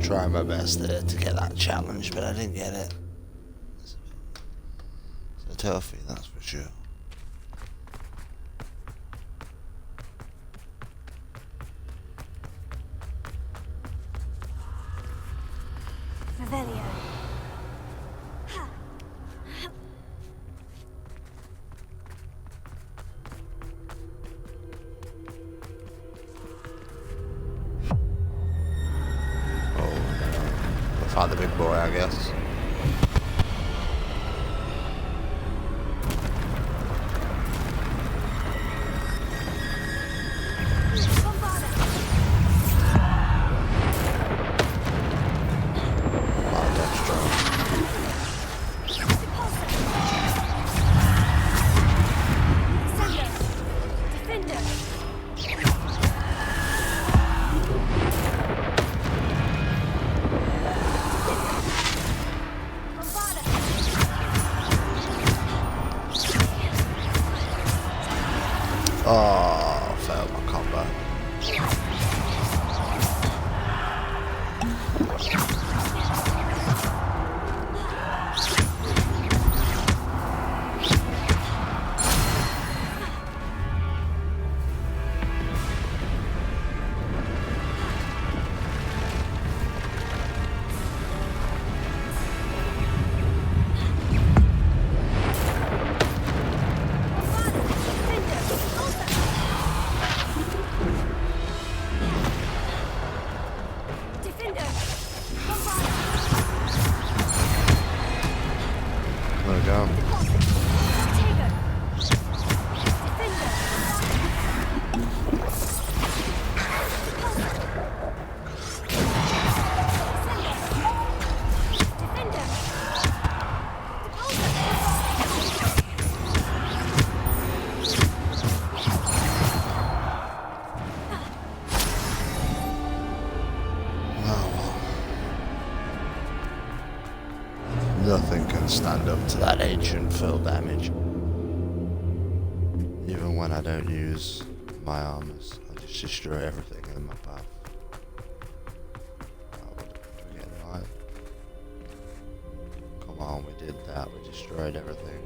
Trying my best to get that challenge, but I didn't get it. It's a toughie, that's for sure. Revelio. The big boy, I guess. Oh, failed my combo. There we go. Nothing can stand up to that ancient fill damage. Even when I don't use my armors, I just destroy everything in my path. Come on, we did that, we destroyed everything.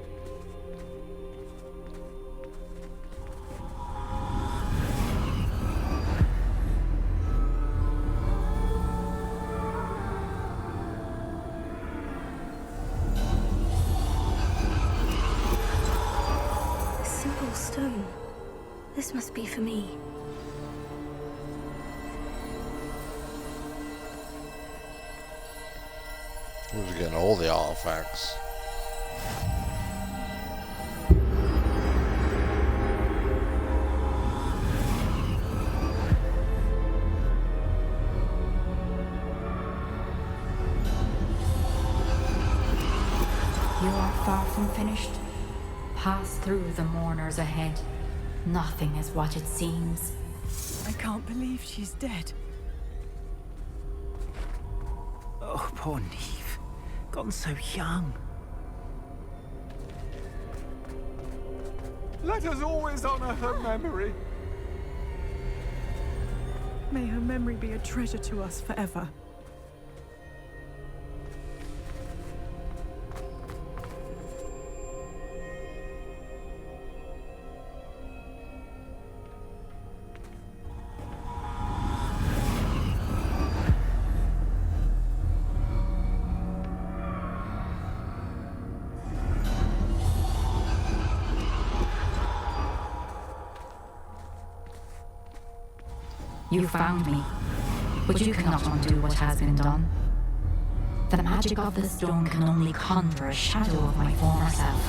This must be for me. We're getting all the artifacts. You are far from finished. Pass through the mourners ahead. Nothing is what it seems. I can't believe she's dead. Oh, poor Neve. Gone so young. Let us always honor her memory. May her memory be a treasure to us forever. You found me, but you cannot undo what has been done. The magic of the stone can only conjure a shadow of my former self.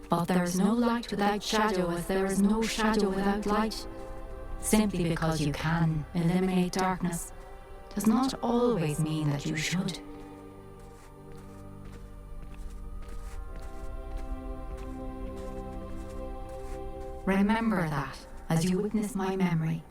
But there is no light without shadow, as there is no shadow without light. Simply because you can eliminate darkness does not always mean that you should. Remember that as you witness my memory.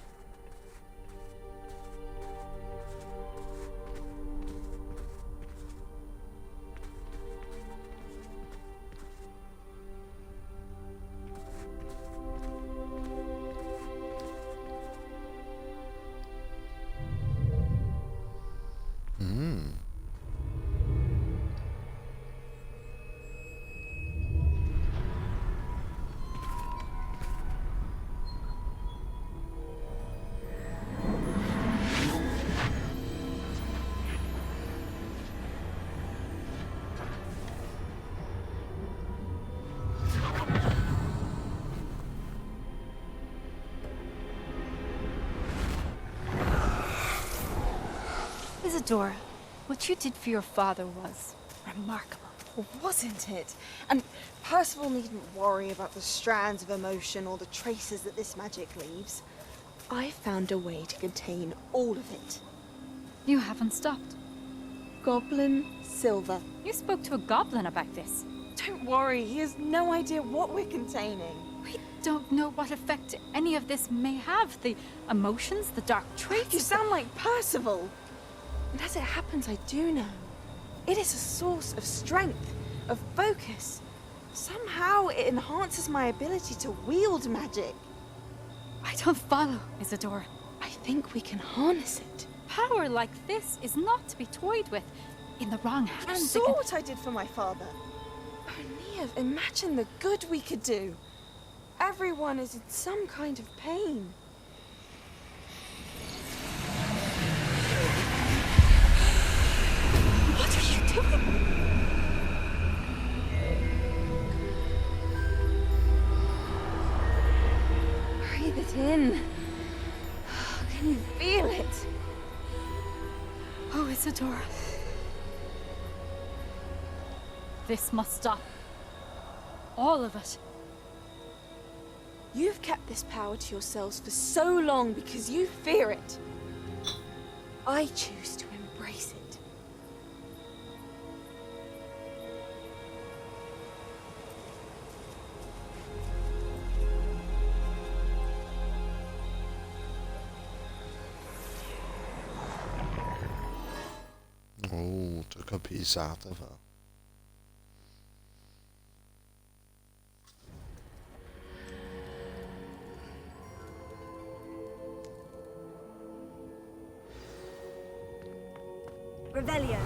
Isadora, what you did for your father was remarkable. Wasn't it? And Percival needn't worry about the strands of emotion or the traces that this magic leaves. I found a way to contain all of it. You haven't stopped. Goblin Silver. You spoke to a goblin about this. Don't worry, he has no idea what we're containing. We don't know what effect any of this may have. The emotions, the dark traits. You sound like Percival. And as it happens, I do know. It is a source of strength, of focus. Somehow it enhances my ability to wield magic. I don't follow, Isadora. I think we can harness it. Power like this is not to be toyed with. In the wrong hands. You saw what I did for my father. Oh, Neve, imagine the good we could do. Everyone is in some kind of pain. What are you doing? Breathe it in. Can you feel it? Oh, Isadora. This must stop. All of it. You've kept this power to yourselves for so long because you fear it. I choose to embrace it. Oh, took a piece out of her. Revelio.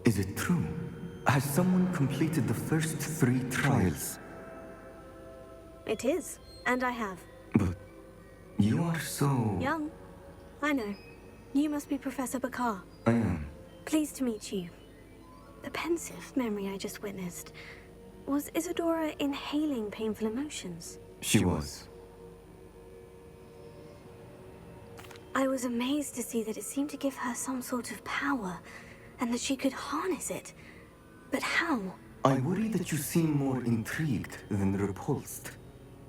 Is it true? Has someone completed the first 3 trials? It is, and I have. But you are so... Young. I know. You must be Professor Bakar. I am. Pleased to meet you. The pensive memory I just witnessed. Was Isadora inhaling painful emotions? She was. I was amazed to see that it seemed to give her some sort of power, and that she could harness it. But how? I worry that you seem more intrigued than repulsed.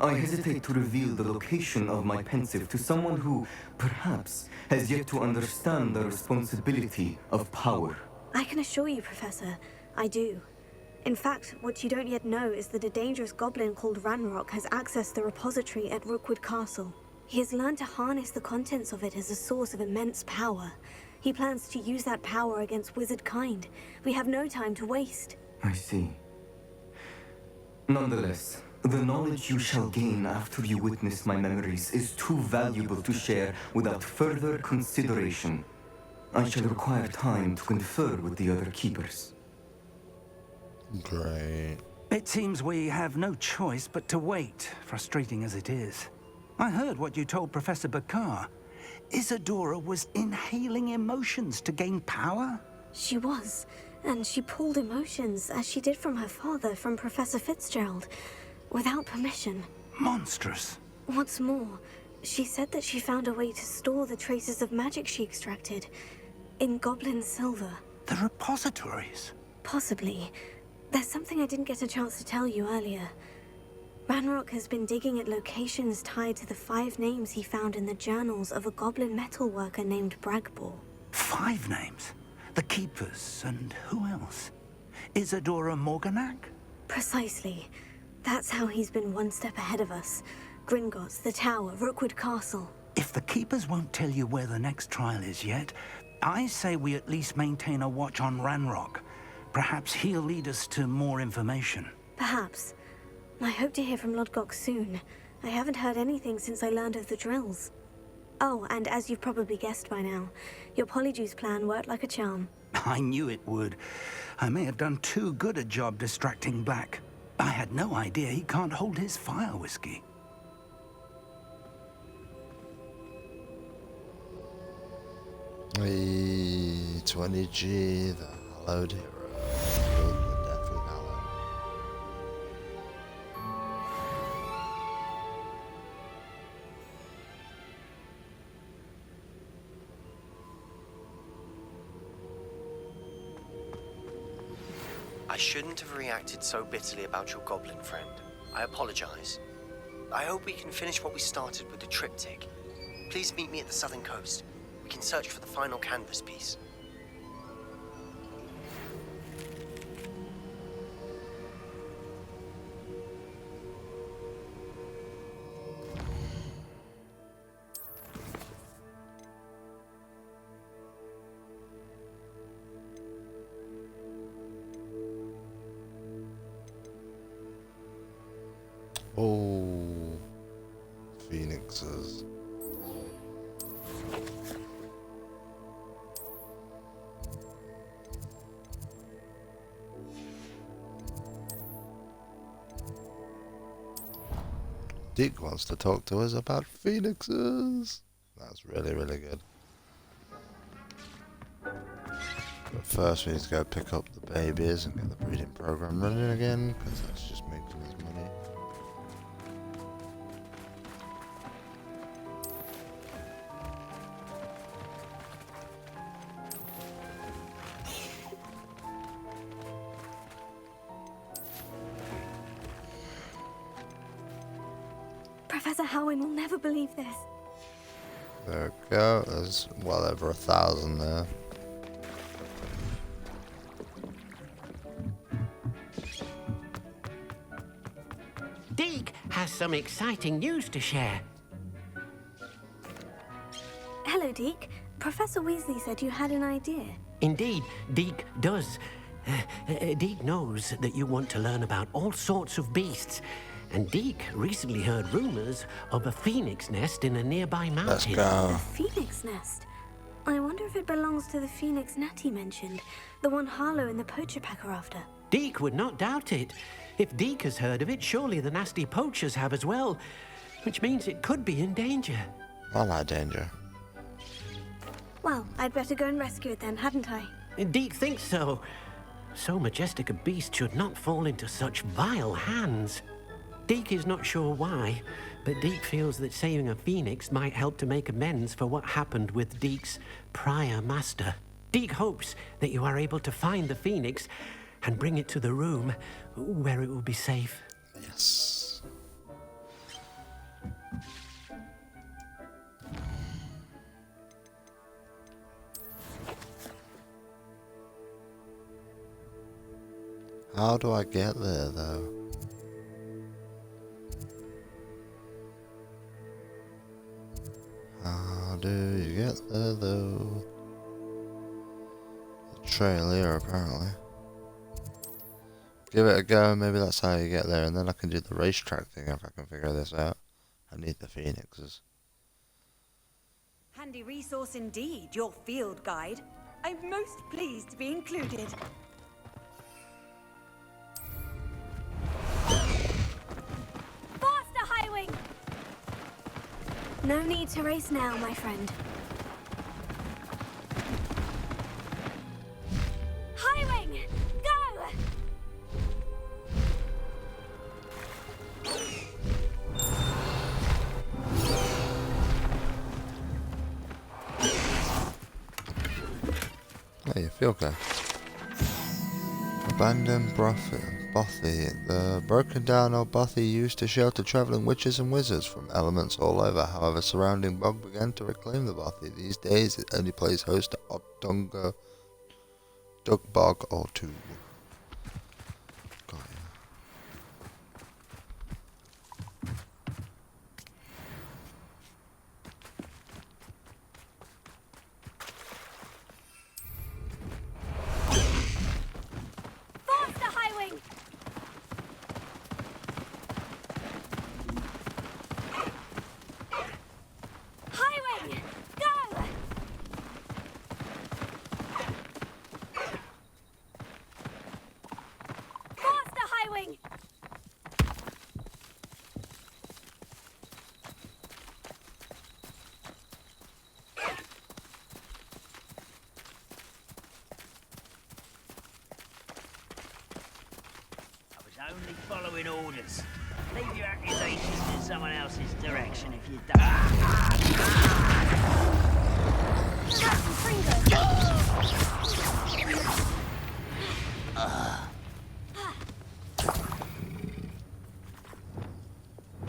I hesitate to reveal the location of my pensive to someone who, perhaps, has yet to understand the responsibility of power. I can assure you, Professor, I do. In fact, what you don't yet know is that a dangerous goblin called Ranrock has accessed the repository at Rookwood Castle. He has learned to harness the contents of it as a source of immense power. He plans to use that power against wizard kind. We have no time to waste. I see. Nonetheless, the knowledge you shall gain after you witness my memories is too valuable to share without further consideration. I shall require time to confer with the other keepers. Great. It seems we have no choice but to wait, frustrating as it is. I heard what you told Professor Bakar. Isadora was inhaling emotions to gain power? She was, and she pulled emotions, as she did from her father, from Professor Fitzgerald, without permission. Monstrous. What's more, she said that she found a way to store the traces of magic she extracted in goblin silver. The repositories? Possibly. There's something I didn't get a chance to tell you earlier. Ranrock has been digging at locations tied to the 5 names he found in the journals of a goblin metalworker named Bragbor. 5 names? The Keepers, and who else? Isadora Morganac? Precisely. That's how he's been one step ahead of us. Gringotts, the Tower, Rookwood Castle. If the Keepers won't tell you where the next trial is yet, I say we at least maintain a watch on Ranrock. Perhaps he'll lead us to more information. Perhaps. I hope to hear from Lodgok soon. I haven't heard anything since I learned of the drills. Oh, and as you've probably guessed by now, your Polyjuice plan worked like a charm. I knew it would. I may have done too good a job distracting Black. I had no idea he can't hold his fire whiskey. The 20G, the hallowed hero. The deathly hallowed. I shouldn't have reacted so bitterly about your goblin friend. I apologize. I hope we can finish what we started with the triptych. Please meet me at the southern coast. We can search for the final canvas piece. Oh, phoenixes. Dick wants to talk to us about phoenixes. That's really, really good. But first we need to go pick up the babies and get the breeding program running again, because that's just making us money. Professor Howin will never believe this. There we go. There's well over 1,000 there. Deke has some exciting news to share. Hello, Deke. Professor Weasley said you had an idea. Indeed, Deke does. Deke knows that you want to learn about all sorts of beasts. And Deke recently heard rumors of a phoenix nest in a nearby mountain. Let's go. A phoenix nest? I wonder if it belongs to the phoenix Natty mentioned, the one Harlow and the poacher pack are after. Deke would not doubt it. If Deke has heard of it, surely the nasty poachers have as well, which means it could be in danger. I like danger. Well, I'd better go and rescue it then, hadn't I? Deke thinks so. So majestic a beast should not fall into such vile hands. Deke is not sure why, but Deke feels that saving a phoenix might help to make amends for what happened with Deke's prior master. Deke hopes that you are able to find the phoenix and bring it to the room where it will be safe. Yes. How do I get there, though? How do you get there, though? The trail here, apparently. Give it a go, maybe that's how you get there, and then I can do the racetrack thing if I can figure this out. I need the phoenixes. Handy resource indeed, your field guide. I'm most pleased to be included. Faster, Highwing! No need to race now, my friend. Highwing! Go! Hey, you feel good. Abandoned Bothy. The broken down old Bothy used to shelter travelling witches and wizards from elements all over. However, surrounding bog began to reclaim the Bothy. These days, it only plays host to Ogdunga, Dugbog, or two. Got ya. Faster, Highwing! Highwing! Go! Faster, Highwing! I was only following orders. Leave your accusations in someone else's direction if you don't.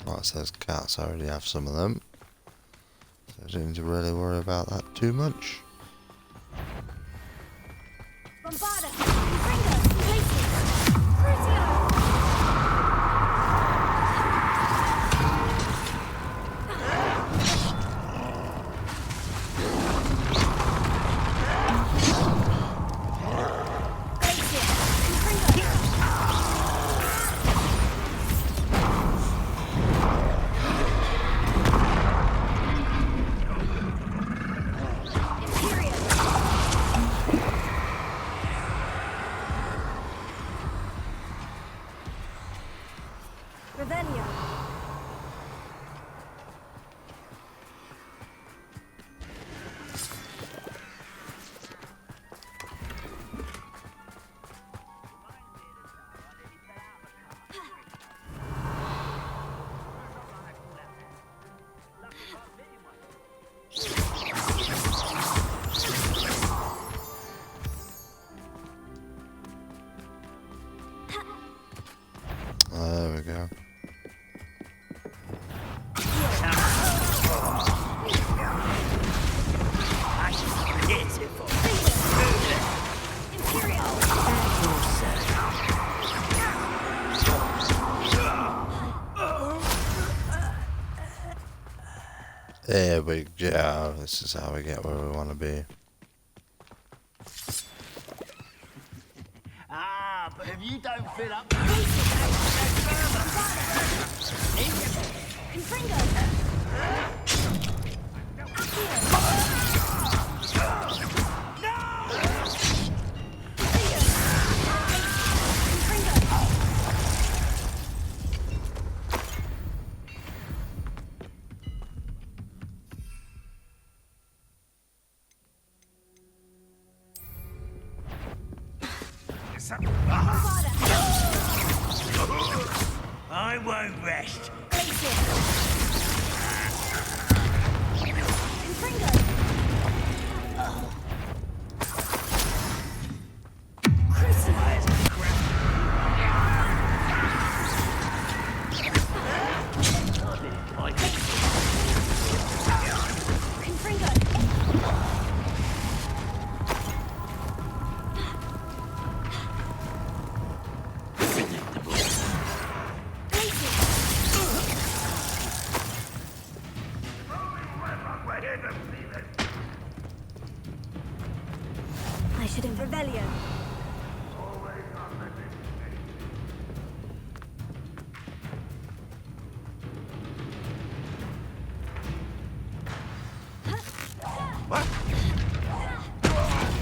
Right, it says cats. I already have some of them. So I don't need to really worry about that too much. Bombarda! Confringo! Glacius! Crucio! Revelio. There we go. There we go. This is how we get where we want to be. Ah, but if you don't fill up... Confringo! I won't rest. I should have Revelio. What?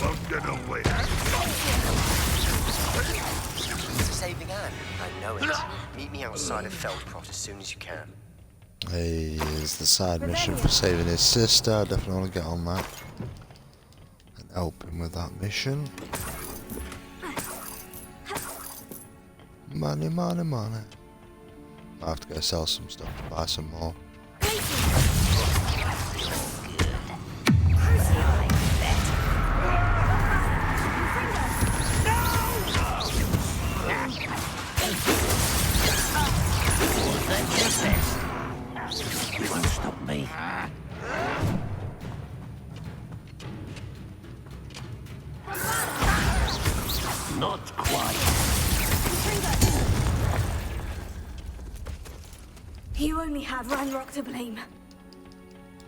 Won't get away. It's a saving hand. I know it. Meet me outside of Feldprot as soon as you can. Here's the side mission for saving his sister. I definitely want to get on that and help him with that mission. Money, money, money. I have to go sell some stuff to buy some more. You won't stop me. Not quite. You only have Ranrock to blame.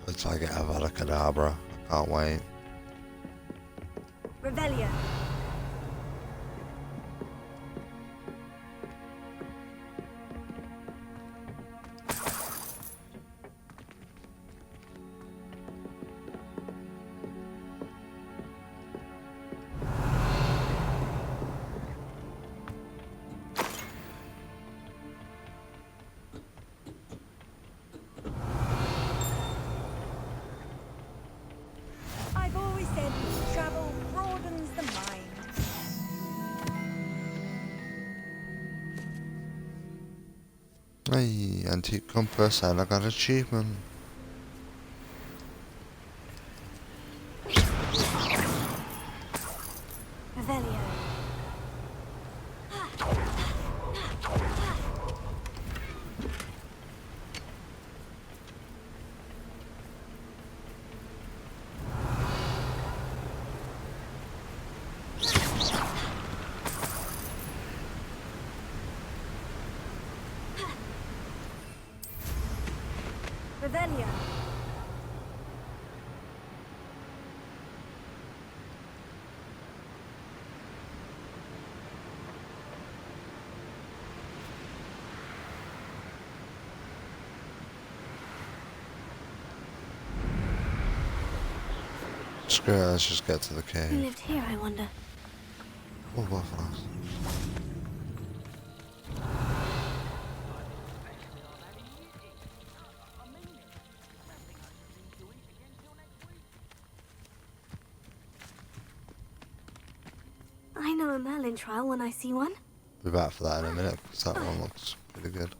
Looks like I have Avada Kedavra. I can't wait. Revelio. I've always said travel broadens the mind. Hey, antique compass, and I got an achievement. Revelio. Revelio. Screw it, let's just get to the Who cave. lived here, I wonder? Oh, buffaloes. I know a Merlin trial when I see one. Be back for that in a minute, because that one looks pretty good.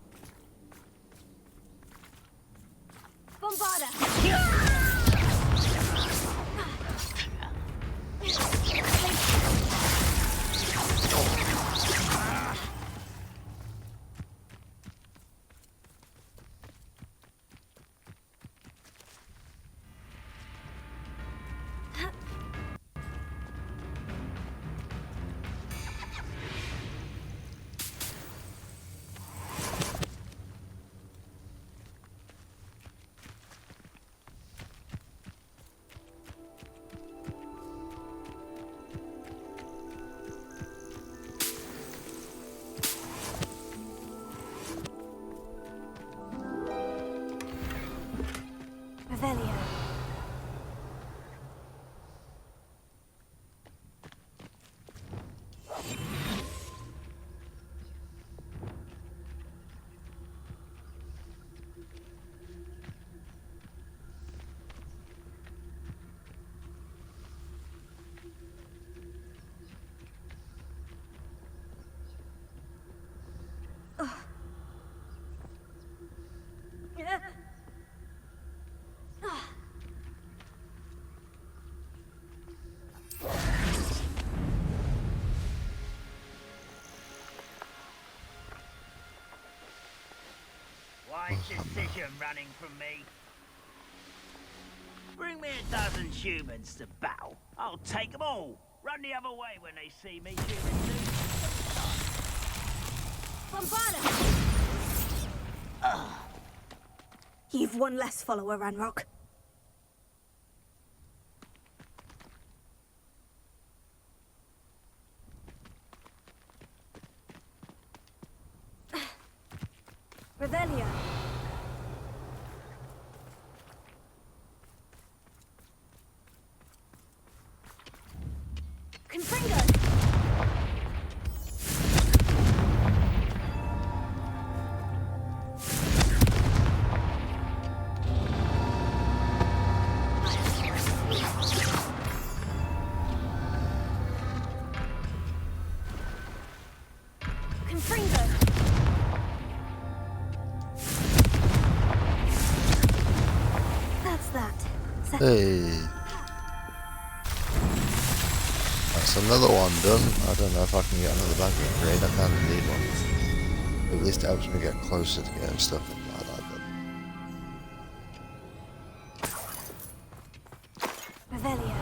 decision running from me. Bring me a dozen humans to battle. I'll take them all. Run the other way when they see me human dudes. Bombarda! You've one less follower, Ranrock. Revelio. Confringo. Confringo. That's that. Hey. That's another one done. I don't know if I can get another bag of grade. I kind of need one. At least it helps me get closer to getting stuff like that done. Revelio.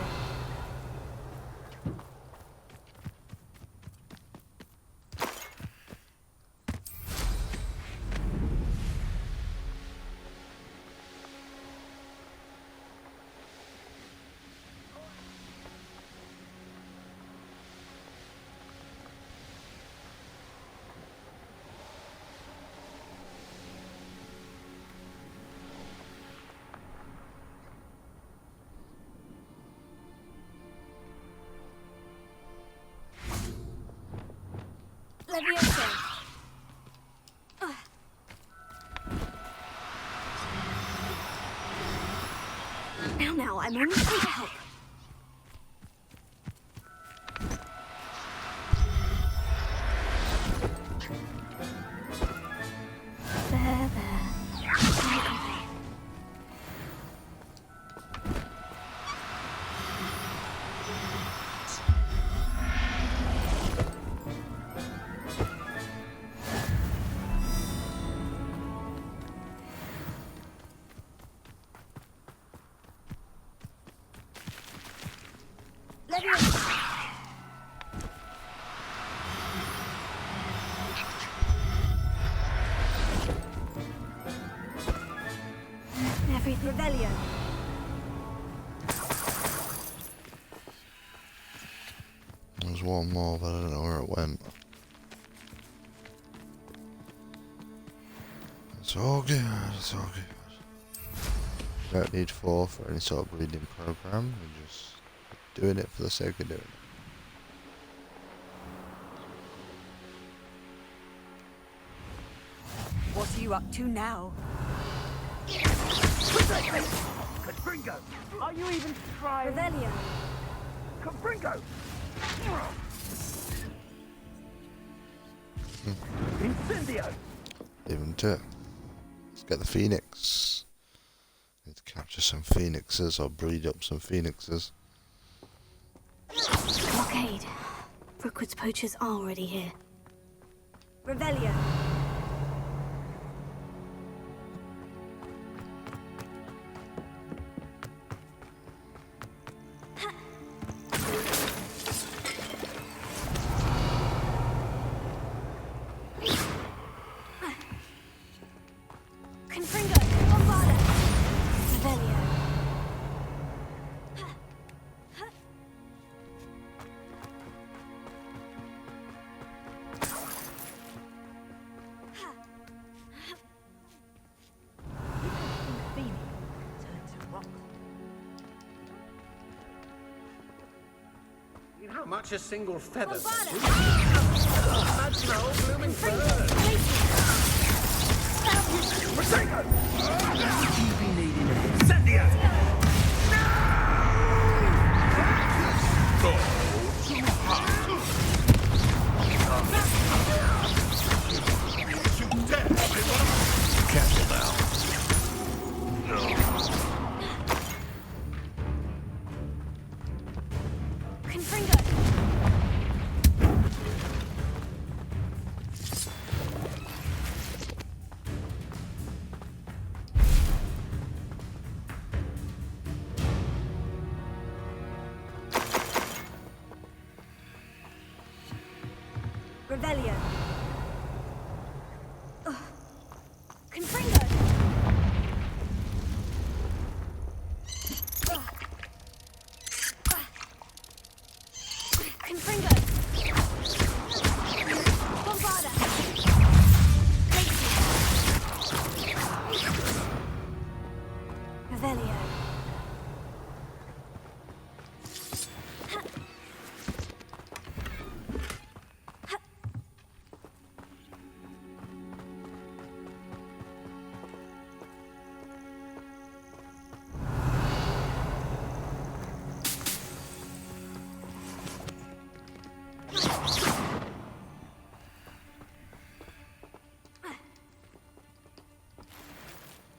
Levioso. Now, I'm only trying to help. There. Everything. Revelio. There's one more, but I don't know where it went. It's all good. It's all good. Don't need 4 for any sort of breeding program. We're just doing it for the sake of doing it. What are you up to now? Confringo! Are you even trying? Revelio. Confringo! Incendio! Even to it. Let's get the phoenix. Need to capture some phoenixes or breed up some phoenixes. Blockade. Rookwood's poachers are already here. Revelio. Confringo. Bombarda. Revelio. How much a single feather? Imagine a whole blooming bird! TV needing a incendio! Careful now. Confringo. Revelio. Confringo. Confringo. Bombarda. Revelio.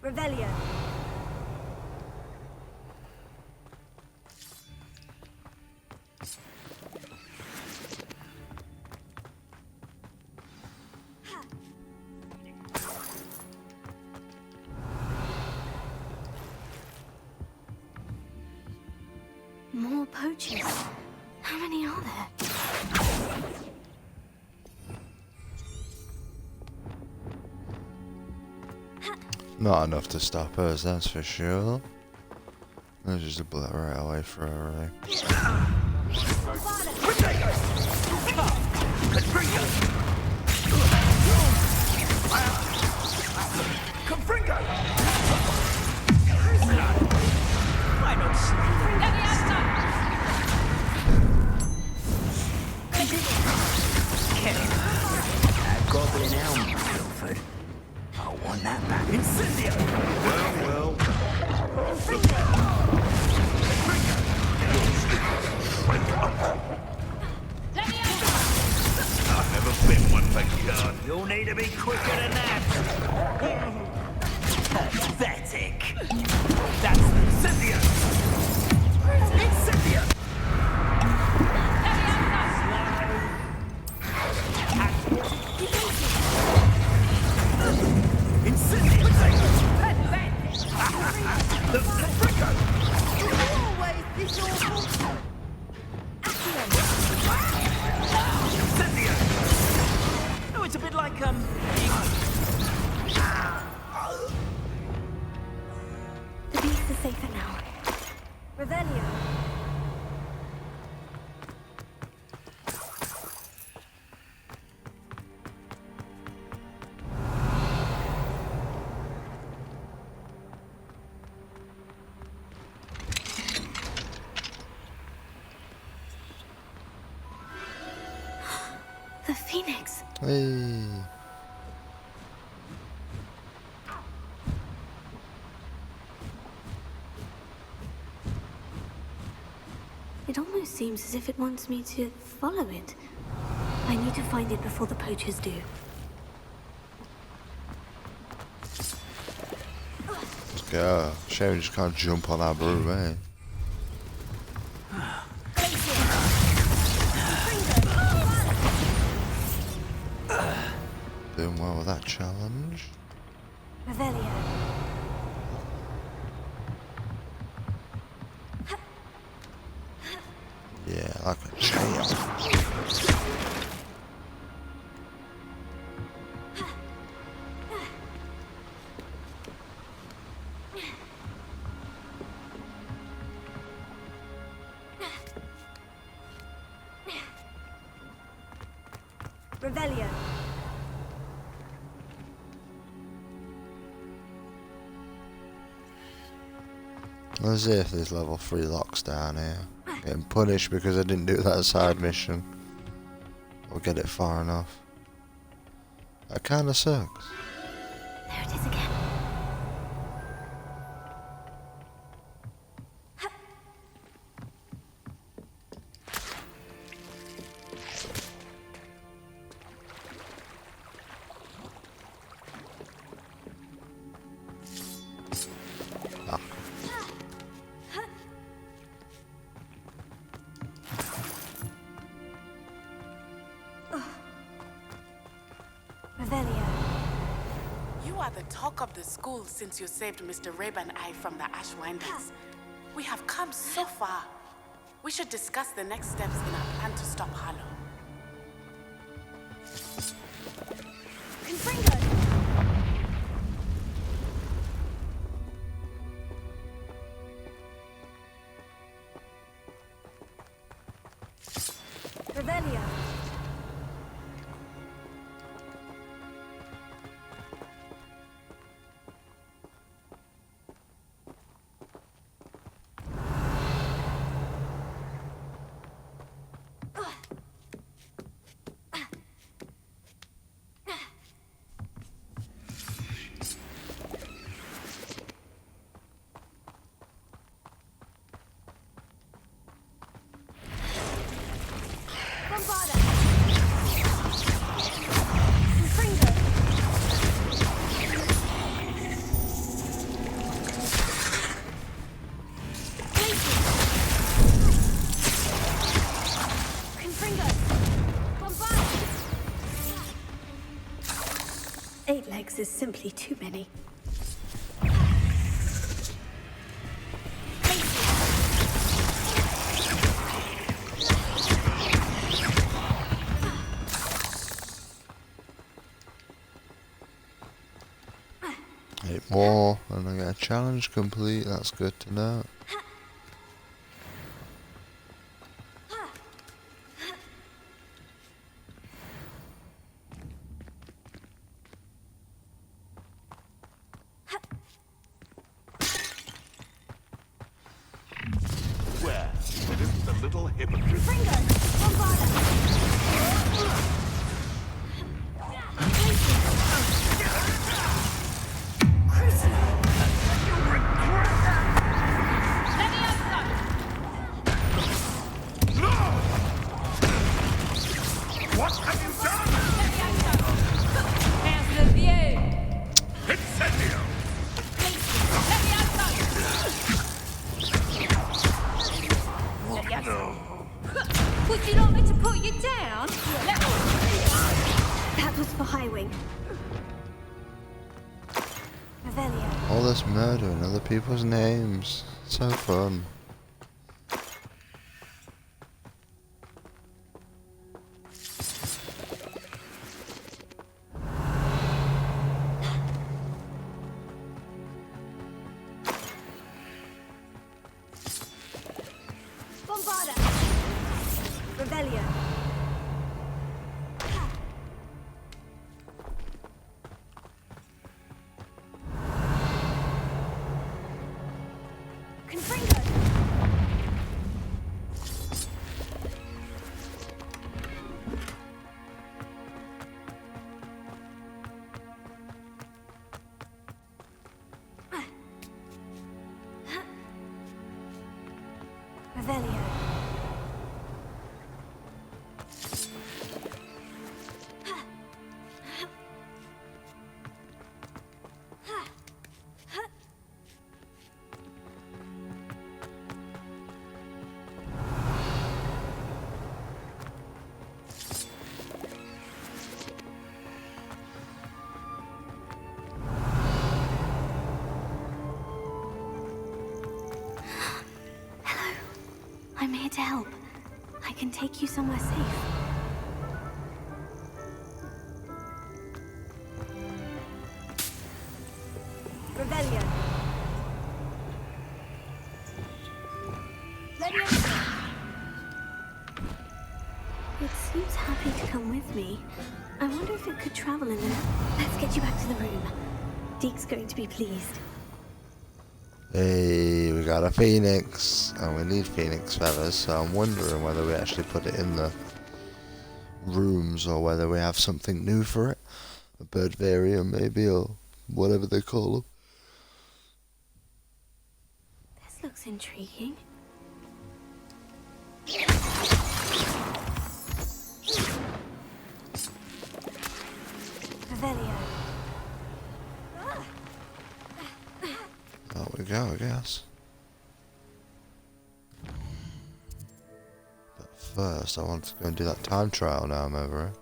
Revelio. More poachers. How many are there? Not enough to stop us, that's for sure. There's just a bullet right away for her, Goblin helm, Milford. I want that back. Incendio! Well. I've never been one, thank you, God. You'll need to be quicker than that. Pathetic. That's Incendio! Incendio! No, it's a bit like, The beast is safer now. Revelio. The Phoenix. Hey. It almost seems as if it wants me to follow it. I need to find it before the poachers do. Let's go. Shame we just can't jump on our broom, eh? Doing well with that challenge. Revelio. Yeah, like a champ. Revelio. As if there's level 3 locks down here. Getting punished because I didn't do that side mission. Or get it far enough. That kinda sucks. There it is again. You are the talk of the school since you saved Mr. Rabe and I from the Ashwinders. We have come so far. We should discuss the next steps in our plan to stop Harlow. Revelio. Eight legs is simply too many. Eight more, and I get a challenge complete. That's good to know. Where? It isn't a little hypocrite. What have you done? How's the view? Incendio! Would you like me to put you down? That was for Highwing. Revelio. All this murder and other people's names. So fun. Bombarda. Revelio. Confringo. Revelio. I'm here to help. I can take you somewhere safe. Revelio. It seems happy to come with me. I wonder if it could travel in the... Let's get you back to the room. Deke's going to be pleased. Hey, we got a phoenix, and we need phoenix feathers, so I'm wondering whether we actually put it in the rooms or whether we have something new for it. A bird variant maybe, or whatever they call them. This looks intriguing. Revelio. There we go, I guess. But first, I want to go and do that time trial now I'm over here.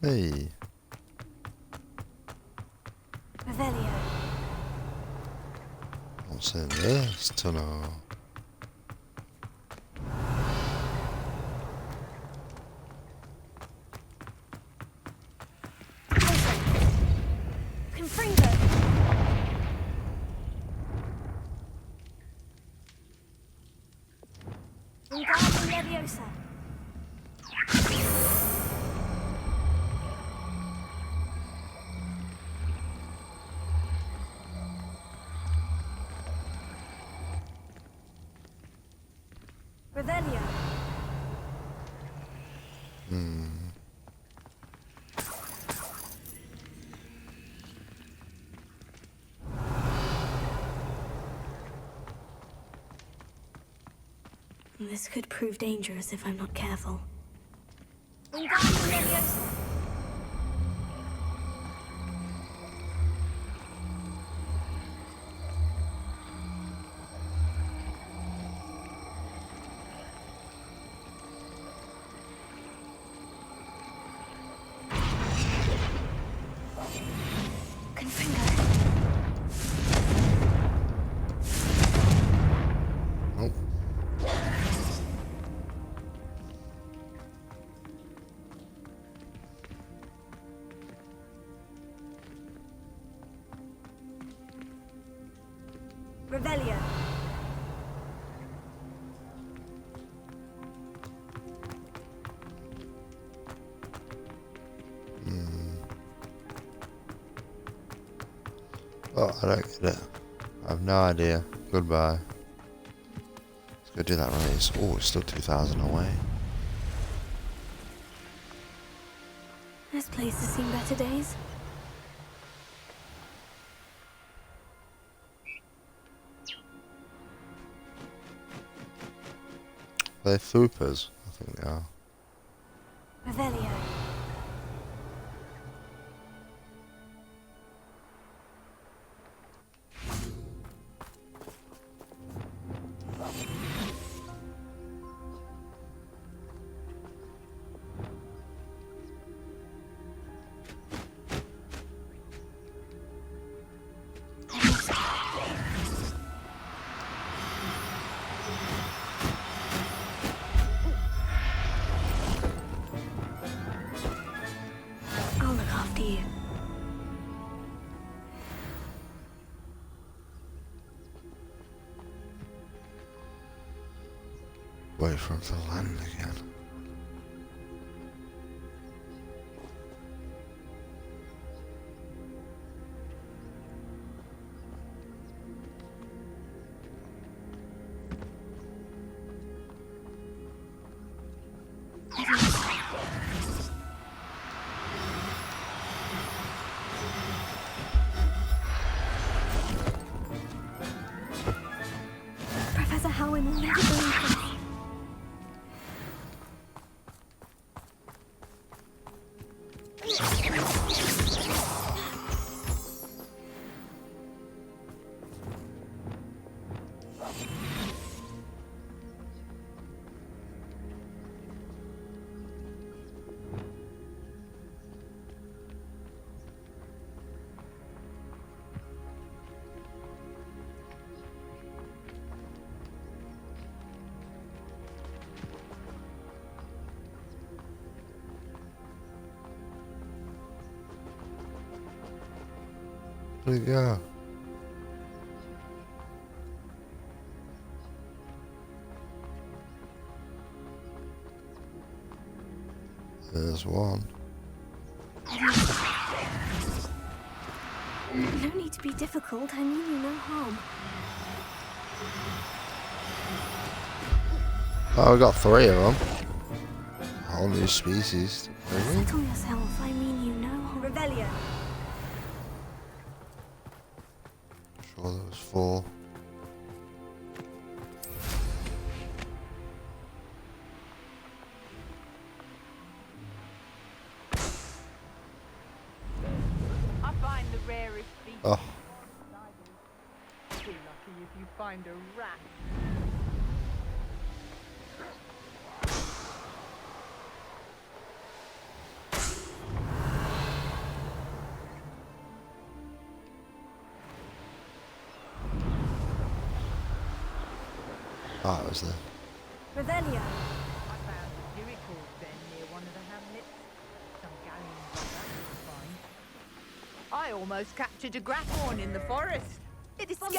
Hey. Revelio. What's in this tunnel? Confringo. Wingardium Leviosa. Revelio. This could prove dangerous if I'm not careful. Wingardium Leviosa. Oh. Revelio. Oh, I don't get it. I have no idea. Goodbye. Let's go do that race. Oh, it's still 2,000 away. This place has seen better days. Are they foopers? I think they are. Revelio. I'll look after you. Wait for him to land again. Professor Howin will never believe this. Where'd it go? There's one. No need to be difficult. I mean you no harm. Oh, we got 3 of them. A whole new species. Really? Settle yourself. I mean you no harm. Revelio. Sure, there was 4. I find the rarest feature. Oh. Be lucky if you find a rat. Oh, it was there. Revelio. I found a miracle then near one of the hamlets. Some galleons like that was fine. I almost captured a grapphorn in the forest. It escaped.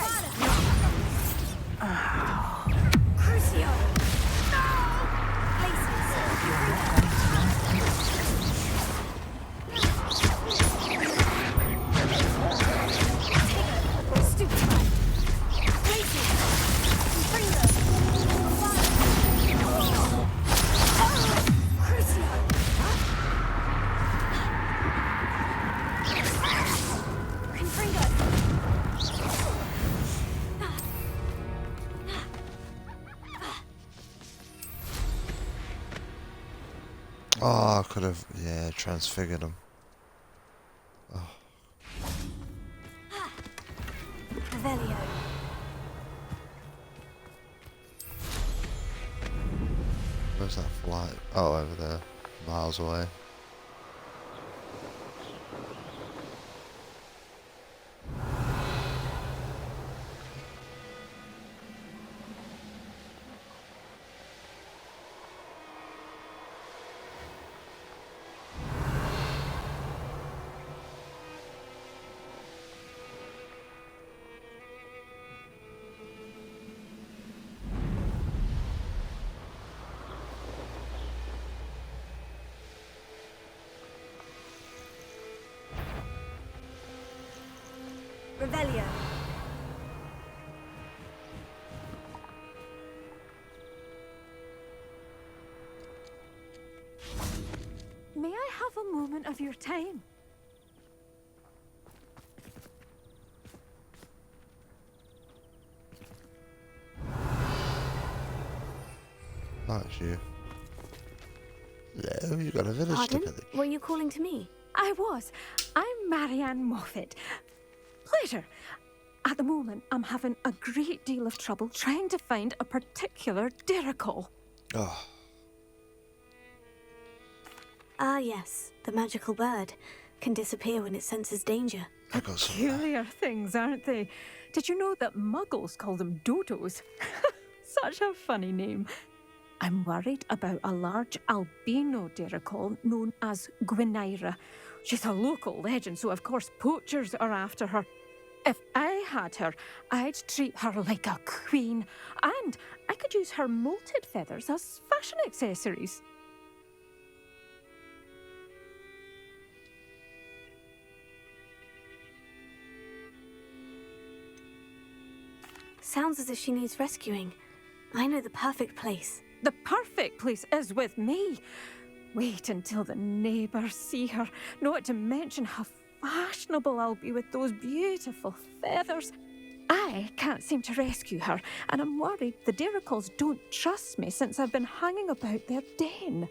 Crucio! Places. Stupefy. Places. Confringo. Crucio! Confringo. Oh, I could have, yeah, transfigured him. Oh. Revelio. Where's that flight? Oh, over there. Miles away. Revelio. May I have a moment of your time? That's you. Hello, you got a village Pardon? together. Were you calling to me? I was. I'm Marianne Moffat. Pleasure. At the moment, I'm having a great deal of trouble trying to find a particular dirical. Oh. Ah, yes. The magical bird can disappear when it senses danger. Peculiar things, aren't they? Did you know that muggles call them dodos? Such a funny name. I'm worried about a large albino dirical known as Gwynaira. She's a local legend, so of course poachers are after her. If I had her, I'd treat her like a queen, and I could use her molted feathers as fashion accessories. Sounds as if she needs rescuing. I know the perfect place. The perfect place is with me. Wait until the neighbours see her, not to mention how fashionable I'll be with those beautiful feathers. I can't seem to rescue her, and I'm worried the diricals don't trust me since I've been hanging about their den.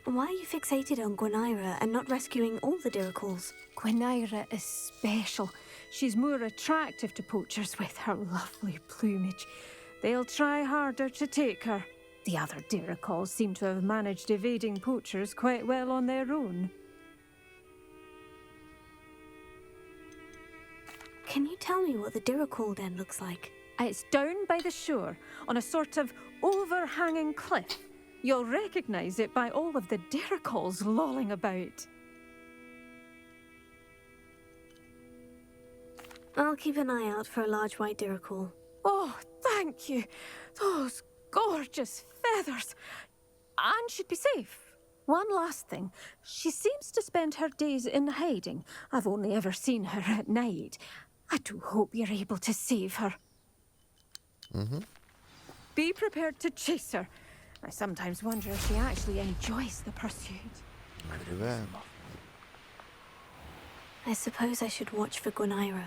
Why are you fixated on Gwynaira and not rescuing all the diricals? Gwynaira is special. She's more attractive to poachers with her lovely plumage. They'll try harder to take her. The other diricals seem to have managed evading poachers quite well on their own. Can you tell me what the dirical den looks like? It's down by the shore, on a sort of overhanging cliff. You'll recognise it by all of the diricals lolling about. I'll keep an eye out for a large white dirical. Oh, thank you. Those gorgeous feathers. And she'd be safe. One last thing. She seems to spend her days in hiding. I've only ever seen her at night. I do hope you're able to save her. Be prepared to chase her. I sometimes wonder if she actually enjoys the pursuit. Very well. I suppose I should watch for Gwynaira.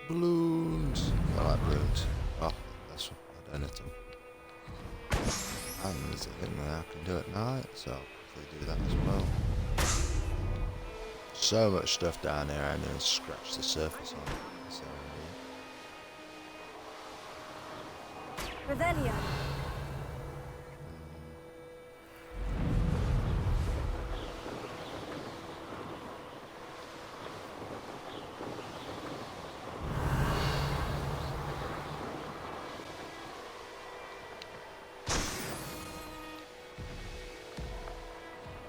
Balloons. I like balloons. Oh, that's what I don't need them. And there's a thing there I can do at night, so I'll hopefully do that as well. So much stuff down here, I haven't even scratched the surface on it. So, Revelio.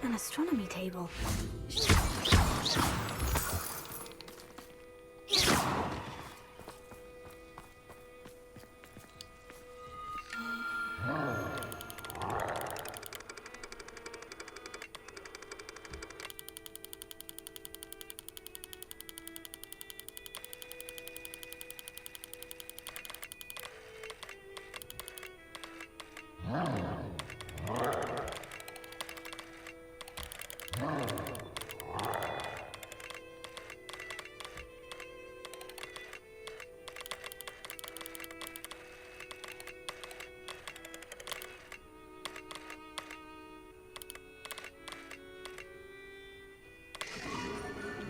An astronomy table.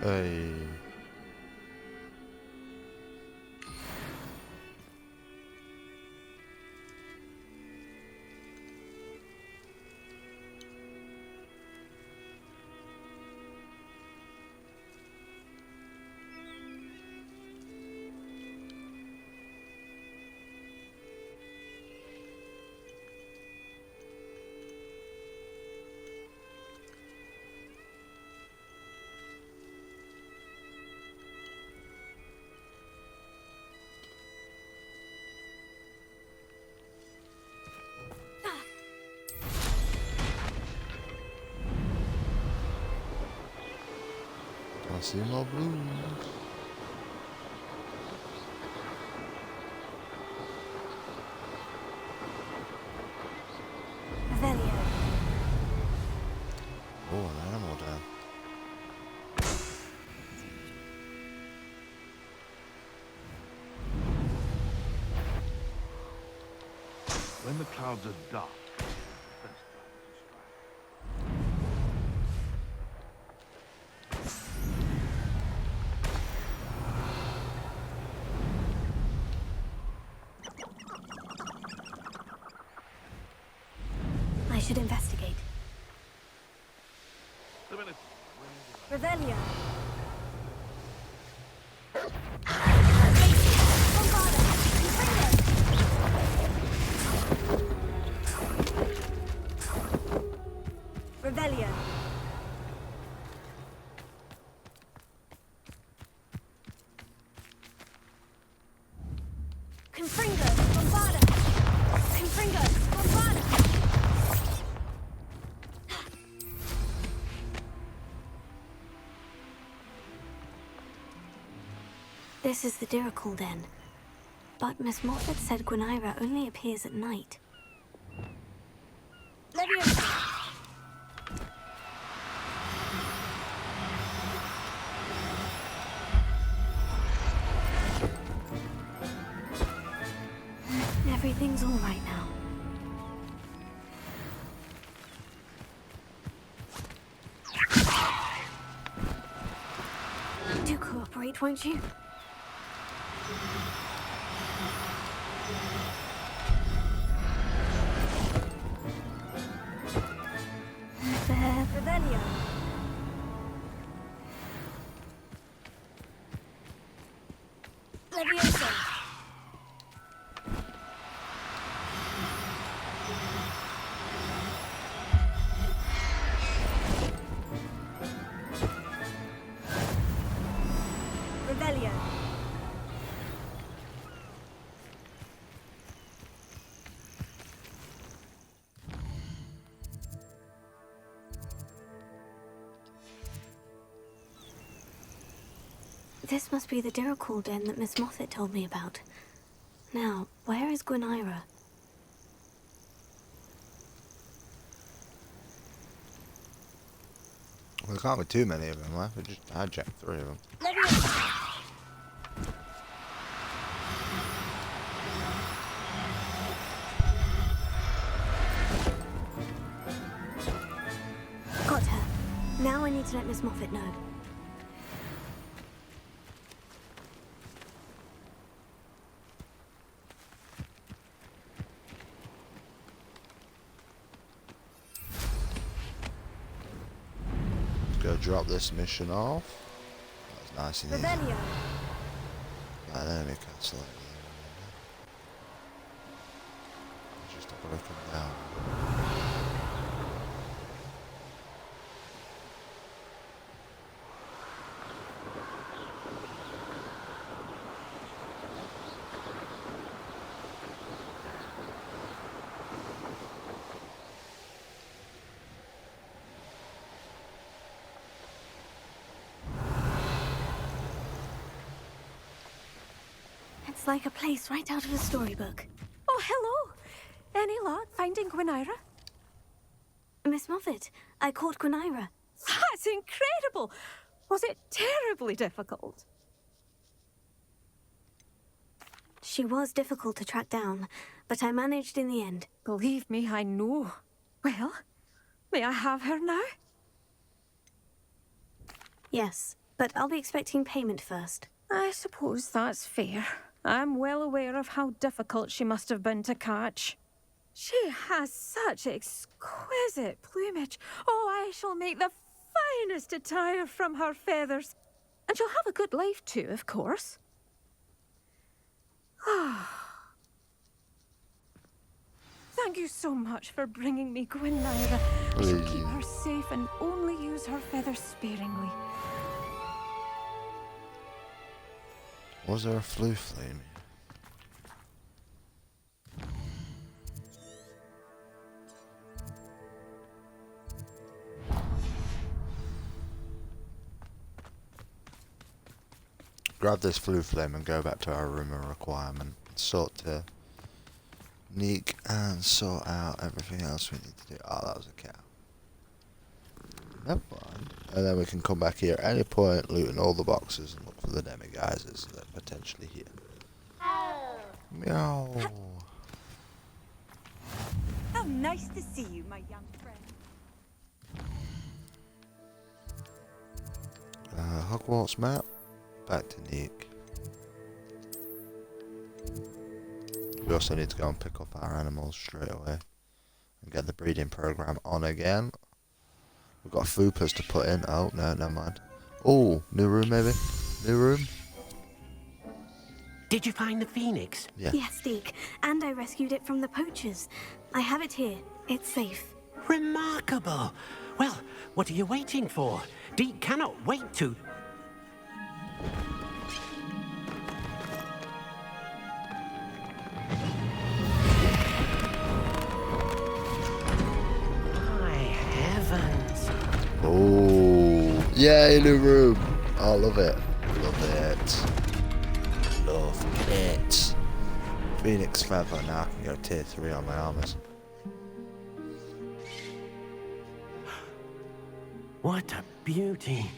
hey. I see more balloons. Revelio. Oh, an animal down. When the clouds are dark, I should investigate. Revelio. Revelio. Confringo, Bombarda. Confringo, Bombarda. This is the Diricul Den. But Miss Moffat said Gwynaira only appears at night. Leviosa! Everything's all right now. Do cooperate, won't you? Revelio. Leviosa. This must be the Diricol den that Miss Moffat told me about. Now, where is Gwynaira? Well, there can't be too many of them left. We just hijacked 3 of them. Got her. Now I need to let Miss Moffat know. Go drop this mission off. That was nice and easy. That enemy castle over there. Just broken down. It's like a place right out of a storybook. Oh, hello. Any luck finding Gwynaira? Miss Moffat, I caught Gwynaira. That's incredible. Was it terribly difficult? She was difficult to track down, but I managed in the end. Believe me, I know. Well, may I have her now? Yes, but I'll be expecting payment first. I suppose that's fair. I'm well aware of how difficult she must have been to catch. She has such exquisite plumage. Oh, I shall make the finest attire from her feathers. And she'll have a good life too, of course. Thank you so much for bringing me Gwynaira. I shall keep her safe and only use her feathers sparingly. Was there a flu flame? Grab this flu flame and go back to our room of requirement. Sort to Neek and sort out everything else we need to do. Oh, that was a cow. Never mind. And then we can come back here at any point, looting all the boxes and look for the demiguises that are potentially here. Meow. How nice to see you, my young friend. Hogwarts map. Back to Neek. We also need to go and pick up our animals straight away and get the breeding program on again. We've got foopers to put in. Oh, no, never mind. Oh, new room maybe? New room? Did you find the phoenix? Yeah. Yes, Deke. And I rescued it from the poachers. I have it here. It's safe. Remarkable. Well, what are you waiting for? Deke cannot wait to... Oh, yay, new room. I love it. Love it. Love it. Phoenix feather. Now I can go tier 3 on my armors. What a beauty.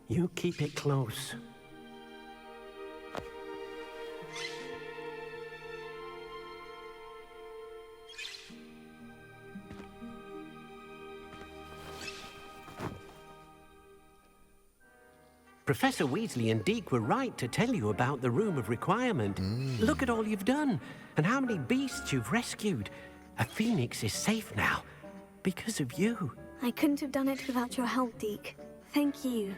You keep it close. Professor Weasley and Deke were right to tell you about the Room of Requirement. Look at all you've done, and how many beasts you've rescued. A phoenix is safe now, because of you. I couldn't have done it without your help, Deke. Thank you.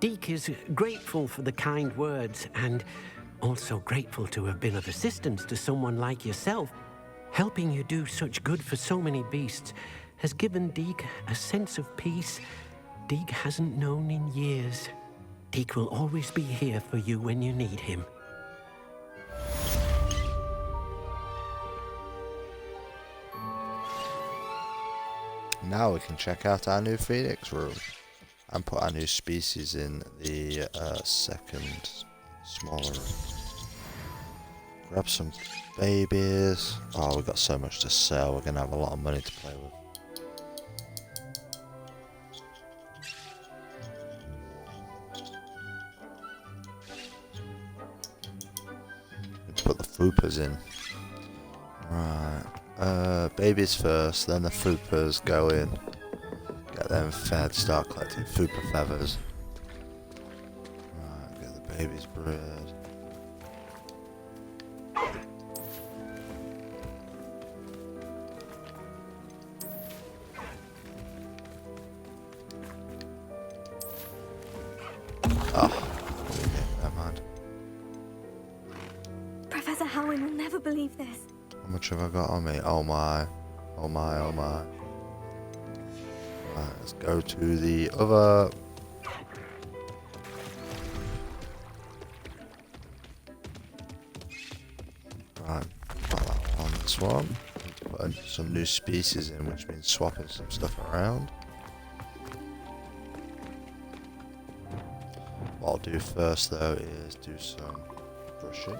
Deke is grateful for the kind words, and also grateful to have been of assistance to someone like yourself. Helping you do such good for so many beasts has given Deke a sense of peace Deke hasn't known in years. Deke will always be here for you when you need him. now we can check out our new Phoenix room and put our new species in the second smaller room. Grab some babies. Oh, we've got so much to sell. We're gonna have a lot of money to play with. Put the foopers in. Right. Babies first, then the foopers go in. Get them fed, start collecting fooper feathers. Right, get the babies bred. Oh, never mind. Professor Howin will never believe this. How much have I got on me? Oh my. Oh my, oh my. Right, let's go to the other. Right, put that on this one. Put some new species in, which means swapping some stuff around. What I'll do first though is do some brushing.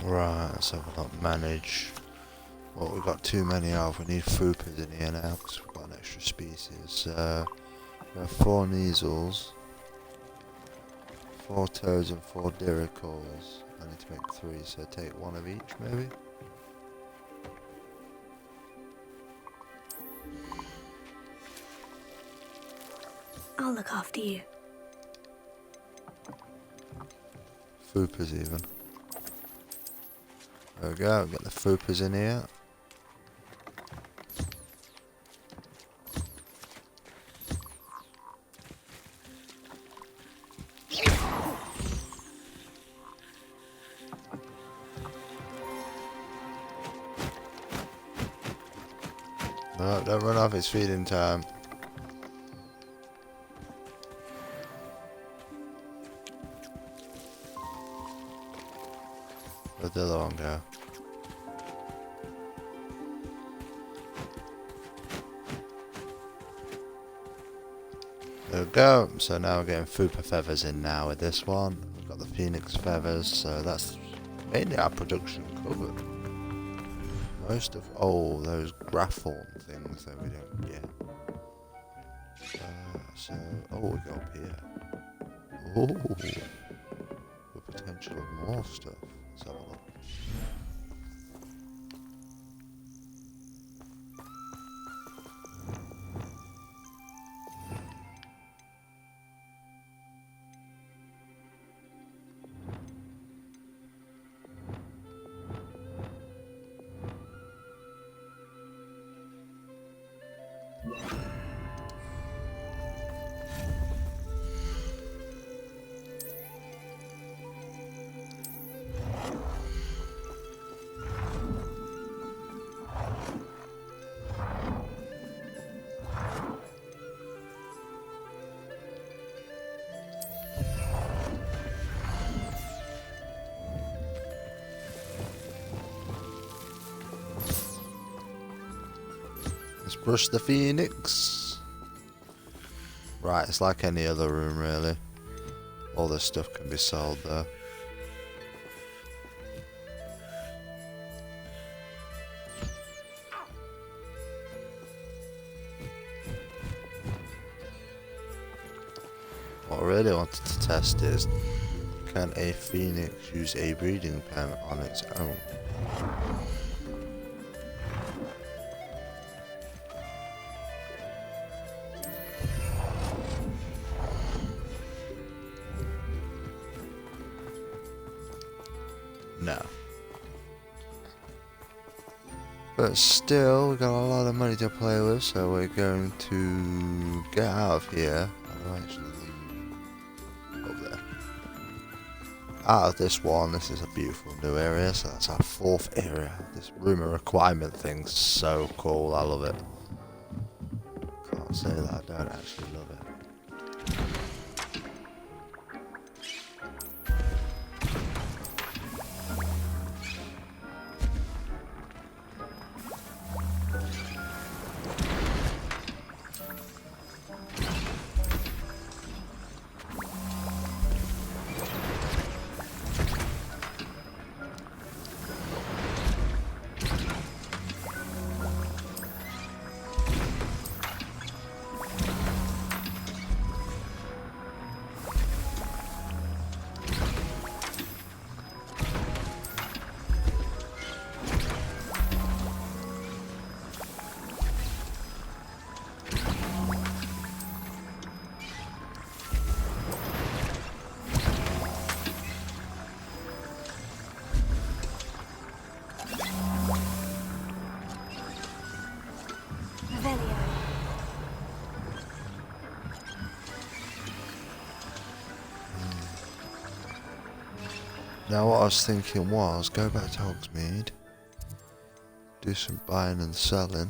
Right, let's have a look. Manage. What we've got too many of. We need foopers in here now because we've got an extra species. We have 4 Neasels, 4 Toads and 4 Diricals. I need to make 3, so take 1 of each maybe. I'll look after you. Foopers even. There we go, get the foopers in here. No, don't run off, it's feeding time. Where'd the other one go? There we go. So now we're getting Fooper feathers in now with this one. We've got the Phoenix feathers, so that's mainly our production covered. Most of those Graphorn things that we don't get. We go up here. Oh, the potential of more stuff. Let's have a look. Let's brush the Phoenix. Right, it's like any other room really. All this stuff can be sold there. What I really wanted to test is, can a phoenix use a breeding pen on its own? No. But still, we've got a lot of money to play with, so we're going to get out of here. I'll actually leave up there. Out of this one, this is a beautiful new area, so that's our 4th area. This room of requirement thing's so cool, I love it. Can't say that I don't actually love it. Now what I was thinking was, go back to Hogsmeade, do some buying and selling.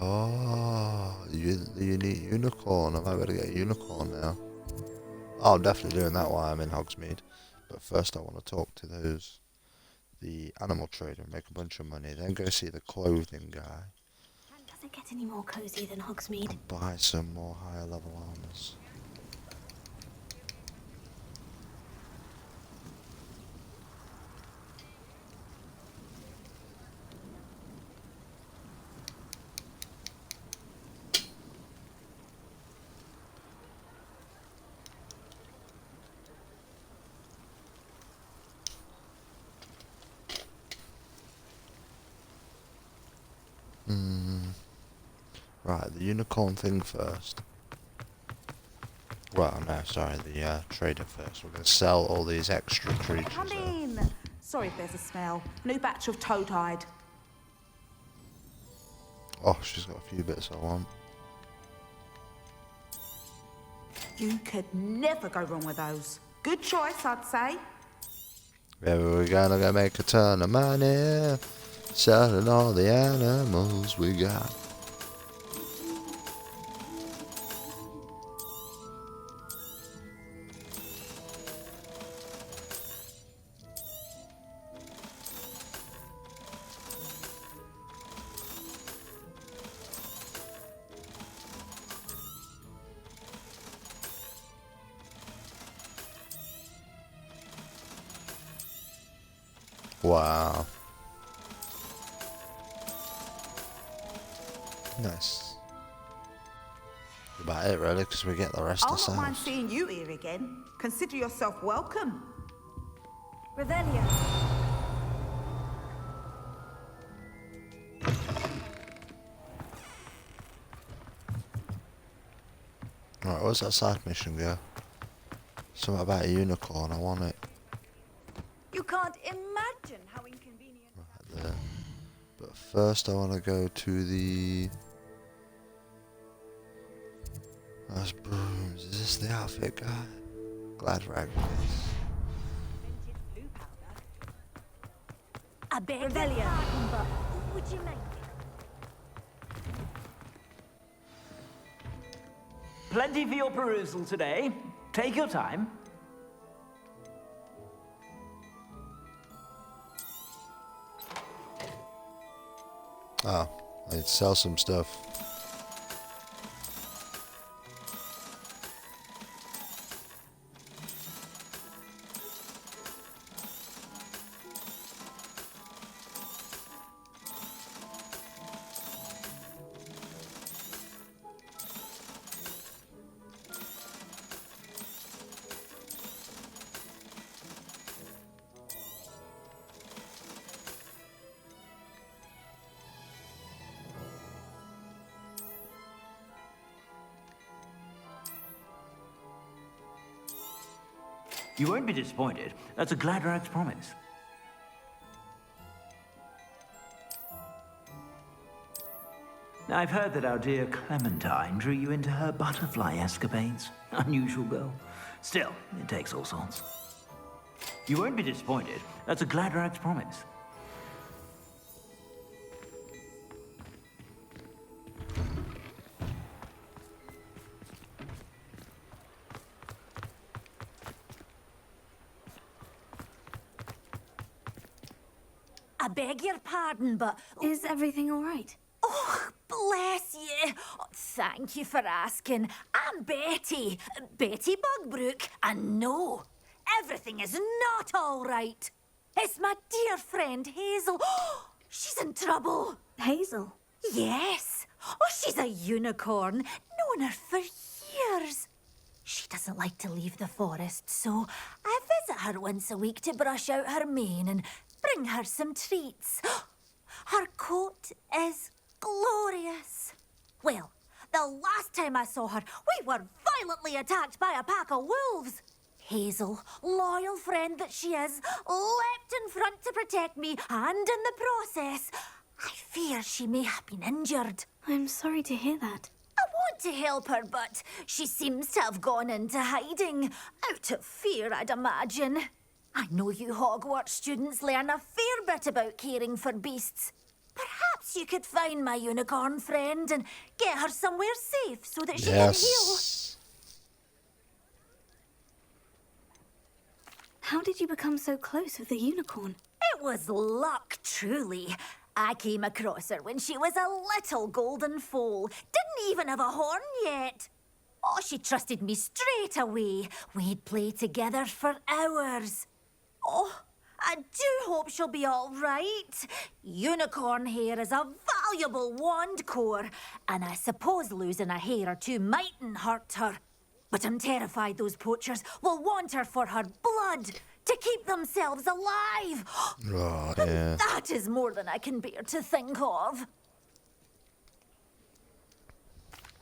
Oh, the unique unicorn, I might be able to get a unicorn now. Oh, I'm definitely doing that while I'm in Hogsmeade. But first I want to talk to the animal trader, make a bunch of money, then go see the clothing guy. Does it get any more cozy than Hogsmeade? Buy some more higher level armors. Right, the unicorn thing first. Well, no, sorry, the trader first. We're going to sell all these extra creatures. Come in! Sorry if there's a smell. New batch of toad hide. Oh, she's got a few bits I want. You could never go wrong with those. Good choice, I'd say. Wherever we go, I'm going to make a ton of money. Selling all the animals we got. Wow. Nice. About it really, because we get the rest I'll ourselves. not mind seeing you here again. Consider yourself welcome. Revelio. Right, where's that side mission go? Something about a unicorn, I want it. You can't imagine how inconvenient. Right there. But first I want to go to the... That's brooms. Is this the outfit guy? Glad rag. I beg your Revelio. pardon, but would you make it? Plenty for your perusal today. Take your time. Oh, I need to sell some stuff. You won't be disappointed. That's a Gladrag's promise. Now, I've heard that our dear Clementine drew you into her butterfly escapades. Unusual girl. Still, it takes all sorts. You won't be disappointed. That's a Gladrag's promise. I beg your pardon, but... Is everything all right? Oh, bless you. Oh, thank you for asking. I'm Betty. Betty Bugbrook. And no, everything is not all right. It's my dear friend Hazel. She's in trouble. Hazel? Yes. Oh, she's a unicorn. Known her for years. She doesn't like to leave the forest, so I visit her once a week to brush out her mane and bring her some treats. Her coat is glorious. Well, the last time I saw her, we were violently attacked by a pack of wolves. Hazel, loyal friend that she is, leapt in front to protect me, and in the process, I fear she may have been injured. I'm sorry to hear that. I want to help her, but she seems to have gone into hiding. Out of fear, I'd imagine. I know you Hogwarts students learn a fair bit about caring for beasts. Perhaps you could find my unicorn friend and get her somewhere safe so that she can heal. How did you become so close with the unicorn? It was luck, truly. I came across her when she was a little golden foal. Didn't even have a horn yet. Oh, she trusted me straight away. We'd play together for hours. Oh, I do hope she'll be all right. Unicorn hair is a valuable wand core, and I suppose losing a hair or two mightn't hurt her. But I'm terrified those poachers will want her for her blood to keep themselves alive. Oh, yeah. That is more than I can bear to think of.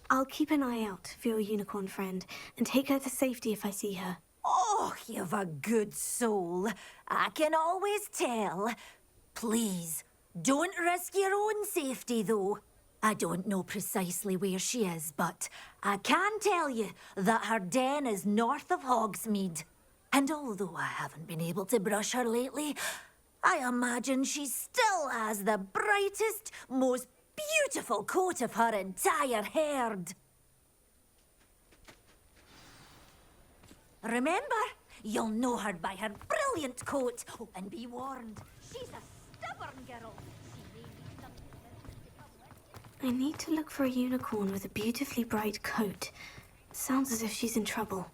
I'll keep an eye out for your unicorn friend and take her to safety if I see her. Oh, you've a good soul. I can always tell. Please, don't risk your own safety, though. I don't know precisely where she is, but I can tell you that her den is north of Hogsmeade. And although I haven't been able to brush her lately, I imagine she still has the brightest, most beautiful coat of her entire herd. Remember, you'll know her by her brilliant coat. Oh, and be warned, she's a stubborn girl. She may be something. I need to look for a unicorn with a beautifully bright coat. Sounds as if she's in trouble.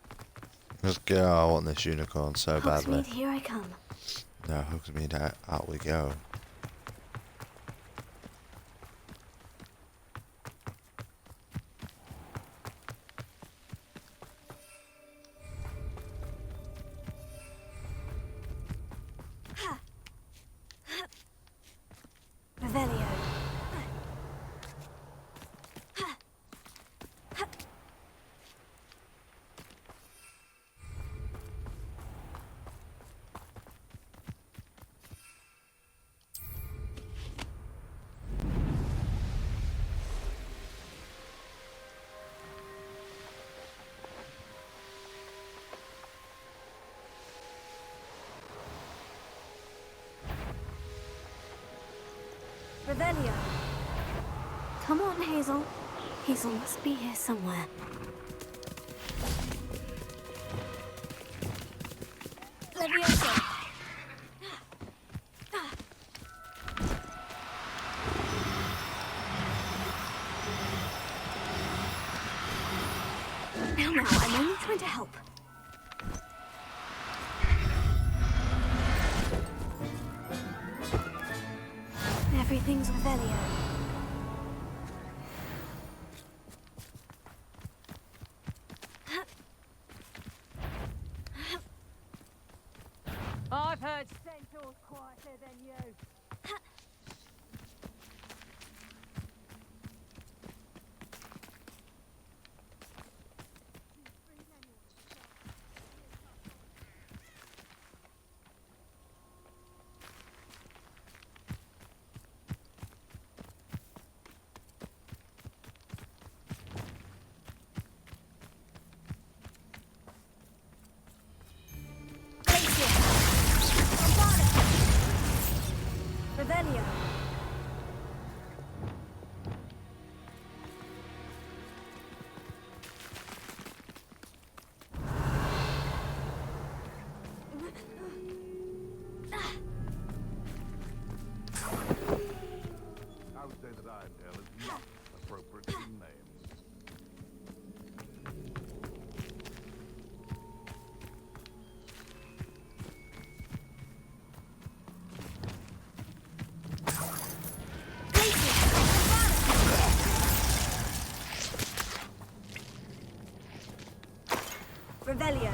Let's go. I want this unicorn so badly. Hogsmeade, here I come. No, Hogsmeade, out we go. Revelio. Revelio. Come on, Hazel. Hazel must be here somewhere. everything's with Elio. I've heard centaurs quieter than you. Revelio. I would say that Irondale is not appropriately named. Revelio.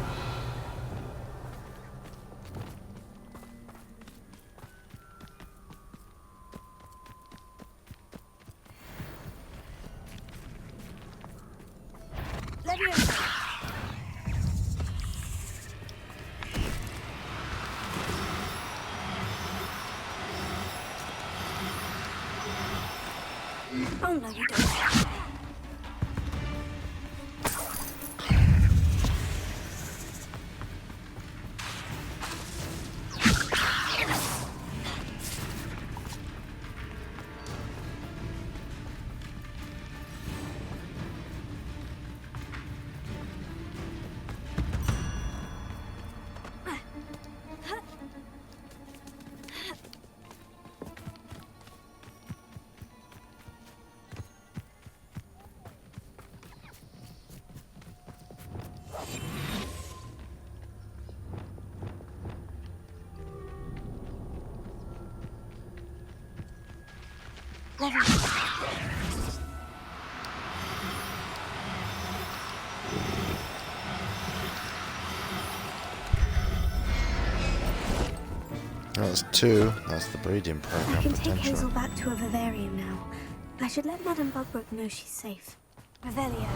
Leviosa. Oh no, you don't. That's 2. That's the breeding I program can take potential. Hazel back to a vivarium now. I should let Madame Bugbrook know she's safe. Revelio.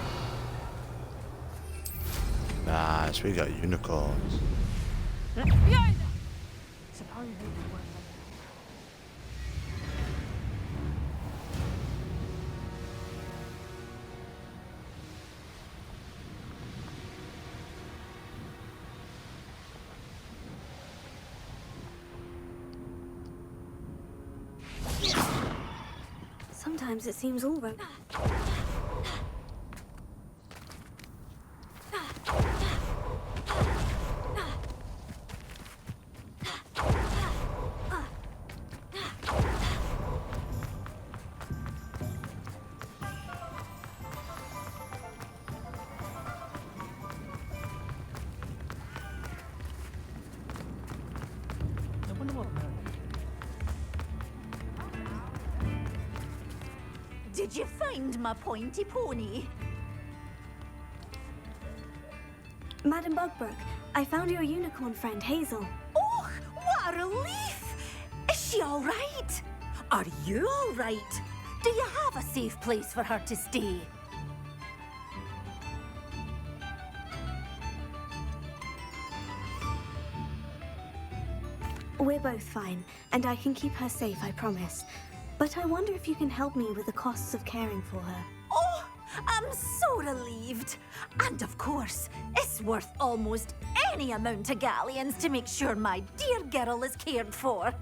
Nice, we got unicorns. Behind us! Suppose it was Sometimes it seems all right. Did you find my pointy pony? Madame Bugbrook, I found your unicorn friend, Hazel. Oh, what a relief! Is she all right? Are you all right? Do you have a safe place for her to stay? We're both fine, and I can keep her safe, I promise. But I wonder if you can help me with the costs of caring for her. Oh, I'm so relieved. And of course, it's worth almost any amount of galleons to make sure my dear girl is cared for.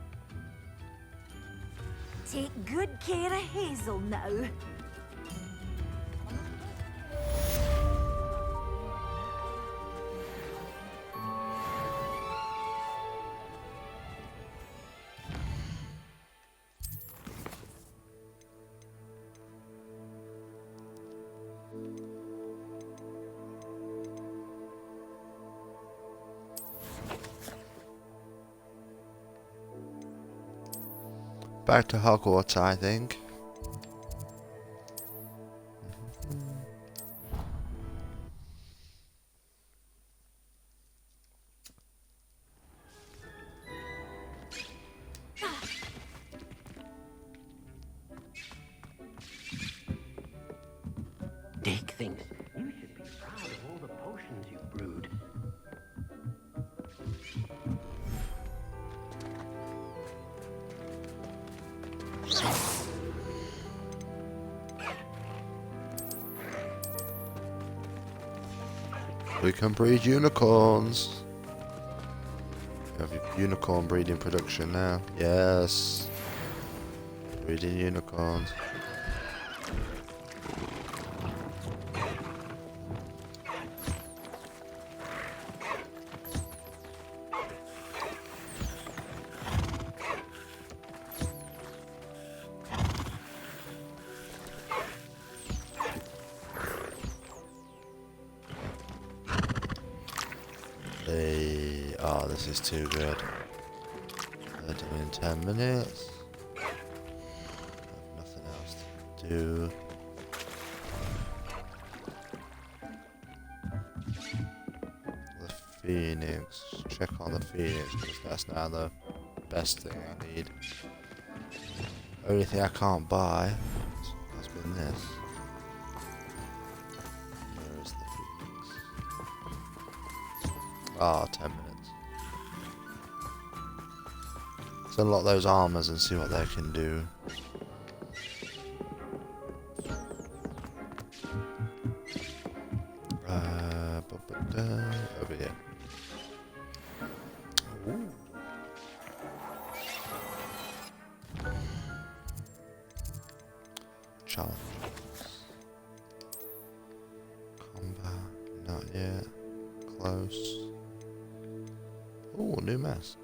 Take good care of Hazel now. back to Hogwarts, I think. Dick thinks you should be proud of all the potions you've brewed. We can breed unicorns. We have unicorn breeding production now. Yes. Breeding unicorns. Oh, this is too good. They're doing 10 minutes. I have nothing else to do. The Phoenix. Check on the Phoenix because that's now the best thing I need. Only thing I can't buy has been this. Where is the Phoenix? Ah, 10 minutes. Let's unlock those armors and see what they can do. Over here. Ooh. Challenge. Combat. Not yet. Close. Ooh, new mask.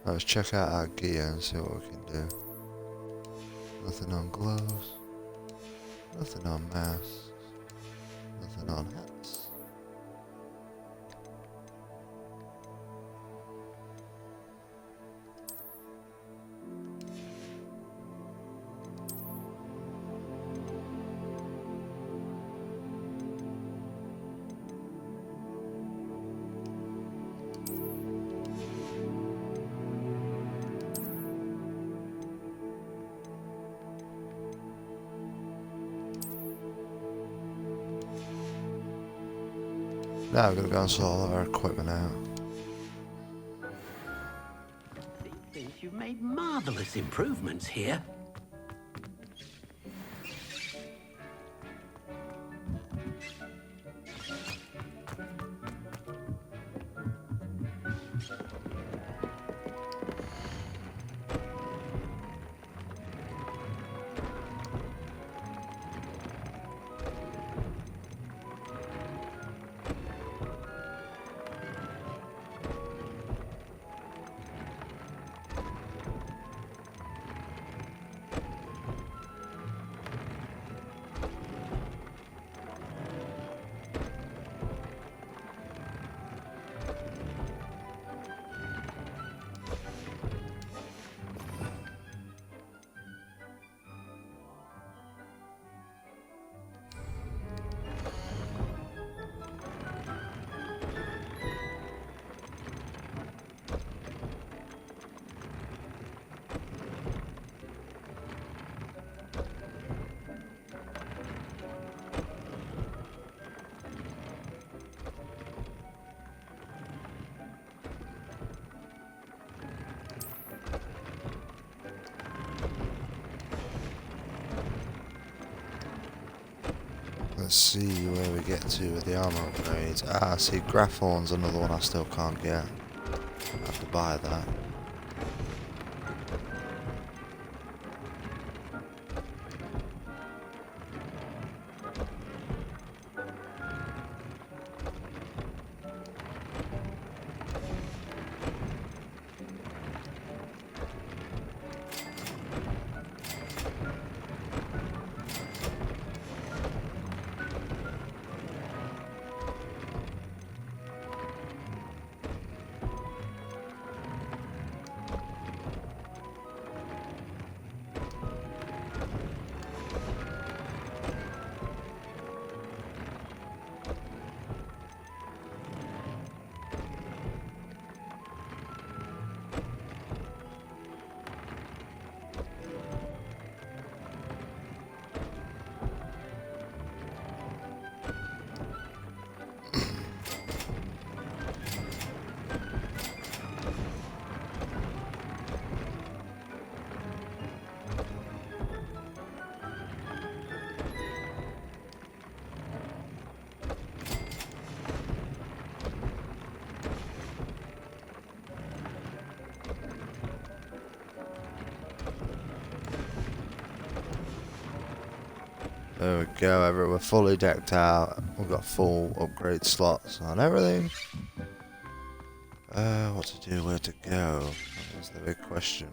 Let's check out our gear and see what we can do. Nothing on gloves. Nothing on masks. Nothing on hats. Now we're going to go and sort all our equipment out. He thinks you've made marvelous improvements here. Let's see where we get to with the armor upgrades. Ah, see, Graphorn's another one I still can't get. I have to buy that. There we go, we're fully decked out. We've got full upgrade slots on everything. What to do, where to go? That's the big question.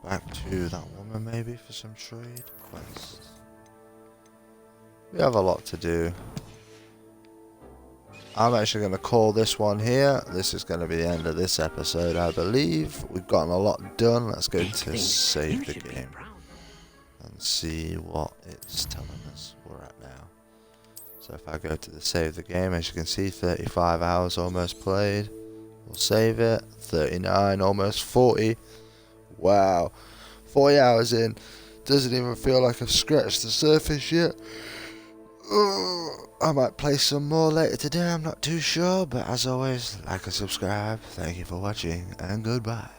Back to that woman maybe for some trade quests. We have a lot to do. I'm actually going to call this one here. This is going to be the end of this episode, I believe. We've gotten a lot done. Let's go to save the game and see what it's telling us we're at now. So if I go to the save the game, as you can see, 35 hours almost played. We'll save it. 39, almost 40. Wow. 40 hours in. Doesn't even feel like I've scratched the surface yet. I might play some more later today, I'm not too sure. But as always, like and subscribe. Thank you for watching, and goodbye.